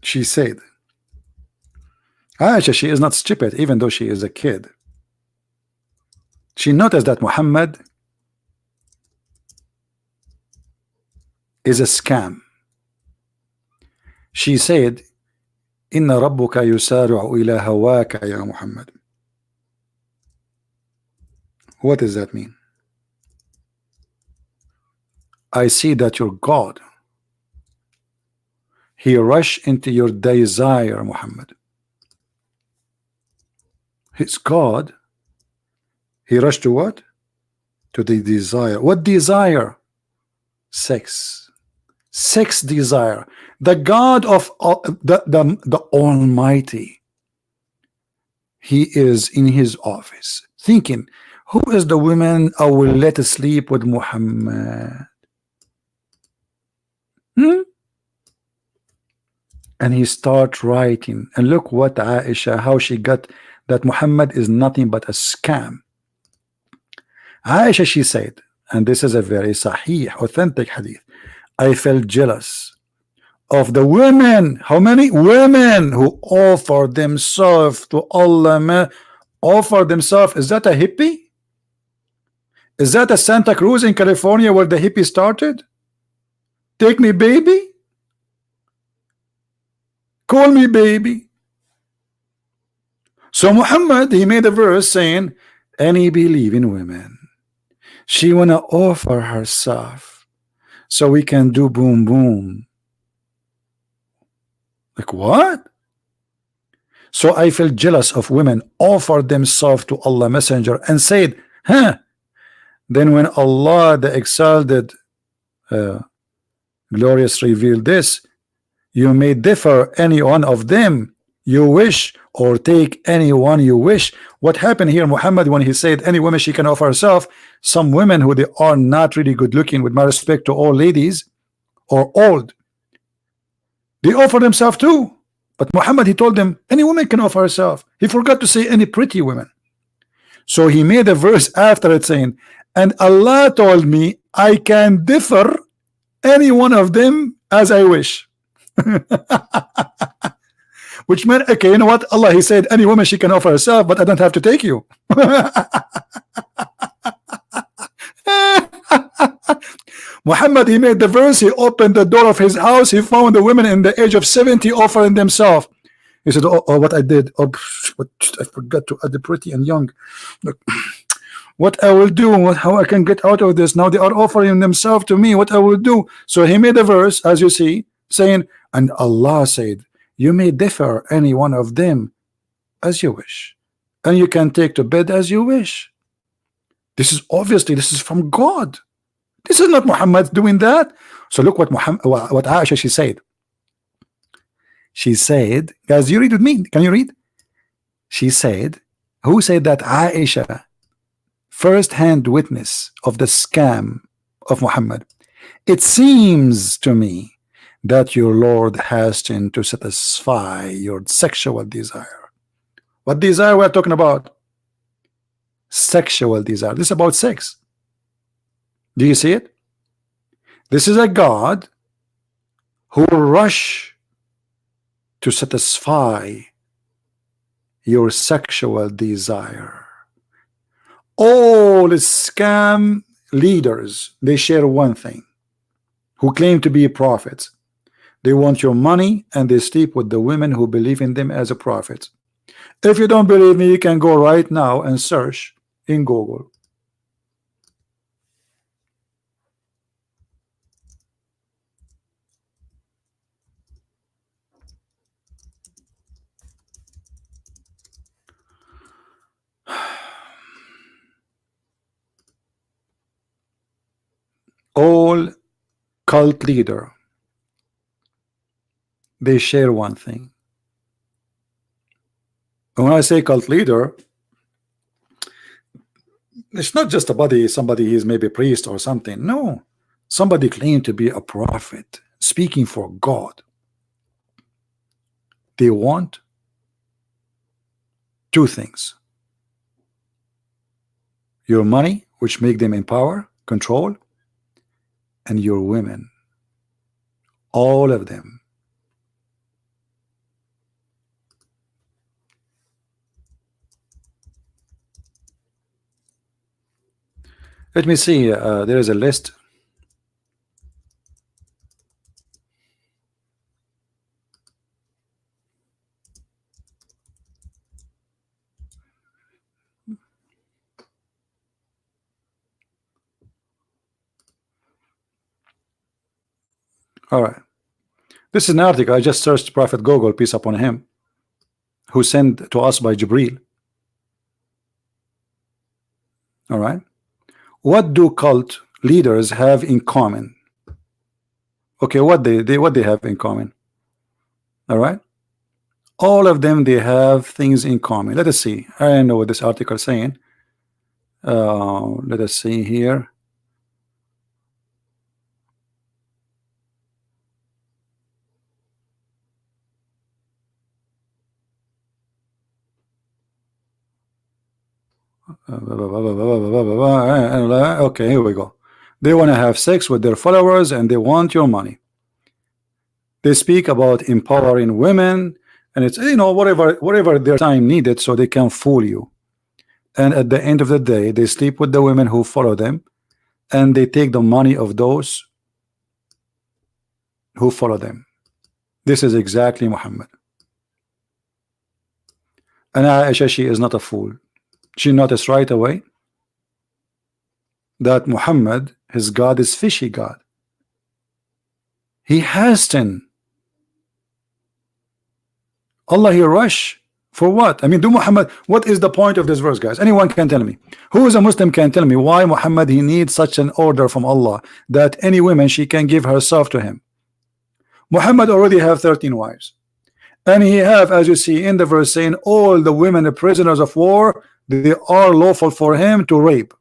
she said. Aisha, she is not stupid, even though she is a kid. She noticed that Muhammad, is a scam. She said, إن ربك يسارع إلى هواك يا محمد. What does that mean? I see that your God, he rushed into your desire, Muhammad. His God, he rushed to what? To the desire. What desire? Sex. Sex desire. The God of the Almighty, he is in his office thinking, who is the woman I will let sleep with Muhammad? And he start writing, and look what Aisha, how she got that Muhammad is nothing but a scam. Aisha, she said, and this is a very sahih, authentic hadith, I felt jealous of the women. How many women who offer themselves to Allah? Offer themselves. Is that a hippie? Is that a Santa Cruz in California where the hippie started? Take me baby, call me baby. So Muhammad, he made a verse saying, any believing women, she wanna offer herself so we can do boom boom. Like what? So I felt jealous of women offer themselves to Allah Messenger and said, huh? Then when Allah the exalted glorious revealed this, you may differ any one of them you wish, or take any one you wish. What happened here, Muhammad, when he said any woman she can offer herself? Some women who they are not really good looking, with my respect to all ladies or old, they offer themselves too. But Muhammad, he told them any woman can offer herself. He forgot to say any pretty women. So he made a verse after it saying, and Allah told me I can differ any one of them as I wish. Which meant, okay, you know what? Allah, he said any woman she can offer herself, but I don't have to take you. Muhammad, he made the verse, he opened the door of his house, he found the women in the age of 70 offering themselves. He said, oh, what I did, oh, I forgot to add the pretty and young. Look, what I will do, how I can get out of this. Now they are offering themselves to me, what I will do. So he made a verse, as you see, saying, and Allah said, you may differ any one of them as you wish, and you can take to bed as you wish. This is obviously, this is from God. This is not Muhammad doing that. So look what Aisha, she said. She said, guys, you read with me. Can you read? She said, who said that? Aisha, first-hand witness of the scam of Muhammad. It seems to me that your Lord has to satisfy your sexual desire. What desire we're talking about? Sexual desire. This is about sex. Do you see it? This is a God who will rush to satisfy your sexual desire. All scam leaders, they share one thing, who claim to be prophets. They want your money, and they sleep with the women who believe in them as a prophet. If you don't believe me, you can go right now and search in Google. All cult leader, they share one thing. When I say cult leader, it's not just somebody is maybe a priest or something. No, somebody claimed to be a prophet speaking for God. They want two things: your money, which make them in power, control, and your women, all of them. Let me see, there is a list. All right. This is an article. I just searched Prophet Google, peace upon him, who sent to us by Jibril. All right. What do cult leaders have in common? Okay, what they have in common? All right. All of them, they have things in common. Let us see. I don't know what this article is saying. Let us see here. Okay, here we go. They want to have sex with their followers and they want your money. They speak about empowering women, and it's, you know, whatever their time needed so they can fool you. And at the end of the day, they sleep with the women who follow them, and they take the money of those who follow them. This is exactly Muhammad. And Aisha, she is not a fool. She noticed right away that Muhammad, his God, is fishy God. He has sin. Allah, he rush for what? I mean, do Muhammad, what is the point of this verse, guys? Anyone can tell me. Who is a Muslim can tell me why Muhammad, he needs such an order from Allah that any woman, she can give herself to him. Muhammad already have 13 wives. And he have, as you see in the verse, saying all the women, the prisoners of war, they are lawful for him to rape.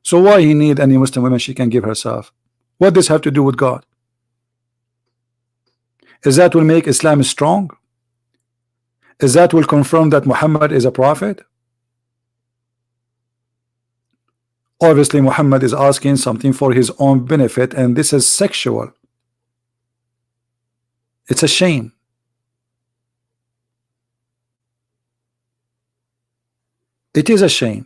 So why he need any Muslim woman she can give herself? What does have to do with God? Is that will make Islam strong? Is that will confirm that Muhammad is a prophet? Obviously Muhammad is asking something for his own benefit, and this is sexual. It's a shame. It is a shame.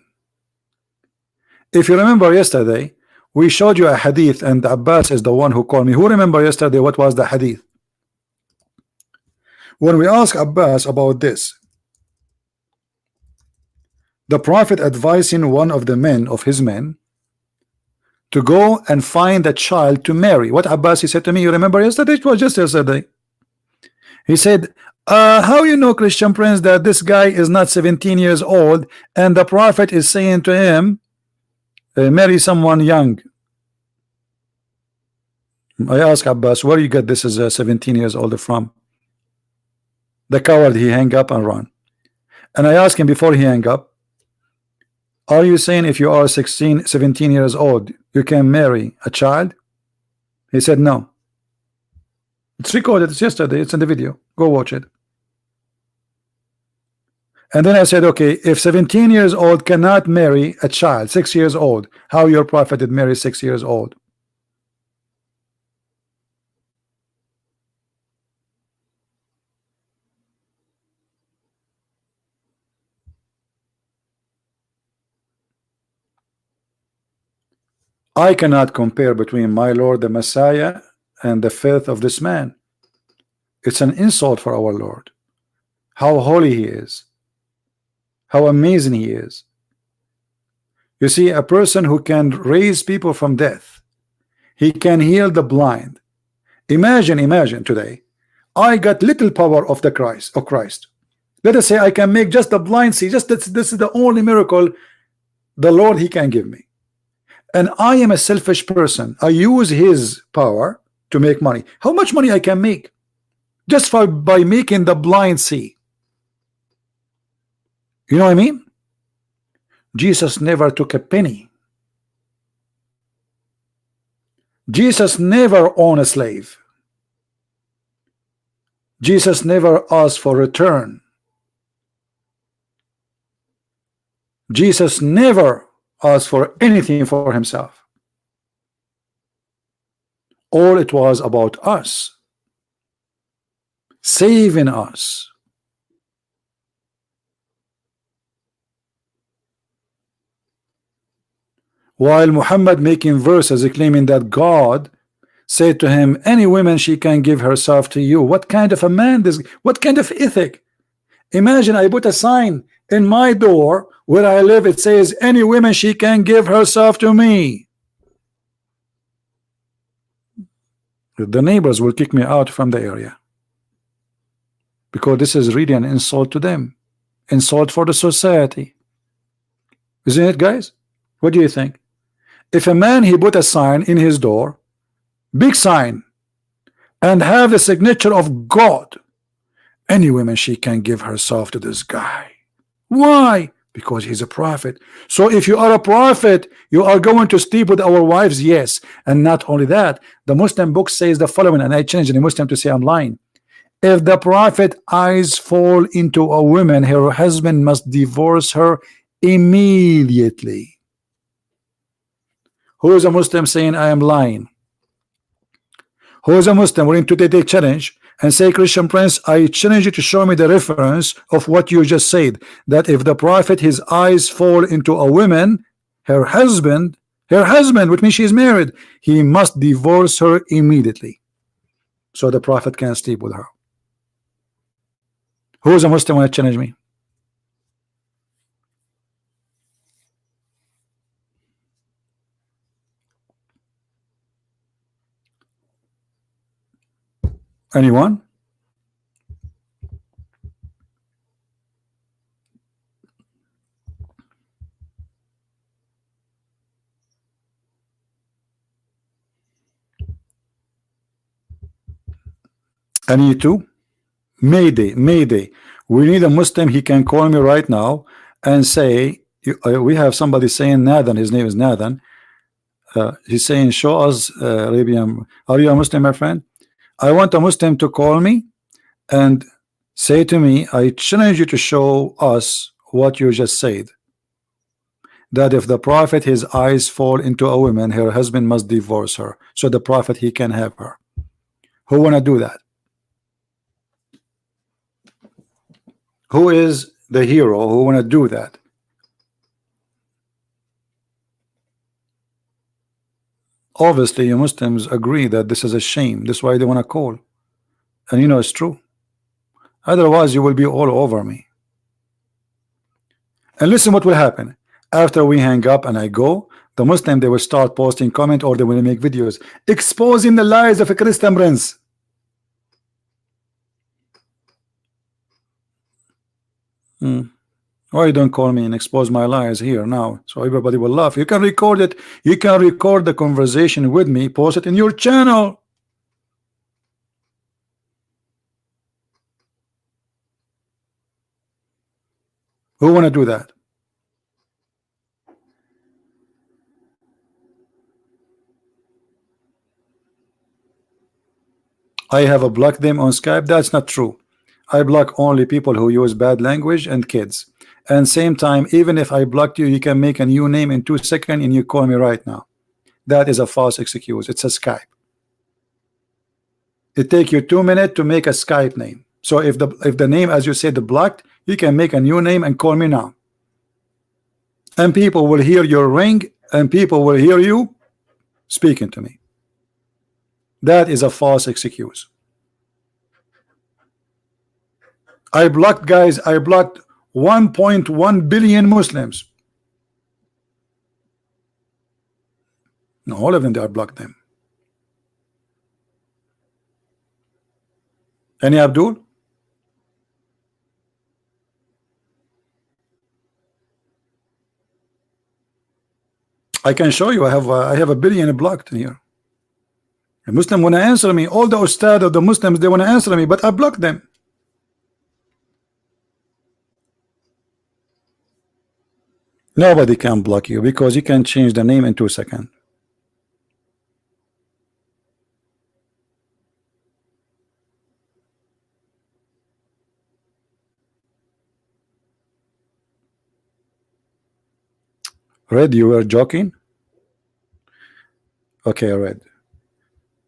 If you remember yesterday, we showed you a hadith, and Abbas is the one who called me. Who remember yesterday what was the hadith? When we asked Abbas about this, the Prophet advising one of the men of his men to go and find a child to marry. What Abbas he said to me, you remember yesterday? It was just yesterday. He said, how you know, Christian Prince, that this guy is not 17 years old and the Prophet is saying to him, marry someone young? I asked Abbas, where you get this as 17 years old from? The coward, he hang up and run. And I asked him before he hang up, are you saying if you are 16, 17 years old, you can marry a child? He said no. It's recorded, it's yesterday, it's in the video. Go watch it. And then I said, okay, if 17 years old cannot marry a child, 6 years old, how your prophet did marry 6 years old? I cannot compare between my Lord the Messiah and the filth of this man. It's an insult for our Lord. How holy he is, how amazing he is. You see, a person who can raise people from death, he can heal the blind. Imagine today, I got little power of the Christ. Let us say I can make just the blind see. Just this is the only miracle the Lord he can give me. And I am a selfish person. I use his power to make money. How much money I can make just by making the blind see? You know what I mean? Jesus never took a penny. Jesus never owned a slave. Jesus never asked for return. Jesus never asked for anything for himself. All it was about us, saving us. While Muhammad making verses claiming that God said to him, any woman she can give herself to you. What kind of a man this? What kind of ethic? Imagine I put a sign in my door where I live, it says any woman she can give herself to me. The neighbors will kick me out from the area, because this is really an insult to them, insult for the society, isn't it, guys? What do you think? If a man, he put a sign in his door, big sign, and have the signature of God, any woman, she can give herself to this guy. Why? Because he's a prophet. So if you are a prophet, you are going to sleep with our wives? Yes. And not only that, the Muslim book says the following, and I changed the Muslim to say I'm lying. If the prophet eyes fall into a woman, her husband must divorce her immediately. Who is a Muslim saying I am lying? Who is a Muslim willing to take a challenge and say, Christian Prince, I challenge you to show me the reference of what you just said, that if the prophet, his eyes fall into a woman, her husband, which means she is married, he must divorce her immediately, so the prophet can sleep with her. Who is a Muslim want to challenge me? Anyone? Any two? Mayday, Mayday. We need a Muslim. He can call me right now and say, we have somebody saying Nathan, his name is Nathan. He's saying, show us Arabian. Are you a Muslim, my friend? I want a Muslim to call me and say to me, I challenge you to show us what you just said, that if the prophet, his eyes fall into a woman, her husband must divorce her, so the prophet, he can have her. Who want to do that? Who is the hero who want to do that? Obviously, you Muslims agree that this is a shame. That's why they want to call. And you know it's true. Otherwise, you will be all over me. And listen what will happen. After we hang up and I go, the Muslim, they will start posting comment, or they will make videos exposing the lies of a Christian Prince. Why you don't call me and expose my lies here now, so everybody will laugh? You can record it. You can record the conversation with me, post it in your channel. Who want to do that? I have blocked them on Skype. That's not true. I block only people who use bad language and kids. And same time, even if I blocked you, you can make a new name in 2 seconds and you call me right now. That is a false excuse. It's a Skype. It takes you 2 minutes to make a Skype name. So if the name, as you said, the blocked, you can make a new name and call me now. And people will hear your ring, and people will hear you speaking to me. That is a false excuse. I blocked, guys, I blocked 1.1 billion Muslims. No, all of them, they are blocked them. Any Abdul? I can show you. I have a billion blocked here. A Muslim want to answer me. All the ustad of the Muslims, they want to answer me, but I blocked them. Nobody can block you because you can change the name in 2 seconds. Red, you were joking? Okay, Red.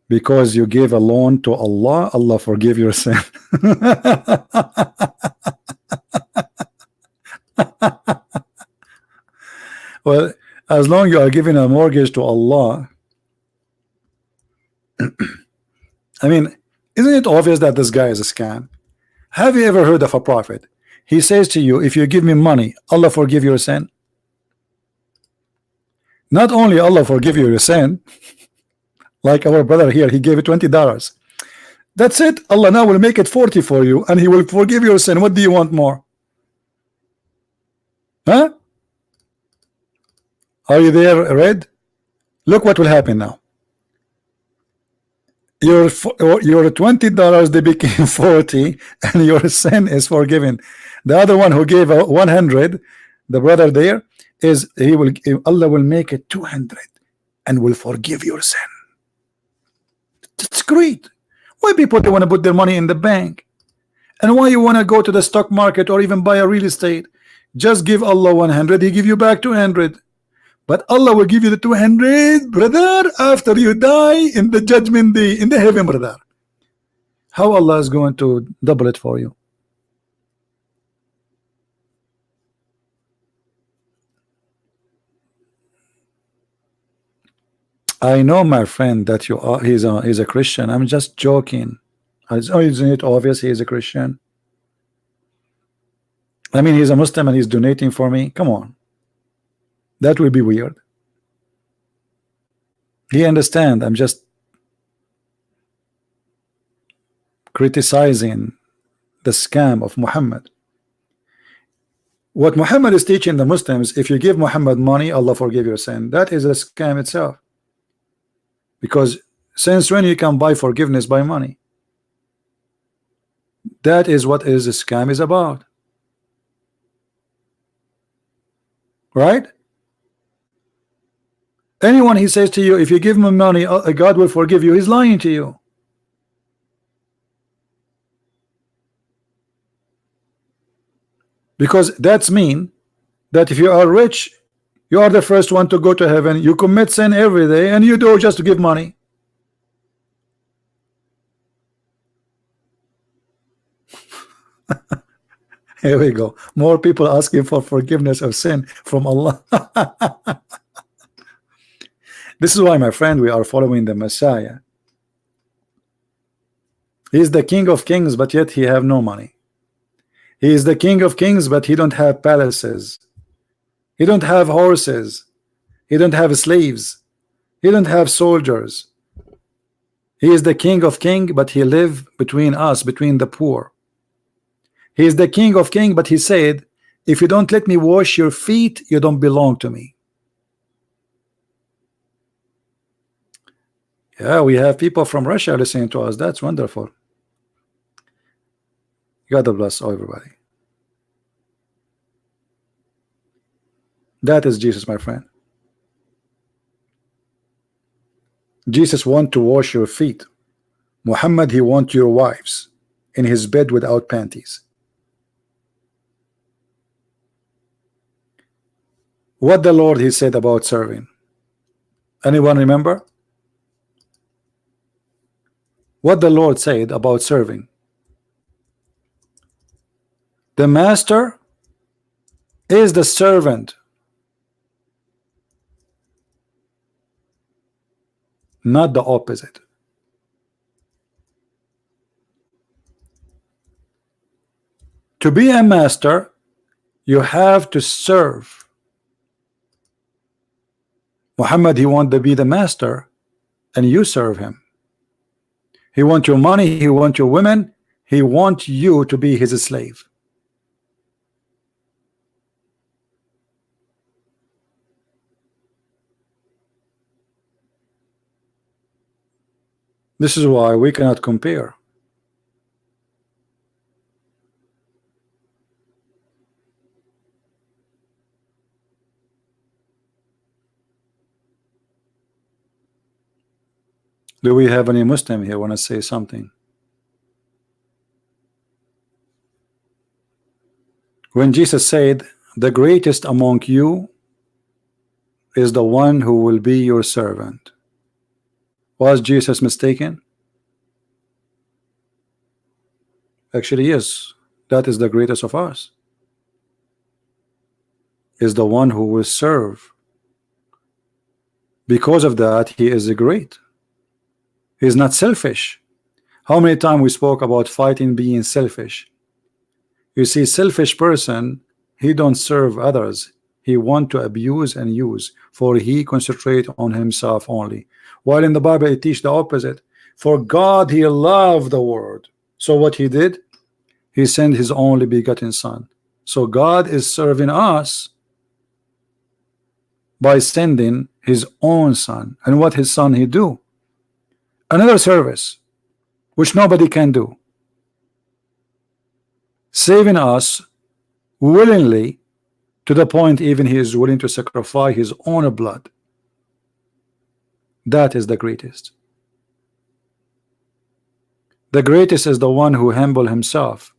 Because you gave a loan to Allah, Allah forgive your sin. Well, as long you are giving a mortgage to Allah, I mean, isn't it obvious that this guy is a scam? Have you ever heard of a prophet? He says to you, if you give me money, Allah forgive your sin. Not only Allah forgive your sin, Like our brother here, he gave you $20. That's it. Allah now will make it 40 for you, and He will forgive your sin. What do you want more? Huh? Are you there, Red? Look what will happen now. Your $20 they became 40, and your sin is forgiven. The other one who gave 100, the brother there, is Allah will make it 200 and will forgive your sin. That's great. Why people don't want to put their money in the bank? And why you want to go to the stock market or even buy a real estate? Just give Allah 100, He give you back 200. But Allah will give you the 200, brother, after you die in the judgment day, in the heaven, brother. How Allah is going to double it for you? I know, my friend, that you are. He's a Christian. I'm just joking. Isn't it obvious he is a Christian? I mean, he's a Muslim and he's donating for me. Come on, that will be weird. He understand. I'm just criticizing the scam of Muhammad. What Muhammad is teaching the Muslims: if you give Muhammad money, Allah forgive your sin. That is a scam itself. Because since when you can buy forgiveness by money? That is what is a scam is about, right? Anyone he says to you, if you give him money, God will forgive you, he's lying to you. Because that's mean that if you are rich, you are the first one to go to heaven. You commit sin every day, and you do just to give money. Here we go. More people asking for forgiveness of sin from Allah. This is why, my friend, we are following the Messiah. He is the King of Kings, but yet he have no money. He is the King of Kings, but he don't have palaces. He don't have horses. He don't have slaves. He don't have soldiers. He is the King of Kings, but he live between us, between the poor. He is the King of Kings, but he said, if you don't let me wash your feet, you don't belong to me. Yeah, we have people from Russia listening to us. That's wonderful. God bless everybody. That is Jesus, my friend. Jesus want to wash your feet. Muhammad, he want your wives in his bed without panties. What the Lord he said about serving? Anyone remember? What the Lord said about serving? The master is the servant, not the opposite. To be a master, you have to serve. Muhammad, he want to be the master, and you serve him. He want your money, he want your women, he want you to be his slave. This is why we cannot compare. Do we have any Muslim here want to say something? When Jesus said, the greatest among you is the one who will be your servant, was Jesus mistaken? Actually, yes. That is the greatest of us. Is the one who will serve. Because of that, he is great. He is not selfish. How many times we spoke about fighting being selfish? You see, selfish person, he don't serve others. he want to abuse and use, for he concentrate on himself only. While in the Bible it teach the opposite. For God he loved the world. So what he did? He sent his only begotten son. So God is serving us by sending his own son. And what his son he do? Another service which nobody can do, saving us willingly, to the point even he is willing to sacrifice his own blood. That is the greatest. The greatest is the one who humble himself.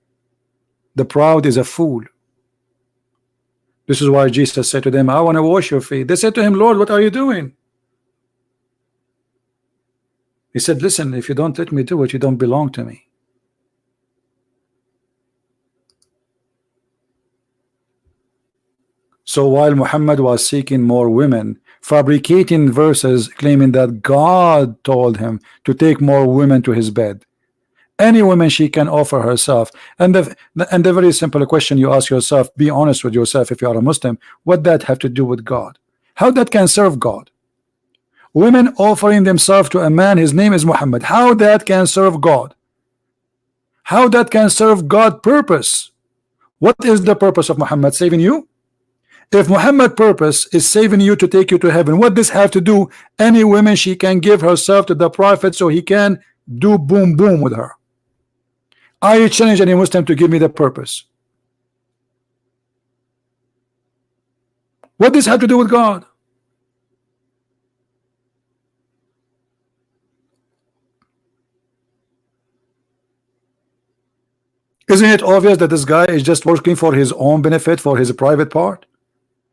The proud is a fool. This is why Jesus said to them, I want to wash your feet. They said to him, Lord, what are you doing? He said, listen, if you don't let me do it, you don't belong to me. So while Muhammad was seeking more women, fabricating verses claiming that God told him to take more women to his bed, any woman she can offer herself, and the very simple question you ask yourself, be honest with yourself, if you are a Muslim, what that have to do with God? How that can serve God? Women offering themselves to a man, his name is Muhammad, how that can serve God? How that can serve God purpose? What is the purpose of Muhammad? Saving you? If Muhammad purpose is saving you to take you to heaven, what does have to do? Any woman she can give herself to the prophet so he can do boom boom with her. I challenge any Muslim to give me the purpose. What does have to do with God? Isn't it obvious that this guy is just working for his own benefit, for his private part?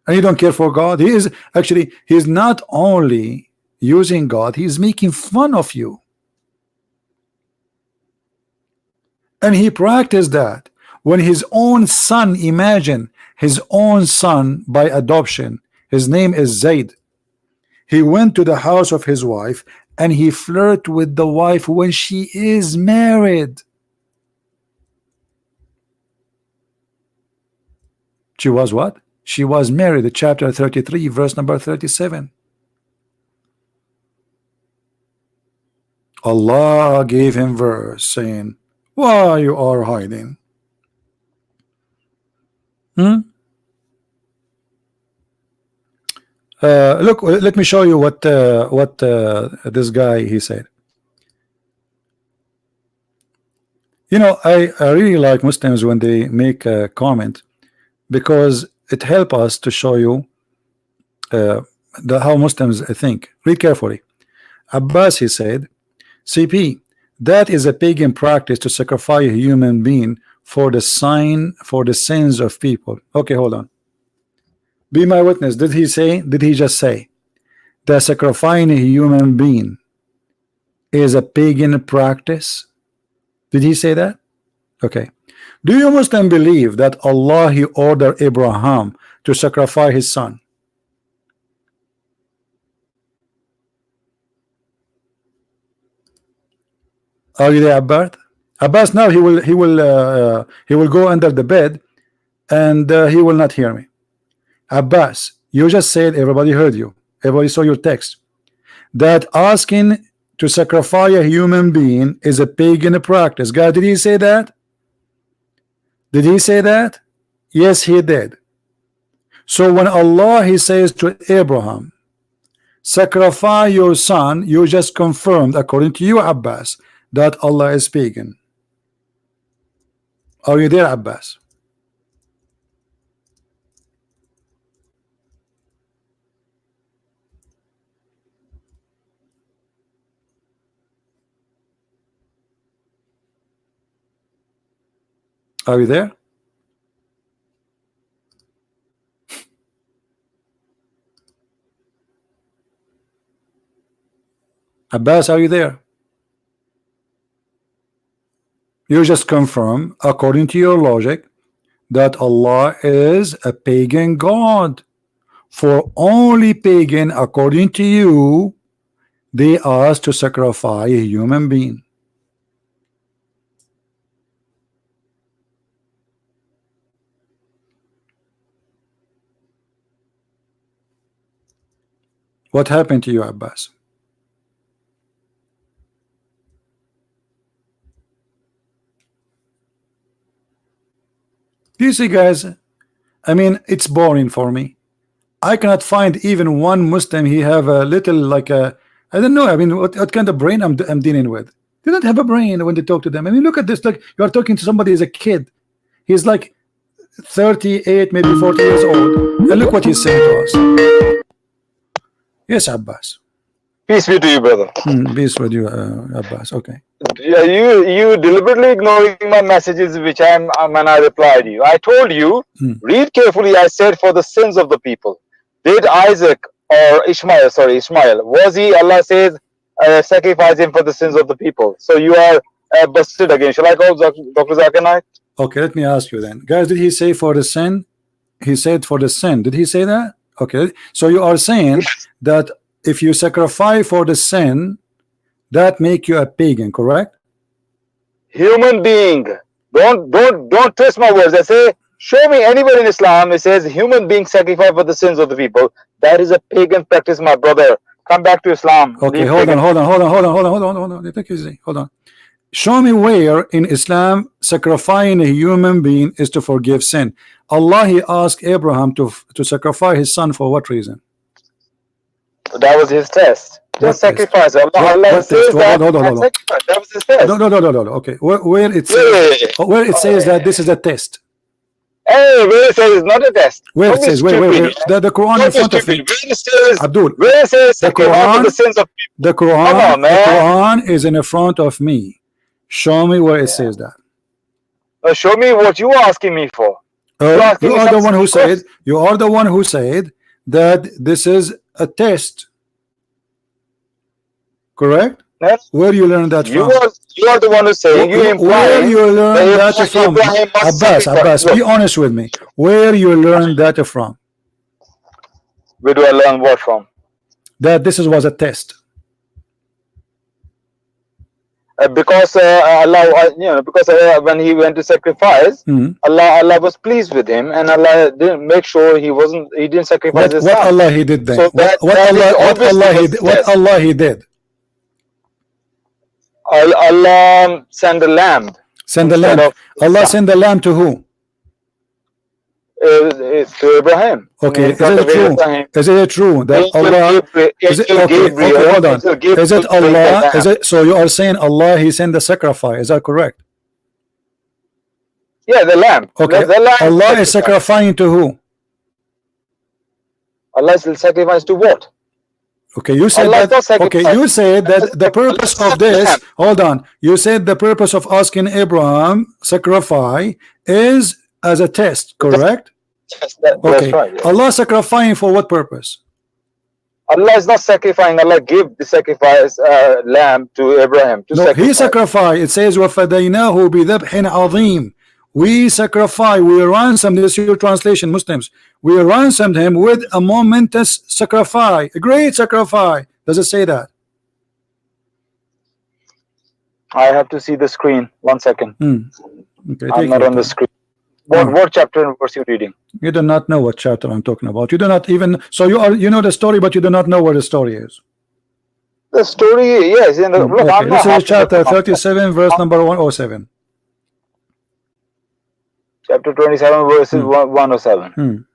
And he don't care for God. He is actually, he is not only using God, he is making fun of you. And he practiced that when his own son, imagine his own son by adoption, his name is Zaid. He went to the house of his wife and he flirted with the wife when she is married. She was what? She was married. Chapter 33, verse number 37. Allah gave him verse saying, why you are hiding? Look, let me show you what this guy he said. You know, I really like Muslims when they make a comment, because it helps us to show you how Muslims think. Read carefully. Abbas, he said, CP, that is a pagan practice to sacrifice a human being for the sins of people. Okay, hold on. Be my witness. Did he just say that sacrificing a human being is a pagan practice? Did he say that? Okay. Do you Muslim believe that Allah he ordered Abraham to sacrifice his son? Are you there, Abbas? Abbas, now he will go under the bed and he will not hear me. Abbas, you just said, everybody heard you, everybody saw your text, that asking to sacrifice a human being is a pagan practice. God, did he say that? Did he say that? Yes, he did. So when Allah he says to Abraham, sacrifice your son, you just confirmed, according to you, Abbas, that Allah is pagan. Are you there, Abbas? Are you there? Abbas, are you there? You just confirm, according to your logic, that Allah is a pagan God. For only pagan, according to you, they asked to sacrifice a human being. What happened to you, Abbas? Do you see, guys? I mean, it's boring for me. I cannot find even one Muslim. He have a little like a, I don't know. I mean, what kind of brain I'm dealing with? They don't have a brain when they talk to them. I mean, look at this. Like you are talking to somebody as a kid. He's like 38, maybe 40 years old, and look what he's saying to us. Yes, Abbas. Peace be to you, brother. Peace with you, Abbas. Okay. Yeah, you deliberately ignoring my messages, which when I replied to you. I told you, read carefully. I said, for the sins of the people. Did Isaac or Ishmael, was he? Allah says, sacrifice him for the sins of the people. So you are busted again. Shall I call Dr. Zakir Naik? Okay, let me ask you then, guys. Did he say for the sin? He said for the sin. Did he say that? Okay. So you are saying that if you sacrifice for the sin, that make you a pagan, correct? Human being. Don't twist my words. I say, show me anywhere in Islam it says human being sacrifice for the sins of the people. That is a pagan practice, my brother. Come back to Islam. Okay, hold on. Take it easy. Hold on. Show me where in Islam sacrificing a human being is to forgive sin. Allah, he asked Abraham to sacrifice his son for what reason? That was his test. Just sacrifice. Allah says that. Hold on. That was his test. No. Okay. Where it says, where it says that this is a test. Hey, where it says it's not a test. Where it says, wait. The Quran in front of me. Abdul. Where it says sacrifice for the sins of people. The Quran is in front of me. Show me where it says that. Show me what you are asking me for. You are the one who said. You are the one who said that this is a test. Correct? Yes. Where you learn that from? You are the one who saying where you learn that from? Abbas, be honest with me. Where you learn that from? Where do I learn what from? That this was a test. Because Allah, because when he went to sacrifice, Allah was pleased with him, and Allah didn't make sure he didn't sacrifice his son. What Allah he did then? So what Allah he did? Allah sent a lamb. Send the lamb. Allah sent the lamb to who? To Abraham. Okay, is it true? Is it true that Allah? Okay, hold on. Is it Allah? Is it so? You are saying Allah he sent the sacrifice? Is that correct? Yeah, the lamb. Okay, the lamb Allah is sacrificing to who? Allah is sacrifice to what? Okay, you said that. Okay, you said that the purpose of this. Hold on. You said the purpose of asking Abraham sacrifice is as a test, correct? Yes, that's right. Yeah. Allah sacrificing for what purpose? Allah is not sacrificing. Allah gave the sacrifice lamb to Abraham. He sacrificed. It says وَفَدَيْنَاهُ بِذَبْحٍ عَظِيمٍ. We sacrifice. We ransomed. This is your translation, Muslims. We ransomed him with a momentous sacrifice, a great sacrifice. Does it say that? I have to see the screen. 1 second. Okay, I'm not on the screen. What chapter and verse you reading? You do not know what chapter I'm talking about. You do not even. So you know the story, but you do not know where the story is. The story, yes. In the, look, okay. This is chapter 37, verse number 107. Chapter 27, verses 107.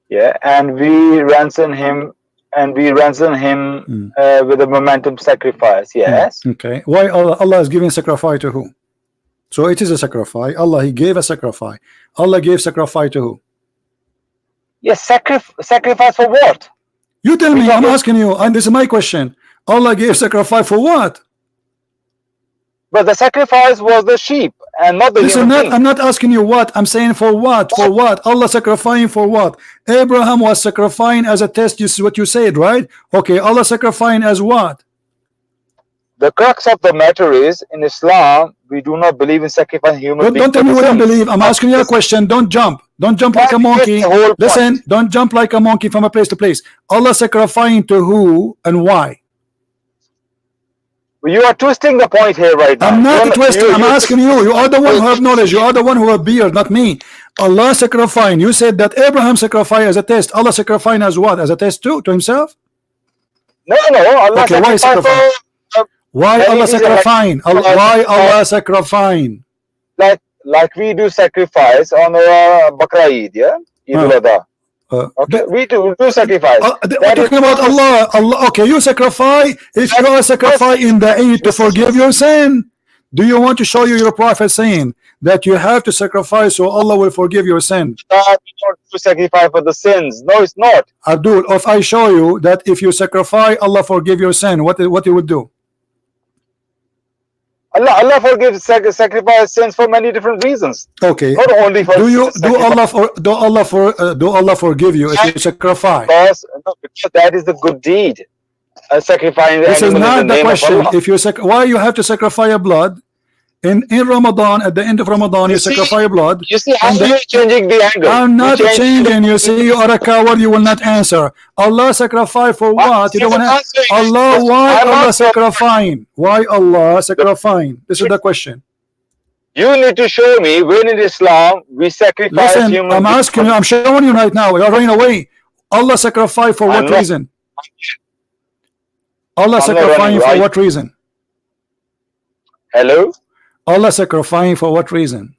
Yeah, and we ransom him, with a momentum sacrifice. Yes. Okay. Why Allah is giving sacrifice to who? So it is a sacrifice. Allah, he gave a sacrifice. Allah gave sacrifice to who? Yes, sacrifice for what? You tell me. I'm asking you, and this is my question. Allah gave sacrifice for what? But the sacrifice was the sheep and not the human being. I'm not asking you what. I'm saying for what? For what? Allah sacrificing for what? Abraham was sacrificing as a test. This is what you said, right? Okay. Allah sacrificing as what? The crux of the matter is, in Islam, we do not believe in sacrificing human beings. Don't tell me what I believe. I'm asking you a question. Don't jump. Don't jump like a monkey. Listen, don't jump like a monkey from a place to place. Allah sacrificing to who and why? You are twisting the point here right now. I'm not twisting. I'm asking you. You are the one who have knowledge. You are the one who have beard, not me. Allah sacrificing. You said that Abraham sacrificed as a test. Allah sacrificing as what? As a test too, to himself? No, Allah Okay, why sacrificed for why Allah sacrificing? Why Allah sacrificing? like we do sacrifice on our Bakra Eid, yeah? Eid al-Adha. Okay, we do sacrifice. We're talking about Allah. Okay, you sacrifice. If you are sacrificing the Eid to forgive your sin, do you want to show you your prophet saying that you have to sacrifice so Allah will forgive your sin? Not to sacrifice for the sins. No, it's not. Abdul, if I show you that if you sacrifice, Allah forgive your sin, what you would do? Allah forgives sacrifice sins for many different reasons. Okay. Not only for do Allah forgive you if you sacrifice? Because that is the good deed. Sacrificing. This is not the question. If you why you have to sacrifice blood in Ramadan, at the end of Ramadan, you sacrifice blood. You see how you're changing the angle. I'm not changing. You see, you are a coward. You will not answer. Allah sacrifice for what? You don't want to. Allah, why Allah sacrificing? Why Allah sacrificing? This is the question. You need to show me when in Islam we sacrifice human. I'm asking you. I'm showing you right now. You're running away. Allah sacrifice for what reason? Allah sacrificing for what reason? Hello? Allah sacrificing for what reason?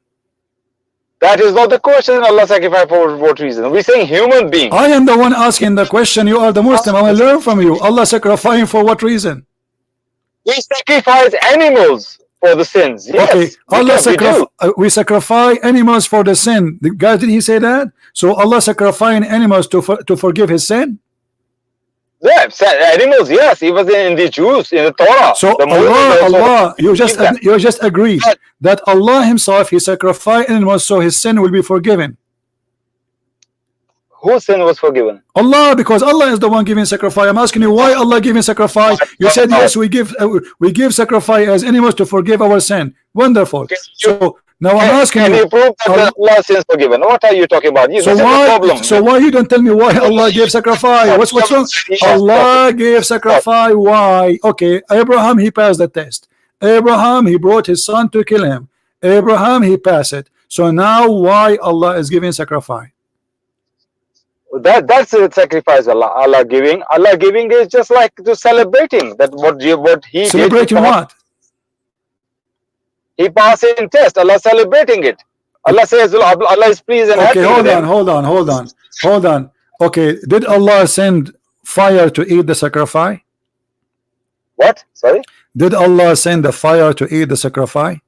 That is not the question. Allah sacrifice for what reason? We're saying human being. I am the one asking the question. You are the Muslim. I will learn from you. Allah sacrificing for what reason? We sacrifice animals for the sins. Yes, okay. We sacrifice animals for the sin. Guys, did he say that? So Allah sacrificing animals to forgive his sin? Yeah, animals, yes, he was in the Jews, in the Torah. So Allah, you just agreed that Allah himself, he sacrificed animals so his sin will be forgiven. Whose sin was forgiven? Allah, because Allah is the one giving sacrifice. I'm asking you why Allah giving sacrifice. You said yes, we give sacrifice as animals to forgive our sin. Wonderful. So now I'm asking you, prove that Allah's sin is forgiven? What are you talking about? So why you don't tell me why Allah gave sacrifice? What's wrong? Allah gave sacrifice. Why? Okay, Abraham, he passed the test. Abraham, he brought his son to kill him. Abraham, he passed it. So now why Allah is giving sacrifice? That's a sacrifice Allah giving. Allah giving is just like to celebrating that what he celebrating did. What? He passed in test. Allah celebrating it. Allah says Allah is pleased and happy. Okay, hold on. Okay, did Allah send fire to eat the sacrifice? What? Sorry? Did Allah send the fire to eat the sacrifice?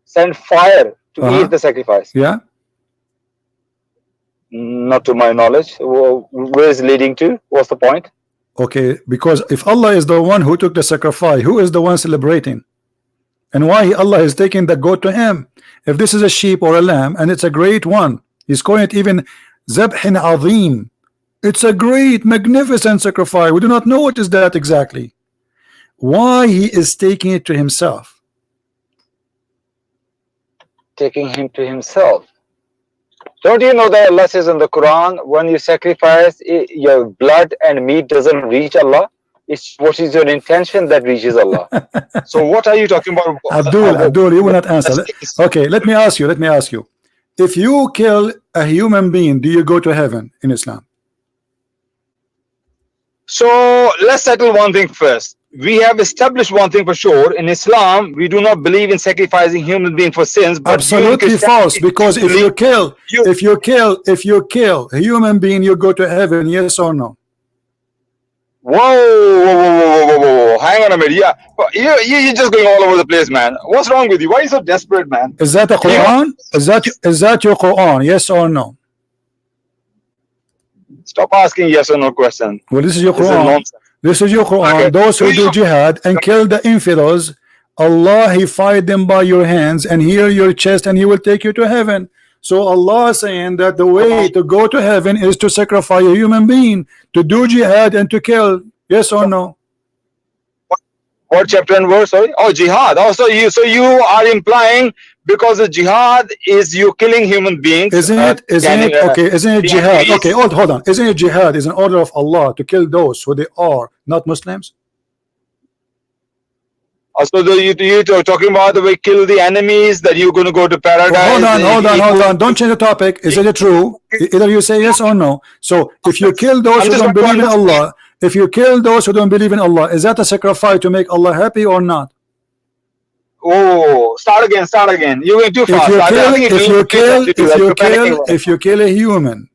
Send fire to eat the sacrifice? Yeah. Not to my knowledge. Where is it leading to? What's the point? Okay, because if Allah is the one who took the sacrifice, who is the one celebrating? And why Allah is taking the goat to him? If this is a sheep or a lamb and it's a great one, he's calling it even Zabhin Azim. It's a great, magnificent sacrifice. We do not know what is that exactly. Why he is taking it to himself? Taking him to himself. Don't you know that Allah says in the Quran, when you sacrifice, your blood and meat doesn't reach Allah? It's what is your intention that reaches Allah. So what are you talking about? Abdul, you will not answer. Okay, let me ask you. If you kill a human being, do you go to heaven in Islam? So let's settle one thing first. We have established one thing for sure. In Islam, we do not believe in sacrificing human beings for sins. But absolutely false. Because if you kill a human being, you go to heaven. Yes or no? Whoa. Hang on a minute. Yeah, you're just going all over the place, man. What's wrong with you? Why are you so desperate, man? Is that the Quran? Is that your Quran? Yes or no? Stop asking yes or no question. Well, this is your Quran. This is your Quran. Okay. Those who do jihad and kill the infidels, Allah, he fight them by your hands and heal your chest, and he will take you to heaven. So Allah is saying that the way to go to heaven is to sacrifice a human being, to do jihad and to kill. Yes or no? What chapter and verse? Sorry. Oh, jihad. Also, you are implying because the jihad is you killing human beings. Isn't it jihad? Okay, hold on. Isn't it jihad is an order of Allah to kill those who they are not Muslims? Also, you're talking about the way kill the enemies, that you're going to go to paradise. Hold on. Don't change the topic. Is it true? Either you say yes or no. So if you kill those who don't believe in Allah, if you kill those who don't believe in Allah, is that a sacrifice to make Allah happy or not? Oh, start again. You're going too fast. If you kill a human,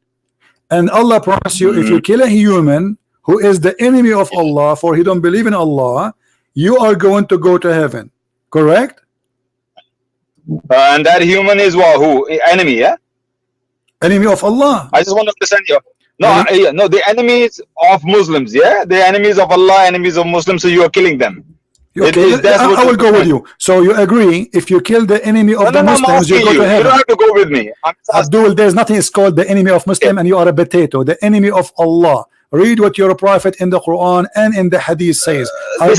and Allah promised you, if you kill a human who is the enemy of Allah, for he don't believe in Allah, you are going to go to heaven, correct? And that human is what? Who? Enemy, yeah? Enemy of Allah. I just want to understand you. No, the enemies of Muslims, yeah? The enemies of Allah, enemies of Muslims, so you are killing them. Okay, I will go with you. So you agree, if you kill the enemy of the Muslims, you go to heaven. You don't have to go with me. Abdul, there's nothing is called the enemy of Muslim, and you are a potato. The enemy of Allah. Read what your prophet in the Quran and in the Hadith says. You are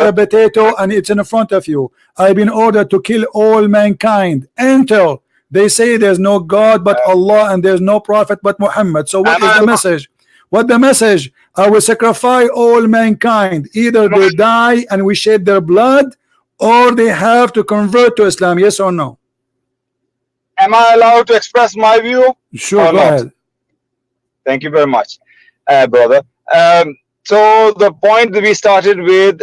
a potato, and it's in front of you. I've been ordered to kill all mankind until they say there's no God but Allah and there's no prophet but Muhammad. So what is the message? What the message? I will sacrifice all mankind. Either they die and we shed their blood, or they have to convert to Islam. Yes or no? Am I allowed to express my view? Sure, go ahead. Thank you very much, brother. So the point that we started with,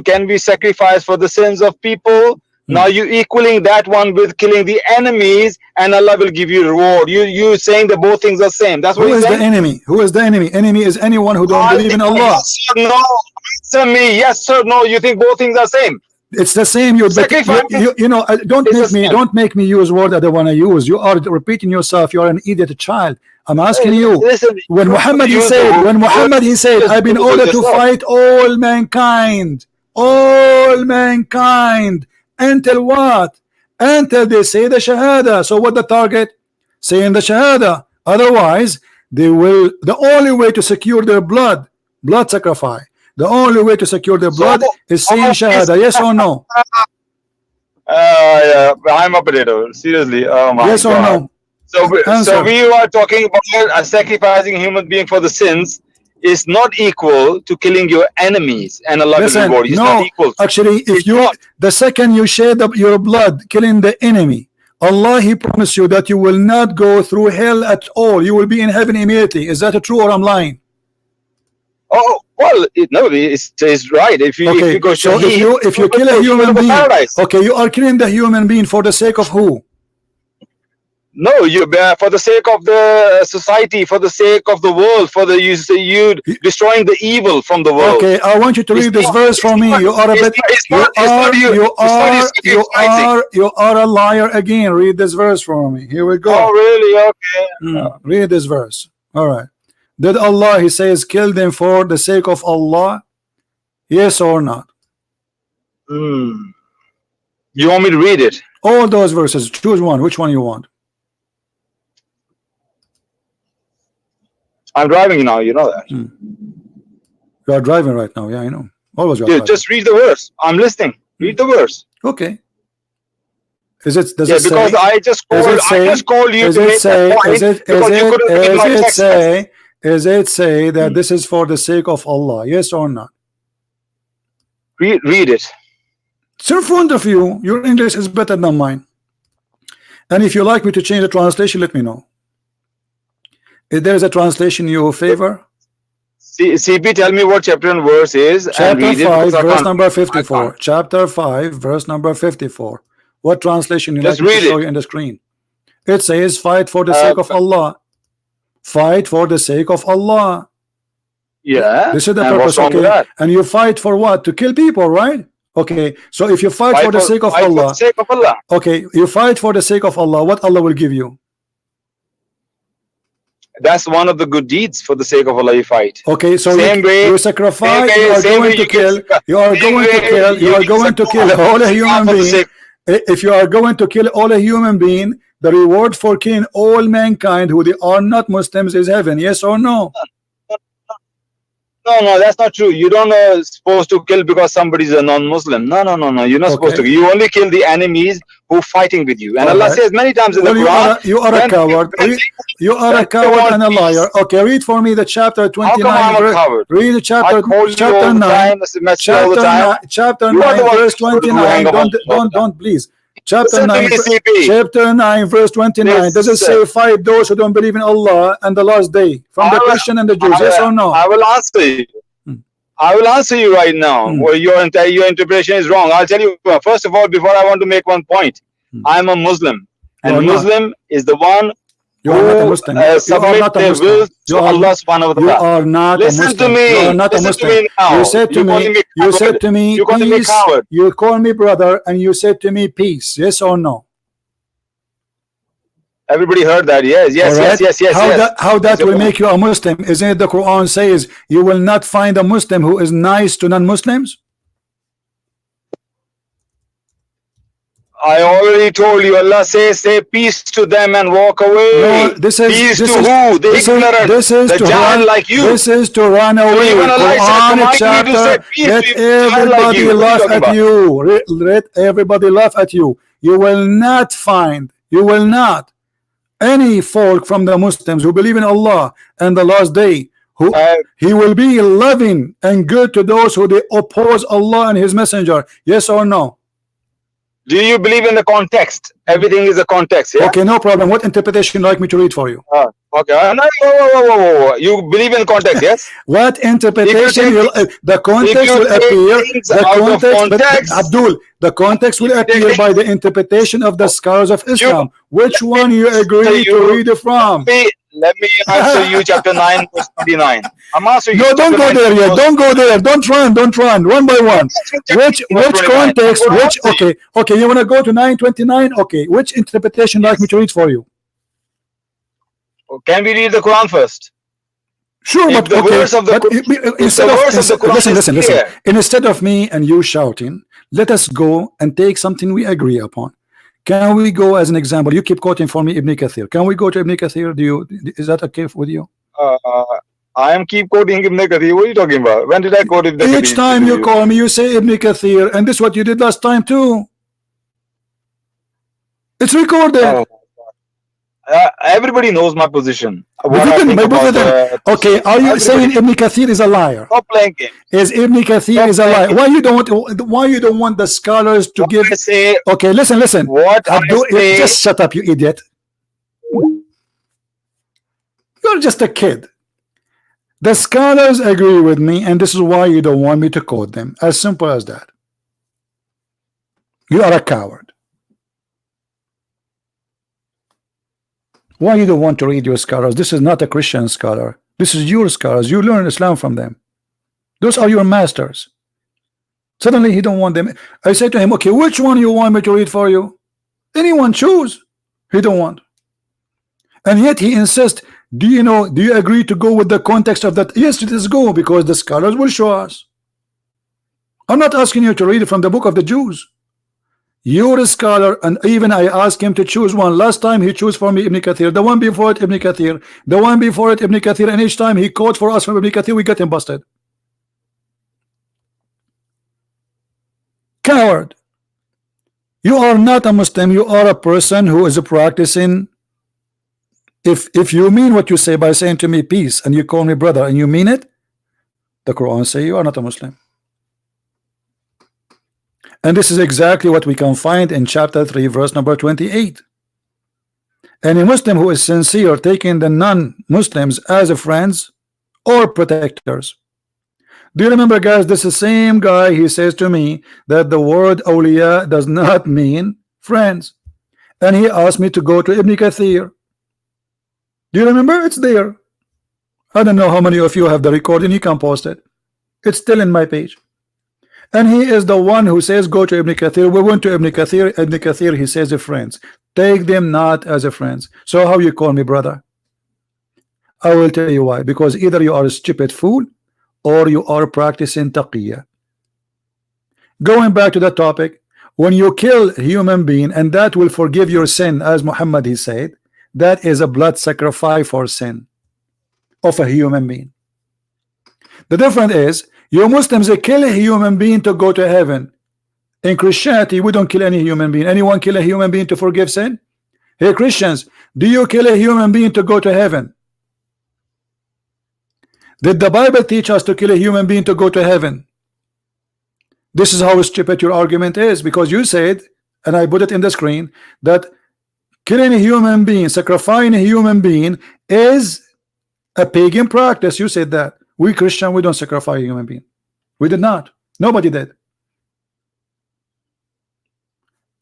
can we sacrifice for the sins of people? Now you equaling that one with killing the enemies, and Allah will give you reward. You saying that both things are same. That's what. Who is the enemy? Who is the enemy? Enemy is anyone who don't believe in Allah. Yes or no? Answer me. Yes or no? You think both things are same? It's the same. You know, don't make me use word I don't want to use. You are repeating yourself. You are an idiot child. I'm asking you. Listen, when Muhammad he said, I've been ordered to fight all mankind, until what? Until they say the Shahada. So what the target? Saying the Shahada. Otherwise, they will. The only way to secure their blood sacrifice. The only way to secure their blood is saying Shahada. Yes or no? Yeah, I'm a potato. Seriously. Oh my yes God. Or no? So we are talking about sacrificing a human being for the sins is not equal to killing your enemies, and Allah will reward you. It's not equal. Actually, the second you shed up your blood killing the enemy, Allah he promised you that you will not go through hell at all. You will be in heaven immediately. Is that true or I'm lying? Oh well, it's right. If you go if you kill a human being, okay, you are killing the human being for the sake of who? No, for the sake of the society, for the sake of the world, you destroying the evil from the world. Okay, I want you to read this verse for me. You are a liar again. Read this verse for me. Here we go. Oh, really? Okay. Read this verse. All right. Did Allah, he says, kill them for the sake of Allah? Yes or not? You want me to read it? All those verses. Choose one. Which one you want? I'm driving now, you know that. You are driving right now, yeah, I know. Always driving. Just read the verse. I'm listening. Read the verse. Okay. Does it because say, I just called you to make that point because you couldn't read my text. Does it say that this is for the sake of Allah? Yes or not? Read it. It's in front of you. Your English is better than mine. And if you like me to change the translation, let me know. If there is a translation you favor, CP, tell me what chapter and verse is. Chapter 5, verse number 54. Chapter 5, verse number 54. What translation you like to show you in the screen? It says, "Fight for the sake of Allah." Fight for the sake of Allah. Yeah. This is the purpose. Okay. And you fight for what? To kill people, right? Okay. So if you fight for the sake of Allah, okay, you fight for the sake of Allah. What Allah will give you? That's one of the good deeds. For the sake of Allah, you fight. Okay, so you sacrifice. You are going to kill. You are going to kill. You are going to kill all a human being. If you are going to kill all a human being, the reward for killing all mankind who they are not Muslims is heaven. Yes or no? No, that's not true. You don't supposed to kill because somebody is a non-Muslim. No. You're not supposed to. You only kill the enemies who fighting with you. And All Allah right. says many times in the Well, Quran, you are a when coward. You are a when coward want and a peace. liar. Okay, read for me the chapter How come 29. I'm a coward? Read the I chapter call you chapter all the 9. time, message all the Chapter time. 9, chapter You are the 9, one verse who hang 29. up on me all the time. Don't please. Chapter Listen to 9, me, CP. chapter 9, verse 29. Does it Listen. say fight those who don't believe in Allah and the last day from the Christian and the Jews? Yes or no? I will answer you. I will answer you right now. Well, your interpretation is wrong. I'll tell you. First of all, before I want to make one point, I'm a Muslim, and Muslim is the one You are not a Muslim. You are submit not a their Muslim. will You to are, Allah subhanahu wa you ta'ala. are not a Listen Muslim. to me. You are not a Listen Muslim. to me now. You said to me, you said to me, you calling me peace. coward. You call me brother, and you said to me, peace. Yes or no? Everybody heard that. Yes, yes, Right? yes, yes, yes. How that will make you a Muslim? Isn't it the Quran says you will not find a Muslim who is nice to non-Muslims? I already told you. Allah says, say peace to them and walk away. No, this is peace this to is, who? The this ignorant, is, this is the to jahil run, like you. This is to run away. even Allah said, Quran command me to chapter. say peace Let to jahil like everybody you. What are you laugh talking at about? you. Let everybody laugh at you. You will not find. You will not any folk from the Muslims who believe in Allah and the last day. Who he will be loving and good to those who they oppose Allah and His Messenger. Yes or no? Do you believe in the context? Everything is a context, yeah? Okay, no problem. What interpretation you like me to read for you? Okay. No, whoa. You believe in context, yes? What interpretation will the context will appear? The context, Abdul, the context will appear by the interpretation of the scholars of Islam. Which one you agree to read it from? Let me answer you chapter 9 verse 29. I'm answering you. No, don't go there yet. Don't go there. Don't run. One by one. Which context? Which okay. You wanna go to 9:29? Okay. Which interpretation like me to read for you? Can we read the Quran first? Sure, if but the okay. verse of the, But instead of listen. Instead of me and you shouting, let us go and take something we agree upon. Can we go as an example? You keep quoting for me Ibn Kathir. Can we go to Ibn Kathir? Is that okay with you? I am keep quoting Ibn Kathir. What are you talking about? When did I quote Ibn Kathir? Each time you call me, you say Ibn Kathir, and this is what you did last time too. It's recorded. Everybody knows my position. Okay, are you saying Ibn Kathir is a liar? Stop playing game. Is Ibn Kathir is a liar? Why you don't want the scholars to give? Say, okay, listen. What just shut up, you idiot. You're just a kid. The scholars agree with me, and this is why you don't want me to quote them. As simple as that. You are a coward. Why you don't want to read your scholars? This is not a Christian scholar. This is your scholars. You learn Islam from them. Those are your masters. Suddenly he don't want them. I say to him, okay, which one you want me to read for you? Anyone choose. He don't want. And yet he insists, do you agree to go with the context of that? Yes, let us go, because the scholars will show us. I'm not asking you to read it from the book of the Jews. You're a scholar, and even I asked him to choose one. Last time he chose for me Ibn Kathir, the one before it Ibn Kathir, the one before it Ibn Kathir, and each time he quote for us from Ibn Kathir, we get him busted. Coward. You are not a Muslim. You are a person who is practicing. If you mean what you say by saying to me peace, and you call me brother, and you mean it, the Quran say you are not a Muslim. And this is exactly what we can find in chapter 3 verse number 28. Any Muslim who is sincere, taking the non-Muslims as a friends or protectors. Do you remember, guys, this is the same guy, he says to me that the word awliya does not mean friends, and he asked me to go to Ibn Kathir. Do you remember? It's there. I don't know how many of you have the recording. You can post it. It's still in my page. And he is the one who says go to Ibn Kathir. We went to Ibn Kathir. Ibn Kathir, he says, friends. Take them not as a friends. So how you call me brother? I will tell you why. Because either you are a stupid fool or you are practicing taqiyya. Going back to the topic, when you kill a human being and that will forgive your sin, as Muhammad he said, that is a blood sacrifice for sin of a human being. The difference is, you Muslims kill a human being to go to heaven. In Christianity, we don't kill any human being. Anyone kill a human being to forgive sin? Hey Christians, do you kill a human being to go to heaven? Did the Bible teach us to kill a human being to go to heaven? This is how stupid your argument is, because you said, and I put it in the screen, that killing a human being, sacrificing a human being is a pagan practice. You said that. We Christian, we don't sacrifice a human being. We did not. Nobody did.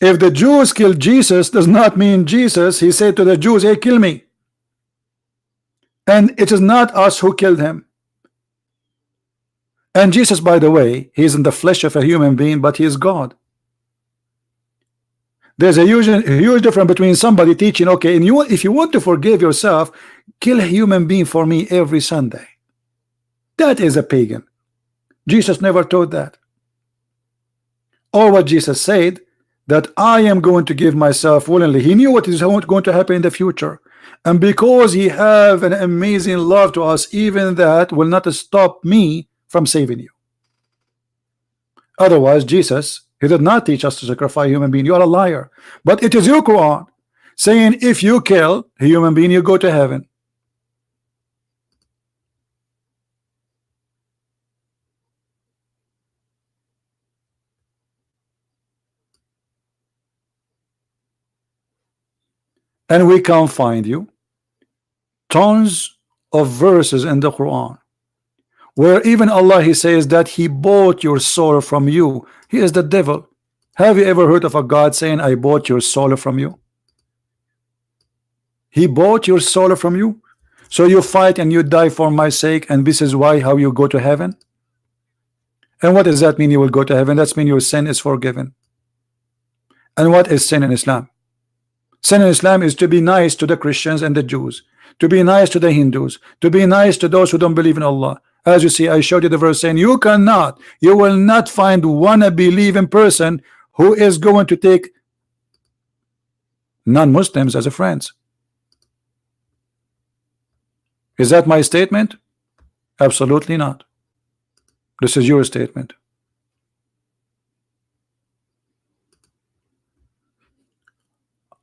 If the Jews killed Jesus, does not mean Jesus, he said to the Jews, hey, kill me. And it is not us who killed him. And Jesus, by the way, he is in the flesh of a human being, but he is God. There's a huge difference between somebody teaching, okay, and if you want to forgive yourself, kill a human being for me every Sunday. That is a pagan. Jesus never taught that. Or what Jesus said, that I am going to give myself willingly. He knew what is going to happen in the future. And because he have an amazing love to us, even that will not stop me from saving you. Otherwise, Jesus, he did not teach us to sacrifice a human being. You are a liar. But it is your Quran saying if you kill a human being, you go to heaven. And we can find you tons of verses in the Quran where even Allah, he says that he bought your soul from you. He is the devil. Have you ever heard of a God saying I bought your soul from you? He bought your soul from you, so you fight and you die for my sake, and this is why how you go to heaven. And what does that mean? You will go to heaven? That means your sin is forgiven. And what is sin in Islam? Sin in Islam is to be nice to the Christians and the Jews, to be nice to the Hindus, to be nice to those who don't believe in Allah. As you see, I showed you the verse saying you will not find one believing person who is going to take non-Muslims as a friends. Is that my statement? Absolutely not. This is your statement.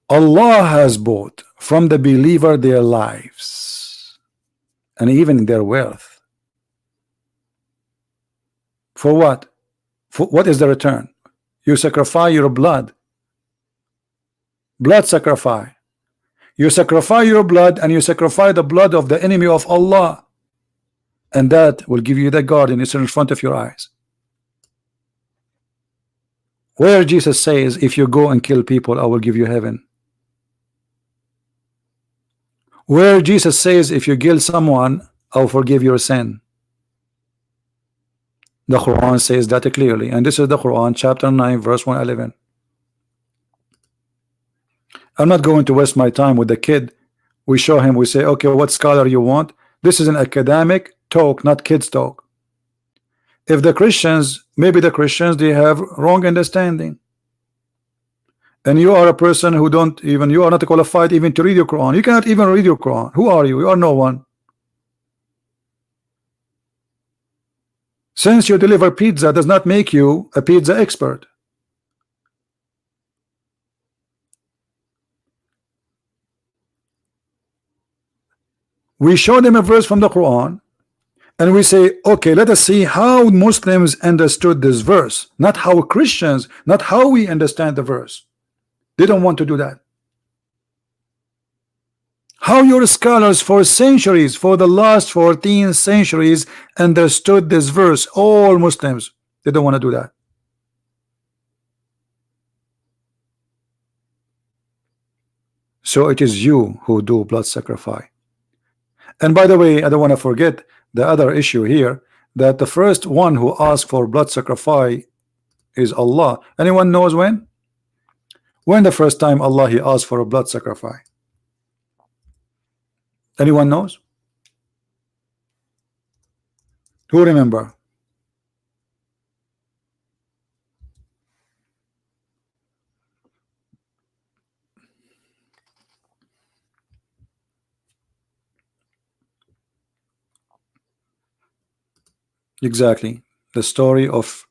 Allah has bought from the believer their lives and even their wealth. For what? For what is the return? You sacrifice your blood. Blood sacrifice. You sacrifice your blood and you sacrifice the blood of the enemy of Allah. And that will give you the garden. It's in front of your eyes. Where Jesus says, if you go and kill people, I will give you heaven. Where Jesus says, if you kill someone, I'll forgive your sin. The Quran says that clearly, and this is the Quran, chapter 9, verse 111. I'm not going to waste my time with the kid. We show him, we say, okay, what scholar you want? This is an academic talk, not kids talk. If the Christians, maybe the Christians, they have wrong understanding. And you are a person who don't even, you are not qualified even to read your Quran. You cannot even read your Quran. Who are you? You are no one. Since you deliver pizza does not make you a pizza expert. We show them a verse from the Quran and we say, okay, let us see how Muslims understood this verse, not how Christians, not how we understand the verse. They don't want to do that. How your scholars for centuries, for the last 14 centuries, understood this verse. All Muslims, they don't want to do that. So it is you who do blood sacrifice. And by the way, I don't want to forget the other issue here, that the first one who asked for blood sacrifice is Allah. Anyone knows when? When the first time Allah he asked for a blood sacrifice? Anyone knows? Who remember? Exactly. The story of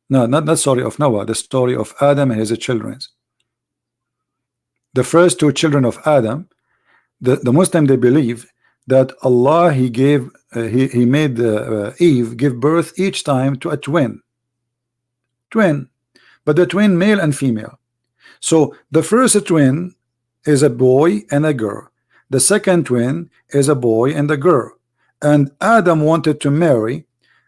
No, not the story of Noah, the story of Adam and his children. The first two children of Adam, the Muslim, they believe that Allah, he gave he made Eve give birth each time to a twin, but the twin male and female. So the first twin is a boy and a girl, the second twin is a boy and a girl, and Adam wanted to marry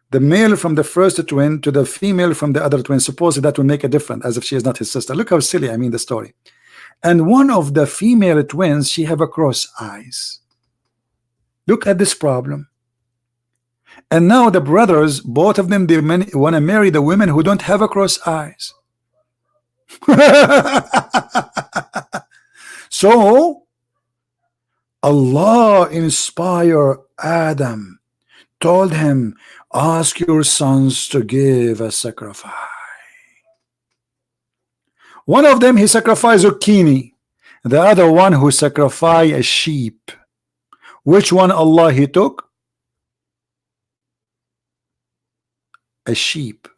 the male from the first twin to the female from the other twin. Suppose that will make a difference, as if she is not his sister. Look how silly, I mean, the story. And one of the female twins, she have a cross eyes. Look at this problem. And now the brothers, both of them, they want to marry the women who don't have a cross eyes. So Allah inspired Adam, told him, ask your sons to give a sacrifice. One of them, he sacrificed zucchini, the other one who sacrificed a sheep. Which one Allah he took? A sheep.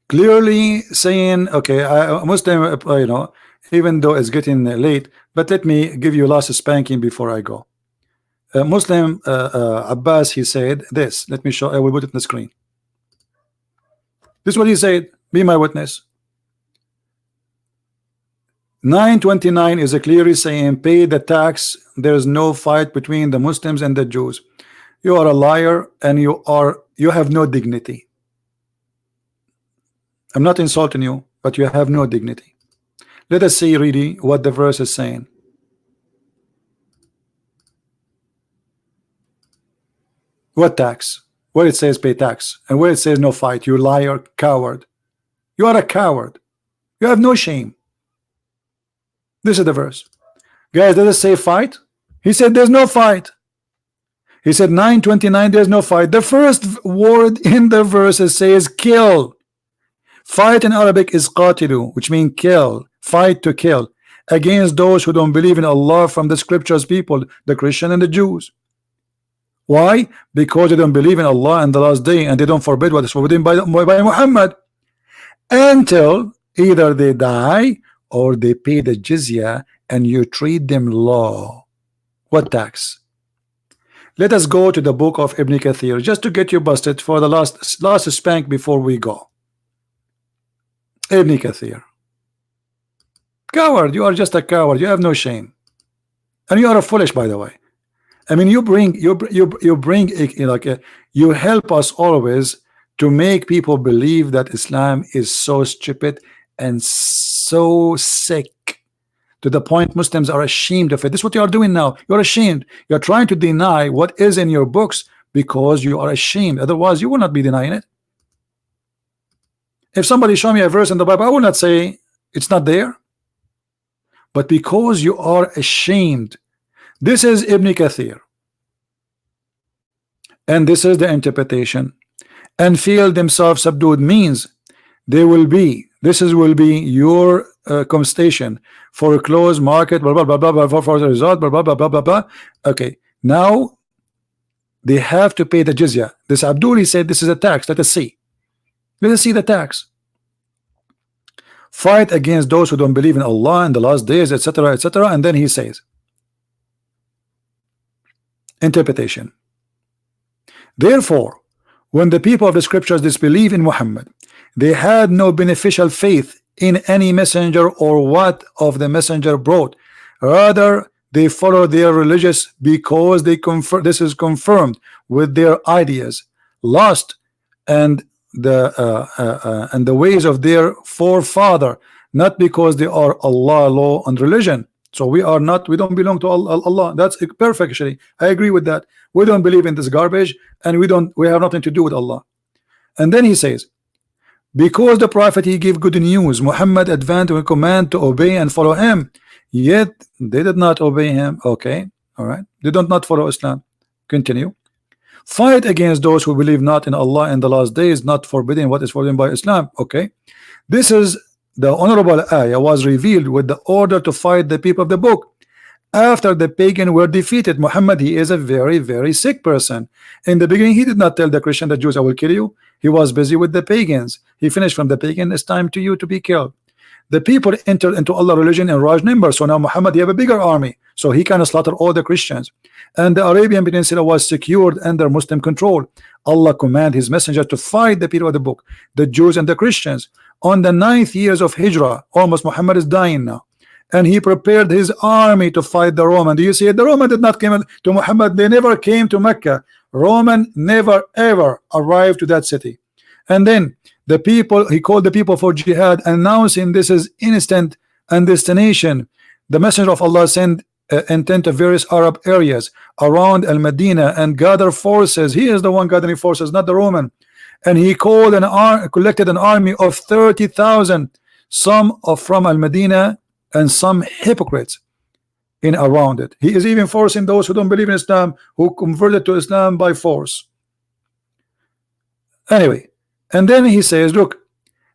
Clearly saying, okay, Muslim, you know, even though it's getting late, but let me give you last spanking before I go. Muslim Abbas, he said this. Let me show. I will put it on the screen. This is what he said. Be my witness. 929 is a clearly saying, pay the tax. There is no fight between the Muslims and the Jews. You are a liar, and you have no dignity. I'm not insulting you, but you have no dignity. Let us see really what the verse is saying. What tax? Where it says pay tax, and where it says no fight. You liar, coward. You are a coward. You have no shame. This is the verse. Guys, does it say fight? He said there's no fight. He said 929, there's no fight. The first word in the verse says kill. Fight in Arabic is qatilu, which means kill, fight to kill, against those who don't believe in Allah from the scriptures people, the Christian and the Jews. Why? Because they don't believe in Allah and the last day, and they don't forbid what is forbidden by Muhammad, until either they die or they pay the jizya and you treat them law. What tax? Let us go to the book of Ibn Kathir just to get you busted for the last spank before we go. Ibn Kathir. Coward, you are just a coward. You have no shame, and you are a foolish, by the way. I mean, you help us always to make people believe that Islam is so stupid and so sick to the point Muslims are ashamed of it. This is what you are doing now. You're ashamed. You're trying to deny what is in your books because you are ashamed. Otherwise, you will not be denying it. If somebody show me a verse in the Bible, I will not say it's not there. But because you are ashamed, this is Ibn Kathir, and this is the interpretation. And feel themselves subdued means they will be. Will be your compensation for a closed market. Blah blah blah blah blah for the result. Blah blah blah blah blah blah. Okay, now they have to pay the jizya. This Abdul said this is a tax. Let us see. Let us see the tax. Fight against those who don't believe in Allah and the last days, etc., etc. And then he says, interpretation. Therefore, when the people of the scriptures disbelieve in Muhammad, they had no beneficial faith in any messenger or what of the messenger brought. Rather, they follow their religious because they this is confirmed with their ideas, lost and the ways of their forefather, not because they are Allah, law, and religion. So we don't belong to Allah. That's perfect. Actually, I agree with that. We don't believe in this garbage, and we have nothing to do with Allah. And then he says, because the prophet he gave good news, Muhammad advanced with command to obey and follow him, yet they did not obey him. Okay, all right, they don't not follow Islam. Continue. Fight against those who believe not in Allah in the last days, not forbidding what is forbidden by Islam. Okay, this is the honorable ayah was revealed with the order to fight the people of the book after the pagan were defeated. Muhammad, he is a very, very sick person. In the beginning, he did not tell the Christian, the Jews, I will kill you. He was busy with the pagans. He finished from the pagan. It's time to you to be killed. The people entered into Allah religion in large numbers. So now Muhammad, he have a bigger army, so he can slaughter all the Christians. And the Arabian Peninsula was secured under Muslim control. Allah commanded his messenger to fight the people of the book, the Jews and the Christians. On the 9th years of Hijrah, almost Muhammad is dying now, and he prepared his army to fight the Roman. Do you see it? The Roman did not come to Muhammad. They never came to Mecca. Roman never ever arrived to that city. And then the people, he called the people for jihad, announcing this is instant and destination. The messenger of Allah sent intent to various Arab areas around Al-Medina and gather forces. He is the one gathering forces, not the Roman. And he called collected an army of 30,000, some from Al-Medina and some hypocrites in around it. He is even forcing those who don't believe in Islam, who converted to Islam by force. Anyway, and then he says, look,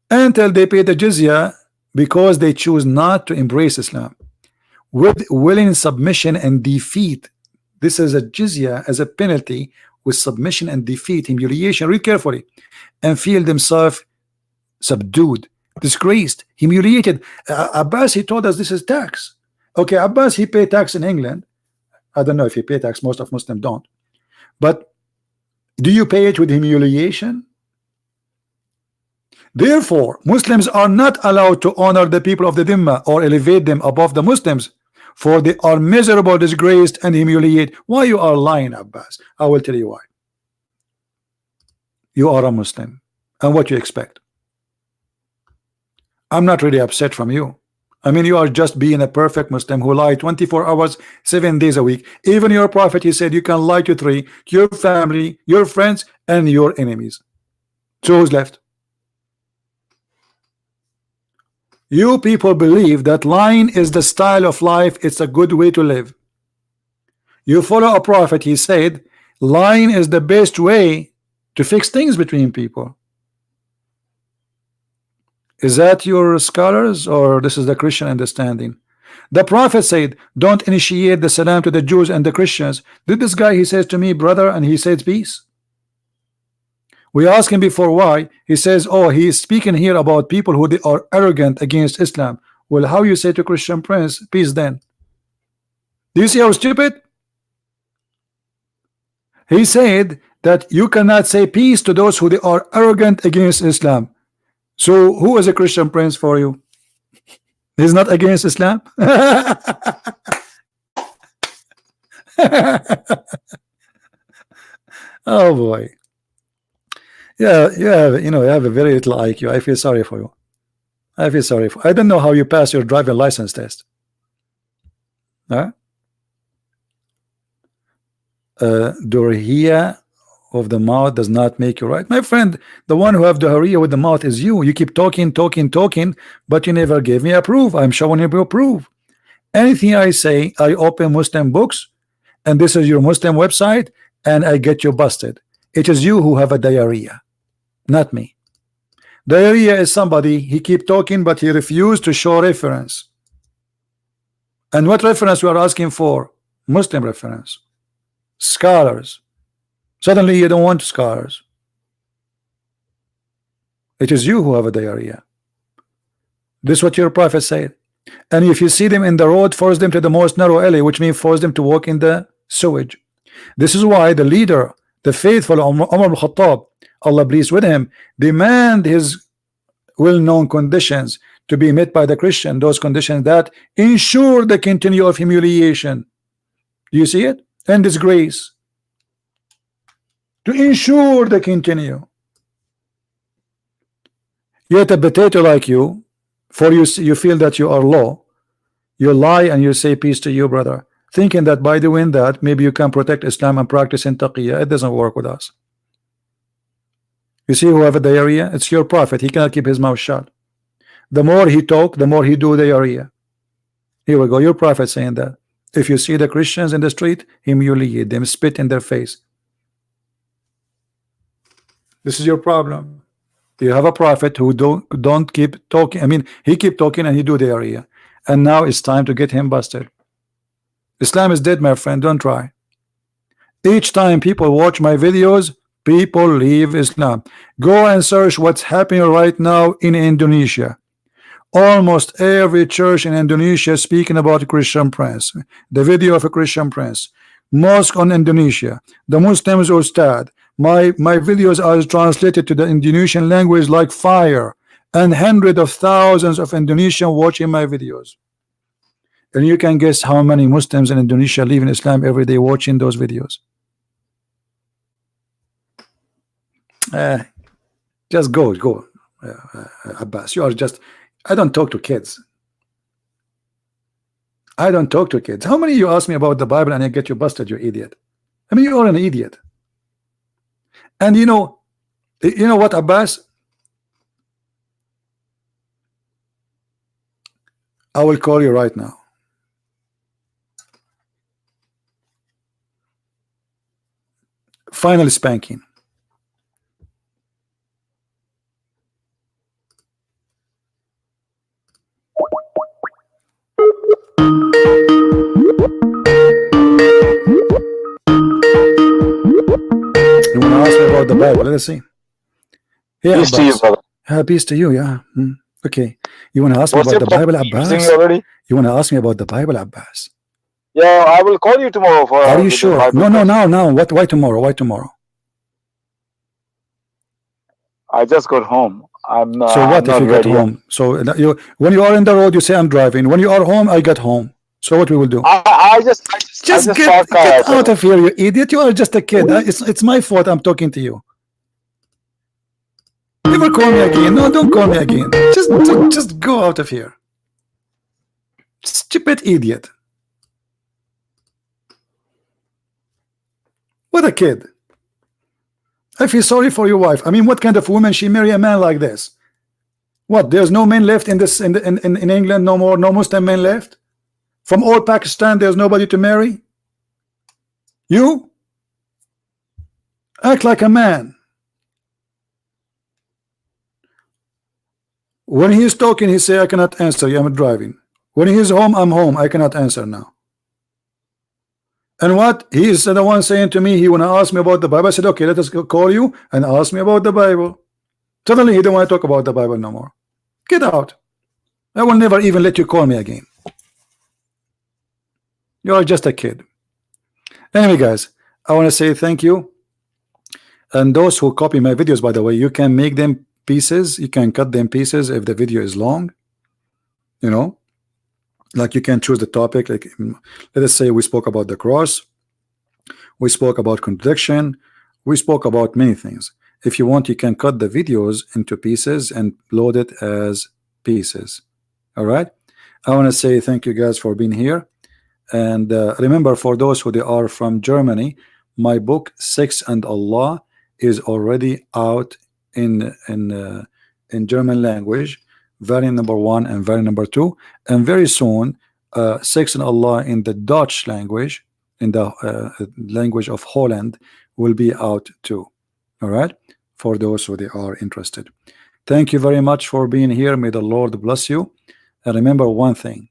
until they pay the jizya, because they choose not to embrace Islam with willing submission and defeat. This is a jizya as a penalty, with submission and defeat, humiliation. Read carefully. And feel themselves subdued, disgraced, humiliated. Abbas, he told us this is tax. Okay, Abbas, he paid tax in England. I don't know if he paid tax. Most of Muslims don't. But do you pay it with humiliation? Therefore, Muslims are not allowed to honor the people of the Dhimma or elevate them above the Muslims, for they are miserable, disgraced, and humiliated. Why you are lying, Abbas? I will tell you why. You are a Muslim, and what you expect? I'm not really upset from you. I mean, you are just being a perfect Muslim who lied 24 hours, 7 days a week. Even your prophet, he said, you can lie to 3, to your family, your friends, and your enemies. So who's left? You people believe that lying is the style of life. It's a good way to live. You follow a prophet. He said lying is the best way to fix things between people. Is that your scholars, or this is the Christian understanding? The prophet said, don't initiate the salam to the Jews and the Christians. Did this guy, he says to me, brother, and he says peace. We asked him before why. He says, oh, he is speaking here about people who they are arrogant against Islam. Well, how you say to Christian prince peace then? Do you see how stupid? He said that you cannot say peace to those who they are arrogant against Islam. So who is a Christian prince for you? He's not against Islam. Oh boy. Yeah, you have a very little IQ. I feel sorry for you. I feel sorry for. I don't know how you pass your driving license test. Huh? Dorhia of the mouth does not make you right, my friend. The one who have Dorhia with the mouth is you. You keep talking, but you never gave me a proof. I'm showing you a proof. Anything I say, I open Muslim books, and this is your Muslim website, and I get you busted. It is you who have a diarrhea, not me. Diarrhea is somebody, he keep talking, but he refused to show reference. And what reference we are asking for? Muslim reference. Scholars. Suddenly you don't want scholars. It is you who have a diarrhea. This is what your prophet said. And if you see them in the road, force them to the most narrow alley, which means force them to walk in the sewage. This is why the leader, the faithful Umar al-Khattab, Allah pleased with him, demand his well-known conditions to be met by the Christian, those conditions that ensure the continue of humiliation. Do you see it? And disgrace. To ensure the continue. Yet a potato like you, for you feel that you are low, you lie and you say peace to you, brother, thinking that by doing that maybe you can protect Islam and practice in taqiyya. It doesn't work with us. You see who have a diarrhea? It's your prophet. He cannot keep his mouth shut. The more he talk, the more he do diarrhea. Here we go, your prophet saying that if you see the Christians in the street, humiliate them, spit in their face. This is your problem. You have a prophet who don't keep talking. I mean, he keep talking and he do diarrhea, and now it's time to get him busted. Islam is dead, my friend. Don't try. Each time people watch my videos, people leave Islam. Go and search what's happening right now in Indonesia. Almost every church in Indonesia speaking about a Christian prince. The video of a Christian prince. Mosque on Indonesia. The Muslims Ustad. My videos are translated to the Indonesian language like fire, and hundreds of thousands of Indonesians watching my videos. And you can guess how many Muslims in Indonesia live in Islam every day watching those videos. Just go, Abbas. You are just. I don't talk to kids. I don't talk to kids. How many of you ask me about the Bible and I get you busted, you idiot? I mean, you are an idiot. And you know what, Abbas? I will call you right now. Final spanking. You want to ask me about the Bible? Let us see. Yeah, Peace to you, brother. Peace to you, yeah. Okay. You want to ask What's me about the your Bible, problem? You Abbas? sing already? You want to ask me about the Bible, Abbas? Yeah, I will call you tomorrow for. Are you with the sure? Bible No, question. now. What? Why tomorrow? Why tomorrow? I just got home. I'm So I'm what if not you get ready. home? So when you are in the road, you say I'm driving. When you are home, I get home. So what we will do? I just Just park get out of here, you idiot! You are just a kid. It's my fault. I'm talking to you. Never call me again. No, don't call me again. Just go out of here. Stupid idiot. What a kid. I feel sorry for your wife. I mean, what kind of woman she marry a man like this? What? There's no men left in this in England. No more. No Muslim men left. From all Pakistan, there's nobody to marry. You act like a man. When he's talking, he say, I cannot answer you, I'm driving. When he's home, I'm home, I cannot answer now. And what? He is the one saying to me, he want to ask me about the Bible. I said, okay, let us call you and ask me about the Bible. Suddenly he don't want to talk about the Bible no more. Get out. I will never even let you call me again. You are just a kid. Anyway, guys, I want to say thank you. And those who copy my videos, by the way, you can make them pieces. You can cut them pieces if the video is long. You know, like you can choose the topic. Like, let us say we spoke about the cross. We spoke about contradiction. We spoke about many things. If you want, you can cut the videos into pieces and load it as pieces. All right. I want to say thank you guys for being here. And remember, for those who they are from Germany, my book Sex and Allah is already out in German language, variant number 1 and variant number 2, and very soon Sex and Allah in the Dutch language, in the language of Holland, will be out too. All right, for those who they are interested. Thank you very much for being here. May the Lord bless you. And remember one thing: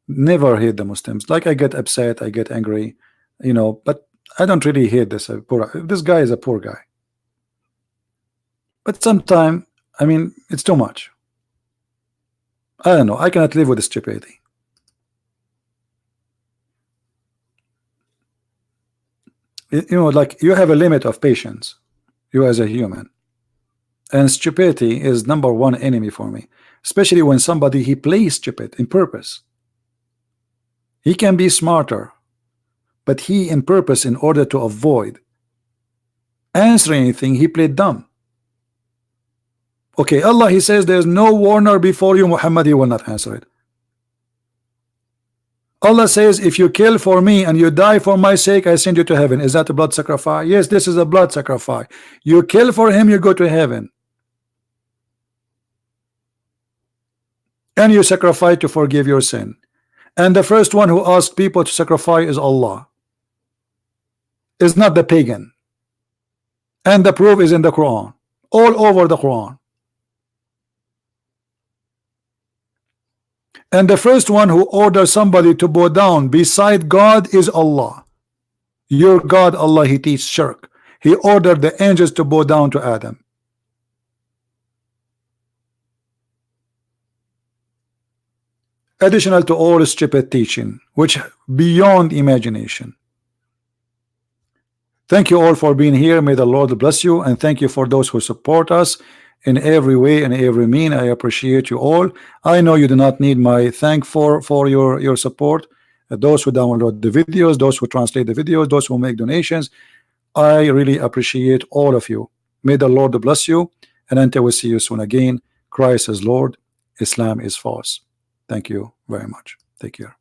never hate the Muslims. Like, I get upset, I get angry, you know, but I don't really hate this this guy is a poor guy. But sometimes, I mean, it's too much. I don't know. I cannot live with this stupidity. You know, like, you have a limit of patience, you as a human. And stupidity is number one enemy for me. Especially when somebody, he plays stupid in purpose. He can be smarter, but he in purpose, in order to avoid answering anything, he played dumb. Okay, Allah, he says there's no warner before you, Muhammad, he will not answer it. Allah says, if you kill for me and you die for my sake, I send you to heaven. Is that a blood sacrifice? Yes, this is a blood sacrifice. You kill for him, you go to heaven. And you sacrifice to forgive your sin. And the first one who asked people to sacrifice is Allah. It's not the pagan. And the proof is in the Quran. All over the Quran. And the first one who orders somebody to bow down beside God is Allah. Your God, Allah, he teaches shirk. He ordered the angels to bow down to Adam. Additional to all stupid teaching, which beyond imagination. Thank you all for being here. May the Lord bless you, and thank you for those who support us in every way and every mean. I appreciate you all. I know you do not need my thank for your support. Those who download the videos, those who translate the videos, those who make donations, I really appreciate all of you. May the Lord bless you, and until we see you soon again, Christ is Lord, Islam is false. Thank you very much. Take care.